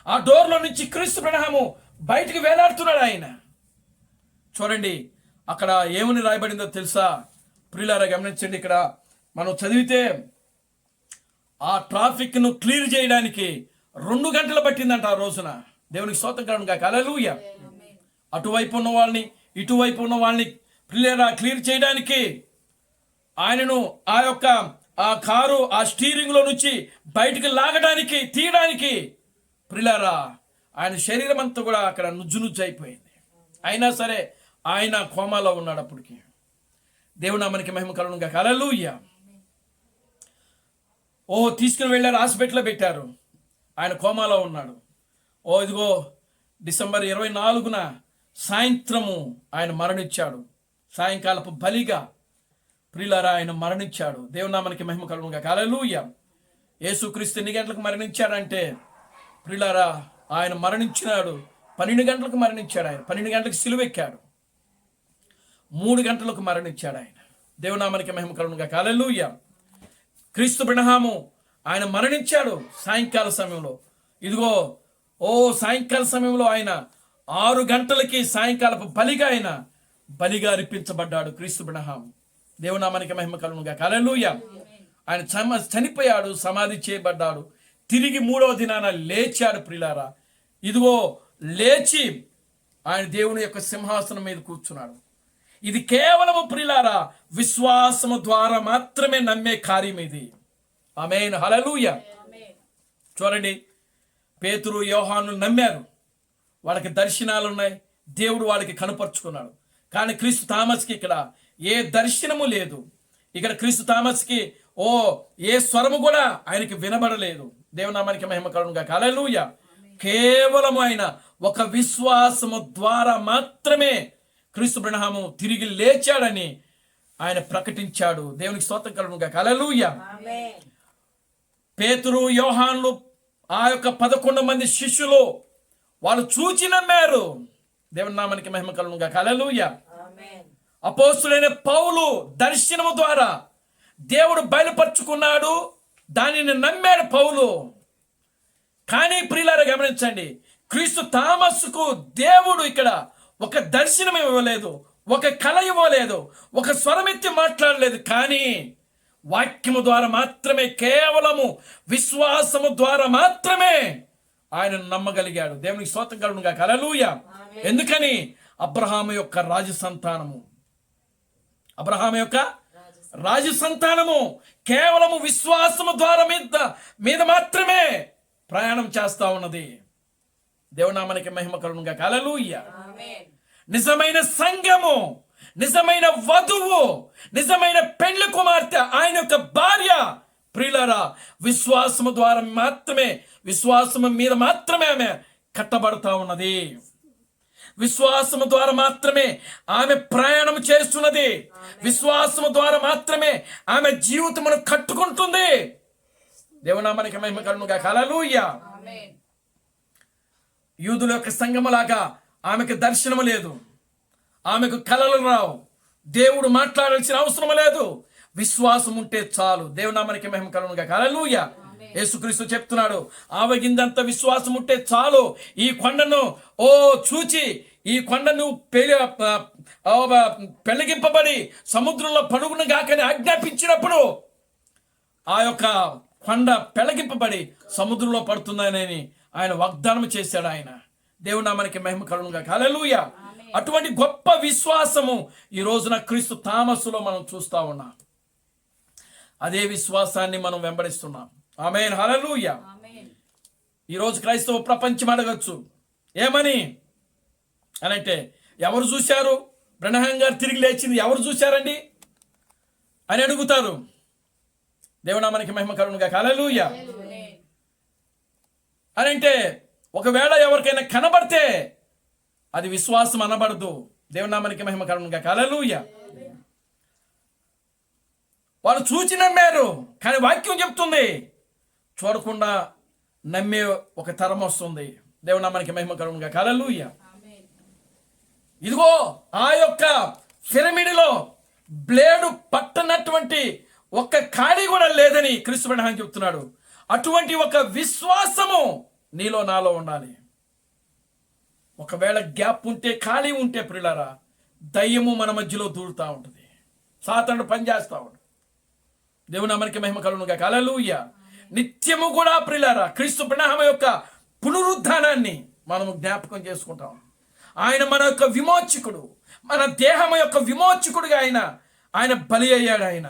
ఆ డోర్లో నుంచి క్రీస్తు బ్రహ్మము బయటికి వేలాడుతున్నాడు ఆయన. చూడండి అక్కడ ఏమని రాయబడిందో తెలుసా ప్రియులారా గమనించండి. ఇక్కడ మనం చదివితే ఆ ట్రాఫిక్ ను క్లియర్ చేయడానికి 2 గంటలు పట్టిందంట ఆ రోజున. దేవునికి స్తోత్రం కలుగును గాక. హల్లెలూయా. అటువైపు ఉన్న వాళ్ళని ఇటువైపు ఉన్న వాళ్ళని క్లియర్ చేయడానికి ఆయనను ఆ కారు ఆ స్టీరింగ్ లో నుంచి బయటికి లాగడానికి తీయడానికి ప్రియులారా ఆయన శరీరం అంతా కూడా అక్కడ నుజ్జు అయిపోయింది. అయినా సరే ఆయన కోమాలో ఉన్నాడు. అప్పటికి దేవుని నామానికి మహిమ కలుగును గాక. హల్లెలూయా. తీసుకుని వెళ్ళారు, హాస్పిటల్లో పెట్టారు. ఆయన కోమాలో ఉన్నాడు. ఇదిగో డిసెంబర్ 24న సాయంత్రము ఆయన మరణించాడు. సాయంకాలపు బలిగా ప్రియులారా ఆయన మరణించాడు. దేవుని నామానికి మహిమ కలుగును గాక. హల్లెలూయా. యేసుక్రీస్తు ఎన్ని గంటలకు మరణించాడంటే ప్రియులారా ఆయన మరణించినాడు 12 గంటలకు మరణించాడు. ఆయన 12 గంటలకు సిలువెక్కాడు. 3 గంటలకు మరణించాడు ఆయన. దేవుని నామానికి మహిమ కలుగును గాక. హల్లెలూయా. క్రీస్తు బ్రహ్మాము ఆయన మరణించాడు సాయంకాల సమయంలో. ఇదిగో సాయంకాల సమయంలో ఆయన 6 గంటలకి సాయంకాలపు బలిగా ఆయన బలిగా అర్పించబడ్డాడు క్రీస్తు బ్రహ్మాము. దేవుని నామానికి మహిమ కలుగును గాక. హల్లెలూయా. ఆయన చనిపోయాడు, సమాధి చేయబడ్డాడు, తిరిగి 3వ దినాన లేచాడు. ప్రియులారా ఇదిగో లేచి ఆయన దేవుని యొక్క సింహాసనం మీద కూర్చున్నాడు. ఇది కేవలము ప్రియులారా విశ్వాసము ద్వారా మాత్రమే నమ్మే కార్యం ఇది. ఆమేన్. హల్లెలూయా. చూడండి, పేతురు యోహాను నమ్మారు, వాళ్ళకి దర్శనాలు ఉన్నాయి, దేవుడు వాళ్ళకి కనపరుచుకున్నాడు. కానీ క్రీస్తు థామస్కి ఇక్కడ ఏ దర్శనము లేదు. ఇక్కడ క్రీస్తు థామస్కి ఏ స్వరము కూడా ఆయనకి వినబడలేదు. దేవునామానికి మహిమ కలుగును గాక. హల్లెలూయా. కేవలము ఆయన ఒక విశ్వాసము ద్వారా మాత్రమే క్రీస్తు బ్రహ్మాము తిరిగి లేచాడని ఆయన ప్రకటించాడు. దేవునికి స్తోత్రం కలుగును గాక. హల్లెలూయా. పేతురు యోహానులు ఆ యొక్క 11 మంది శిష్యులు వాళ్ళు చూచి నమ్మారు. దేవుని నామానికి మహిమ కలుగును గాక. హల్లెలూయా. అపోస్తులైన పౌలు దర్శనము ద్వారా దేవుడు బయలుపరుచుకున్నాడు, దానిని నమ్మాడు పౌలు. కానీ ప్రియులారా గమనించండి, క్రీస్తు థామస్కు దేవుడు ఇక్కడ ఒక దర్శనం ఇవ్వలేదు, ఒక కళ ఇవ్వలేదు, ఒక స్వరమెత్తి మాట్లాడలేదు. కానీ వాక్యము ద్వారా మాత్రమే, కేవలము విశ్వాసము ద్వారా మాత్రమే ఆయన నమ్మగలిగాడు. దేవునికి స్తోత్రం కలుగును గాక. హల్లెలూయా. ఎందుకని? అబ్రహాము యొక్క రాజసంతానము, అబ్రహాము యొక్క రాజసంతానము కేవలము విశ్వాసము ద్వారా మీద మాత్రమే ప్రయాణం చేస్తా ఉన్నది. దేవునామానికి మహిమ కలుగును గాక. హల్లెలూయా. నిజమైన సంఘము, నిజమైన వధువు, నిజమైన పెండ్లి కుమార్తె, ఆయన యొక్క భార్య ప్రియులారా విశ్వాసము ద్వారా మాత్రమే, విశ్వాసము మీద మాత్రమే ఆమె కట్టబడతా ఉన్నది. విశ్వాసము ద్వారా మాత్రమే ఆమె ప్రయాణం చేస్తున్నది. విశ్వాసము ద్వారా మాత్రమే ఆమె జీవితమును కట్టుకుంటుంది. దేవునామానికి మహిమ కలుగును గాక. హల్లెలూయా. యూదుల యొక్క సంఘములాగా ఆమెకు దర్శనము లేదు, ఆమెకు కలలు రావు, దేవుడు మాట్లాడాల్సిన అవసరం లేదు. విశ్వాసం ఉంటే చాలు. దేవునామానికి మహిమ కలుగును గాక. హల్లెలూయా. యేసుక్రీస్తు చెప్తున్నాడు, ఆవగిందంత విశ్వాసం ఉంటే చాలు. ఈ కొండను చూచి ఈ కొండను పెళ్లిగింపబడి సముద్రంలో పడుగును గాకని ఆజ్ఞాపించినప్పుడు ఆ యొక్క కొండ పెళ్లిగింపబడి సముద్రంలో పడుతుందని ఆయన వాగ్దానం చేశాడు. ఆయన దేవునామానికి మహిమ కలుగును గాక. హల్లెలూయా. అటువంటి గొప్ప విశ్వాసము ఈ రోజున క్రీస్తు థామస్సులో మనం చూస్తా ఉన్నాం. అదే విశ్వాసాన్ని మనం వెంబడిస్తున్నాం. ఆమేన్. హల్లెలూయా. ఈరోజు క్రైస్తవ ప్రపంచం అడగచ్చు, ఏమని అనంటే, ఎవరు చూశారు బ్రహ్మాం గారు తిరిగి లేచింది, ఎవరు చూశారండి అని అడుగుతారు. దేవునామానికి మహిమ కలుగును గాక. హల్లెలూయా. అని అంటే ఒకవేళ ఎవరికైనా కనబడితే అది విశ్వాసం అనబడదు. దేవునామానికి మహిమ కలుగును గాక. హల్లెలూయా. వాళ్ళు చూచి నమ్మారు, కానీ వాక్యం చెప్తుంది చూడకుండా నమ్మే ఒక తరం వస్తుంది. దేవునామానికి మహిమ కలుగును గాక. హల్లెలూయా. ఇదిగో ఆ యొక్క పిరమిడ్లో బ్లేడు పట్టనటువంటి ఒక్క ఖాళీ కూడా లేదని క్రీస్తు బ్రహ్మాం చెప్తున్నాడు. అటువంటి ఒక విశ్వాసము నీలో నాలో ఉండాలి. ఒకవేళ గ్యాప్ ఉంటే, ఖాళీ ఉంటే ప్రియులారా దయ్యము మన మధ్యలో దూరుతూ ఉంటుంది, సాతానుడు పనిచేస్తూ ఉంటాడు. దేవునామానికి మహిమ కలుగును గాక. హల్లెలూయా. నిత్యము కూడా ప్రియులారా క్రీస్తు బ్రహ్మాం యొక్క పునరుద్ధానాన్ని మనము జ్ఞాపకం చేసుకుంటాం. ఆయన మన యొక్క విమోచకుడు, మన దేహం యొక్క విమోచకుడుగా ఆయన బలి అయ్యాడు. ఆయన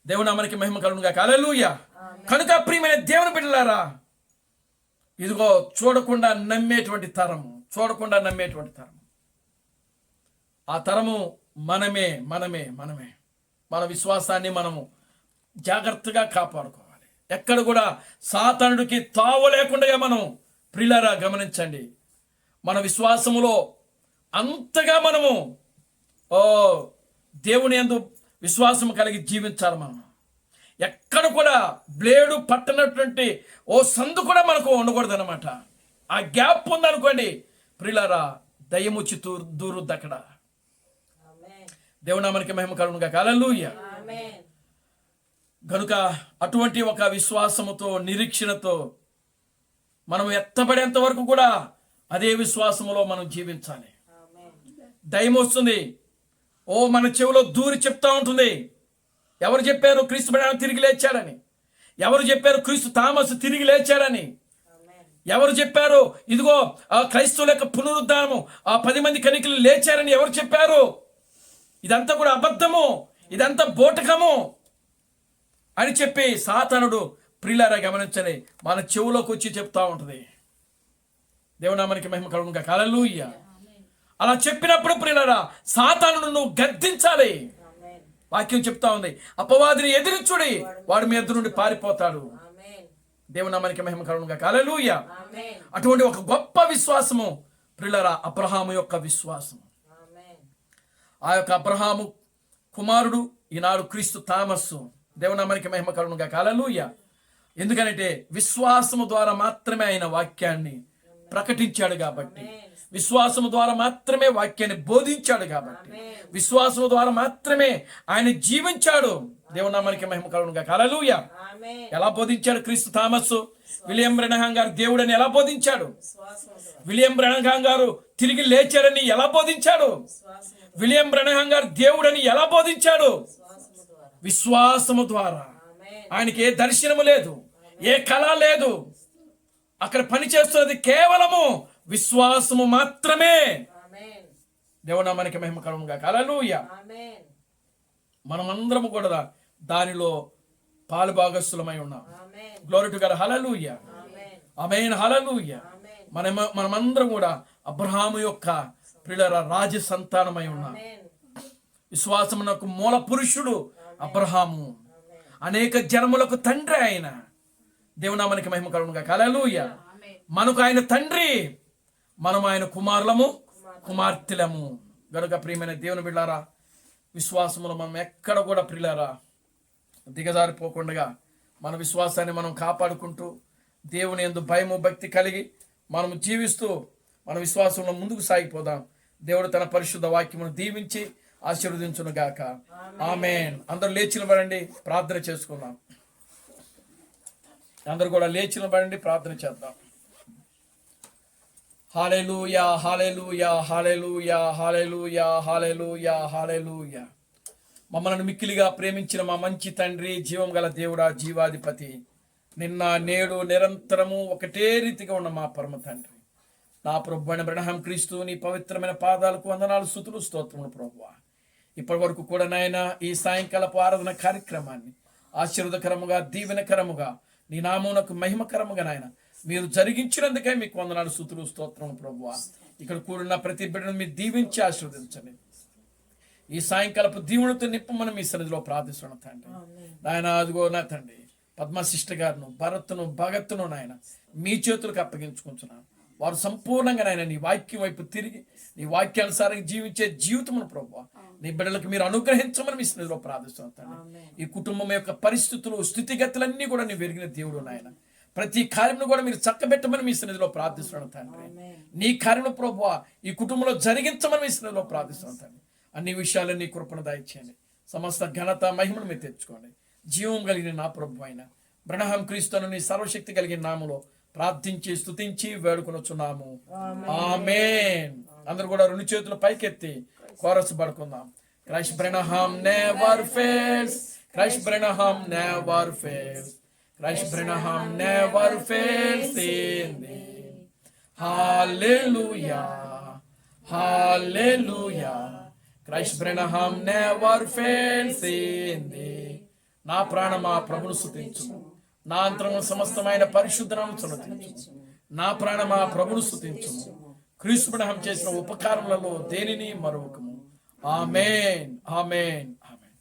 దేవుని నామానికి మహిమ కలుగును గాక. హల్లెలూయా. కనుక ప్రియమైన దేవుని బిడ్డలారా, ఇదిగో చూడకుండా నమ్మేటువంటి తరము, ఆ తరము మనమే. మన విశ్వాసాన్ని మనము జాగ్రత్తగా కాపాడుకోవాలి. ఎక్కడ కూడా సాతానుడికి తావు లేకుండా మనం ప్రియులారా గమనించండి. మన విశ్వాసములో అంతగా మనము దేవుని యందు విశ్వాసం కలిగి జీవించాలి. మనం ఎక్కడ కూడా బ్లేడు పట్టనటువంటి సందు కూడా మనకు ఉండకూడదు అనమాట. ఆ గ్యాప్ ఉందనుకోండి ప్రియులారా, దయ్యముచ్చి దూరుద్ది అక్కడ. దేవుని నామానికి మహిమ కలుగును గాక. హల్లెలూయా. కనుక అటువంటి ఒక విశ్వాసముతో, నిరీక్షణతో మనం ఎత్తబడేంత వరకు కూడా అదే విశ్వాసములో మనం జీవించాలి. దయ్యం వస్తుంది, మన చెవిలో దూరి చెప్తా ఉంటుంది. ఎవరు చెప్పారు క్రీస్తు బ్రహ్మ తిరిగి లేచాడని? ఎవరు చెప్పారు క్రీస్తు థామస్ తిరిగి లేచాడని? ఎవరు చెప్పారు ఇదిగో క్రైస్తవుల యొక్క పునరుద్ధానము 10 మంది కన్యకలు లేచారని ఎవరు చెప్పారు? ఇదంతా కూడా అబద్ధము, ఇదంతా బోటకము అని చెప్పి సాతానుడు ప్రియులారా గమనించని మన చెవులోకి వచ్చి చెప్తా ఉంటుంది. దేవునామానికి మహిమ కలుగును గాక. హల్లెలూయా. అలా చెప్పినప్పుడు ప్రియులారా, సాతానుడు నువ్వు గద్దించాలి. వాక్యం చెప్తా ఉంది, అపవాదిని ఎదిరించుడి, వాడి మీ ఎదురు నుండి పారిపోతాడు. దేవునామానికి మహిమ కలుగును గాక. హల్లెలూయా. అటువంటి ఒక గొప్ప విశ్వాసము ప్రియులారా అబ్రహాము యొక్క విశ్వాసము. ఆ యొక్క అబ్రహాము కుమారుడు ఈనాడు క్రీస్తు థామస్సు. దేవునామానికి మహిమ కలుగును గాక. హల్లెలూయా. ఎందుకంటే విశ్వాసము ద్వారా మాత్రమే ఆయన వాక్యాన్ని ప్రకటించాడు కాబట్టి, విశ్వాసము ద్వారా మాత్రమే వాక్యాన్ని బోధించాడు కాబట్టి, విశ్వాసము ద్వారా మాత్రమే ఆయన జీవించాడు. దేవునామానికి మహిమ కలుగును గాక. హల్లెలూయా. ఎలా బోధించాడు క్రీస్తు థామస్? విలియం బ్రెనహాం గారు దేవుడని ఎలా బోధించాడు? విలియం బ్రెనహాం గారు తిరిగి లేచాడని ఎలా బోధించాడు? విలియం బ్రెనహాం గారు దేవుడని ఎలా బోధించాడు? విశ్వాసము ద్వారా. ఆయనకి ఏ దర్శనము లేదు, ఏ కళ లేదు. అక్కడ పని చేస్తున్నది కేవలము విశ్వాసము మాత్రమే. దేవునామానికి మహిమ కలుగును గాక. హల్లెలూయా. మనమందరము కూడా దానిలో పాలు భాగస్థులమై ఉన్నాం. Glory to God. హల్లెలూయా. ఆమేన్. హల్లెలూయా. మనమందరం కూడా అబ్రహాము యొక్క ప్రియులారా రాజ సంతానమై ఉన్నాం. విశ్వాసమునకు మూల పురుషుడు అబ్రహాము, అనేక జనములకు తండ్రి ఆయన. దేవునామానికి మహిమ కలుగును గాక. హల్లెలూయా. మనకు ఆయన తండ్రి, మనం ఆయన కుమారులము, కుమార్తెలము. గనుక ప్రియమైన దేవుని బిడ్డలారా, విశ్వాసములో మనం ఎక్కడ కూడా ప్రియులారా దిగజారిపోకుండా మన విశ్వాసాన్ని మనం కాపాడుకుంటూ దేవుని యందు భయము భక్తి కలిగి మనం జీవిస్తూ మన విశ్వాసంలో ముందుకు సాగిపోదాం. దేవుడు తన పరిశుద్ధ వాక్యమును దీవించి ఆశీర్వదించును గాక. ఆమేన్. అందరూ లేచి నిలబడండి, ప్రార్థన చేసుకుందాం. అందరూ కూడా లేచి నిలబడండి, ప్రార్థన చేద్దాం. హల్లెలూయా, హల్లెలూయా, హల్లెలూయా, హల్లెలూయా, హల్లెలూయా, హల్లెలూయా. మమ్మల్ని మిక్కిలిగా ప్రేమించిన మా మంచి తండ్రి, జీవం గల దేవుడా, జీవాధిపతి, నిన్న నేడు నిరంతరము ఒకటే రీతిగా ఉన్న మా పరమ తండ్రి, నా ప్రభువైన బ్రహ్మ క్రీస్తు నీ పవిత్రమైన పాదాలకు వందనాలు, స్తుతులు, స్తోత్రములు ప్రభువా. ఇప్పటి వరకు కూడా నాయన ఈ సాయంకాలపు ఆరాధన కార్యక్రమాన్ని ఆశీర్వదకరముగా, దీవెనకరముగా, నీ నామమునకు మహిమకరముగా నాయన మీరు జరిగించినందుకే మీకు వందనాలు, స్తుతులు, స్తోత్రములు ప్రభువా. ఇక్కడ కూడిన ప్రతి బిడ్డను మీరు దీవించి ఆశీర్వదించండి. ఈ సాయంకాలపు దీవునితో నింపమని మీ సన్నిధిలో ప్రార్థిస్తున్నాను తండ్రి. నాయన అదిగో నా తండ్రి పద్మశిష్ట గారును, భరత్ను, భగత్తును నాయన మీ చేతులకు అప్పగించుకుంటున్నాను. వారు సంపూర్ణంగా నాయన నీ వాక్యం వైపు తిరిగి నీ వాక్యానుసారంగా జీవించే జీవితమును ప్రభువా నీ బిడ్డలకు మీరు అనుగ్రహించమని మీ సన్నిధిలో ప్రార్థిస్తున్నాను తండ్రి. ఈ కుటుంబం యొక్క పరిస్థితులు, స్థితిగతులన్నీ కూడా నీవు ఎరిగిన దేవుడు నాయన. ప్రతి కార్యమును కూడా మీరు చక్కబెట్టమని మీ సన్నిధిలో ప్రార్థిస్తున్నాను తండ్రి. నీ కార్యము ప్రభువా ఈ కుటుంబంలో జరిగించమని మీ సన్నిధిలో ప్రార్థిస్తున్నాను తండ్రి. అన్ని విషయాలు నీ కృపను దయచేయండి. సమస్త ఘనత మహిమను మీరు తెచ్చుకోండి. జీవం కలిగిన నా ప్రభు అయిన బ్రహ్మ క్రీస్తును నీ సర్వశక్తి కలిగిన నామములో ప్రార్థించి స్తుతించి వేడుకొనుచున్నాము. ఆమేన్. అందరూ కూడా 2 చేతులు పైకెత్తి కోరస్ పడుకుందాం. Christ Branham never fails, Christ Branham never fails, Christ Branham never fails in thee. Hallelujah, hallelujah. Christ Branham never fails in thee. నా ప్రాణమా ప్రభును స్తుతించు, నా అంతరంగ సమస్తమైన పరిశుద్ధనామమును స్తుతించు. నా ప్రాణమా ప్రభును స్తుతించు. క్రీస్తు బ్రహ్మం చేసిన ఉపకారములలో దేనిని మరొకము. ఆమేన్, ఆమేన్, ఆమేన్.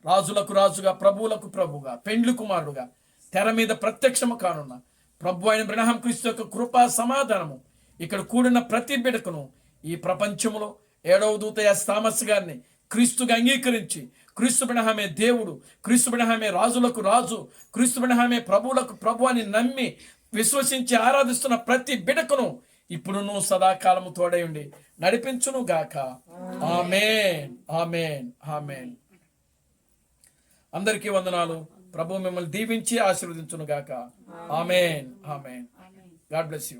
రాజులకు రాజుగా, ప్రభువులకు ప్రభుగా, పెండ్లి కుమారుడుగా తెర మీద ప్రత్యక్షము కానున్న ప్రభు అయిన బ్రహ్మం క్రీస్తు యొక్క కృపా సమాధానము ఇక్కడ కూడిన ప్రతి బిడకును ఈ ప్రపంచంలో 7వ దూత ఎస్ థామస్ గారిని క్రీస్తుగా అంగీకరించి, క్రీస్తు బ్రహ్మమే దేవుడు, క్రీస్తు బ్రహ్మమే రాజులకు రాజు, క్రీస్తు బ్రహ్మమే ప్రభువులకు ప్రభు అని నమ్మి విశ్వసించి ఆరాధిస్తున్న ప్రతి బిడకును ఇప్పుడును సదాకాలము తోడై ఉండి నడిపించును గాక. ఆమేన్, ఆమేన్, ఆమేన్. అందరికీ వందనాలు. ప్రభు మిమ్మల్ని దీవించి ఆశీర్వదించును గాక. ఆమేన్, ఆమేన్. God bless you.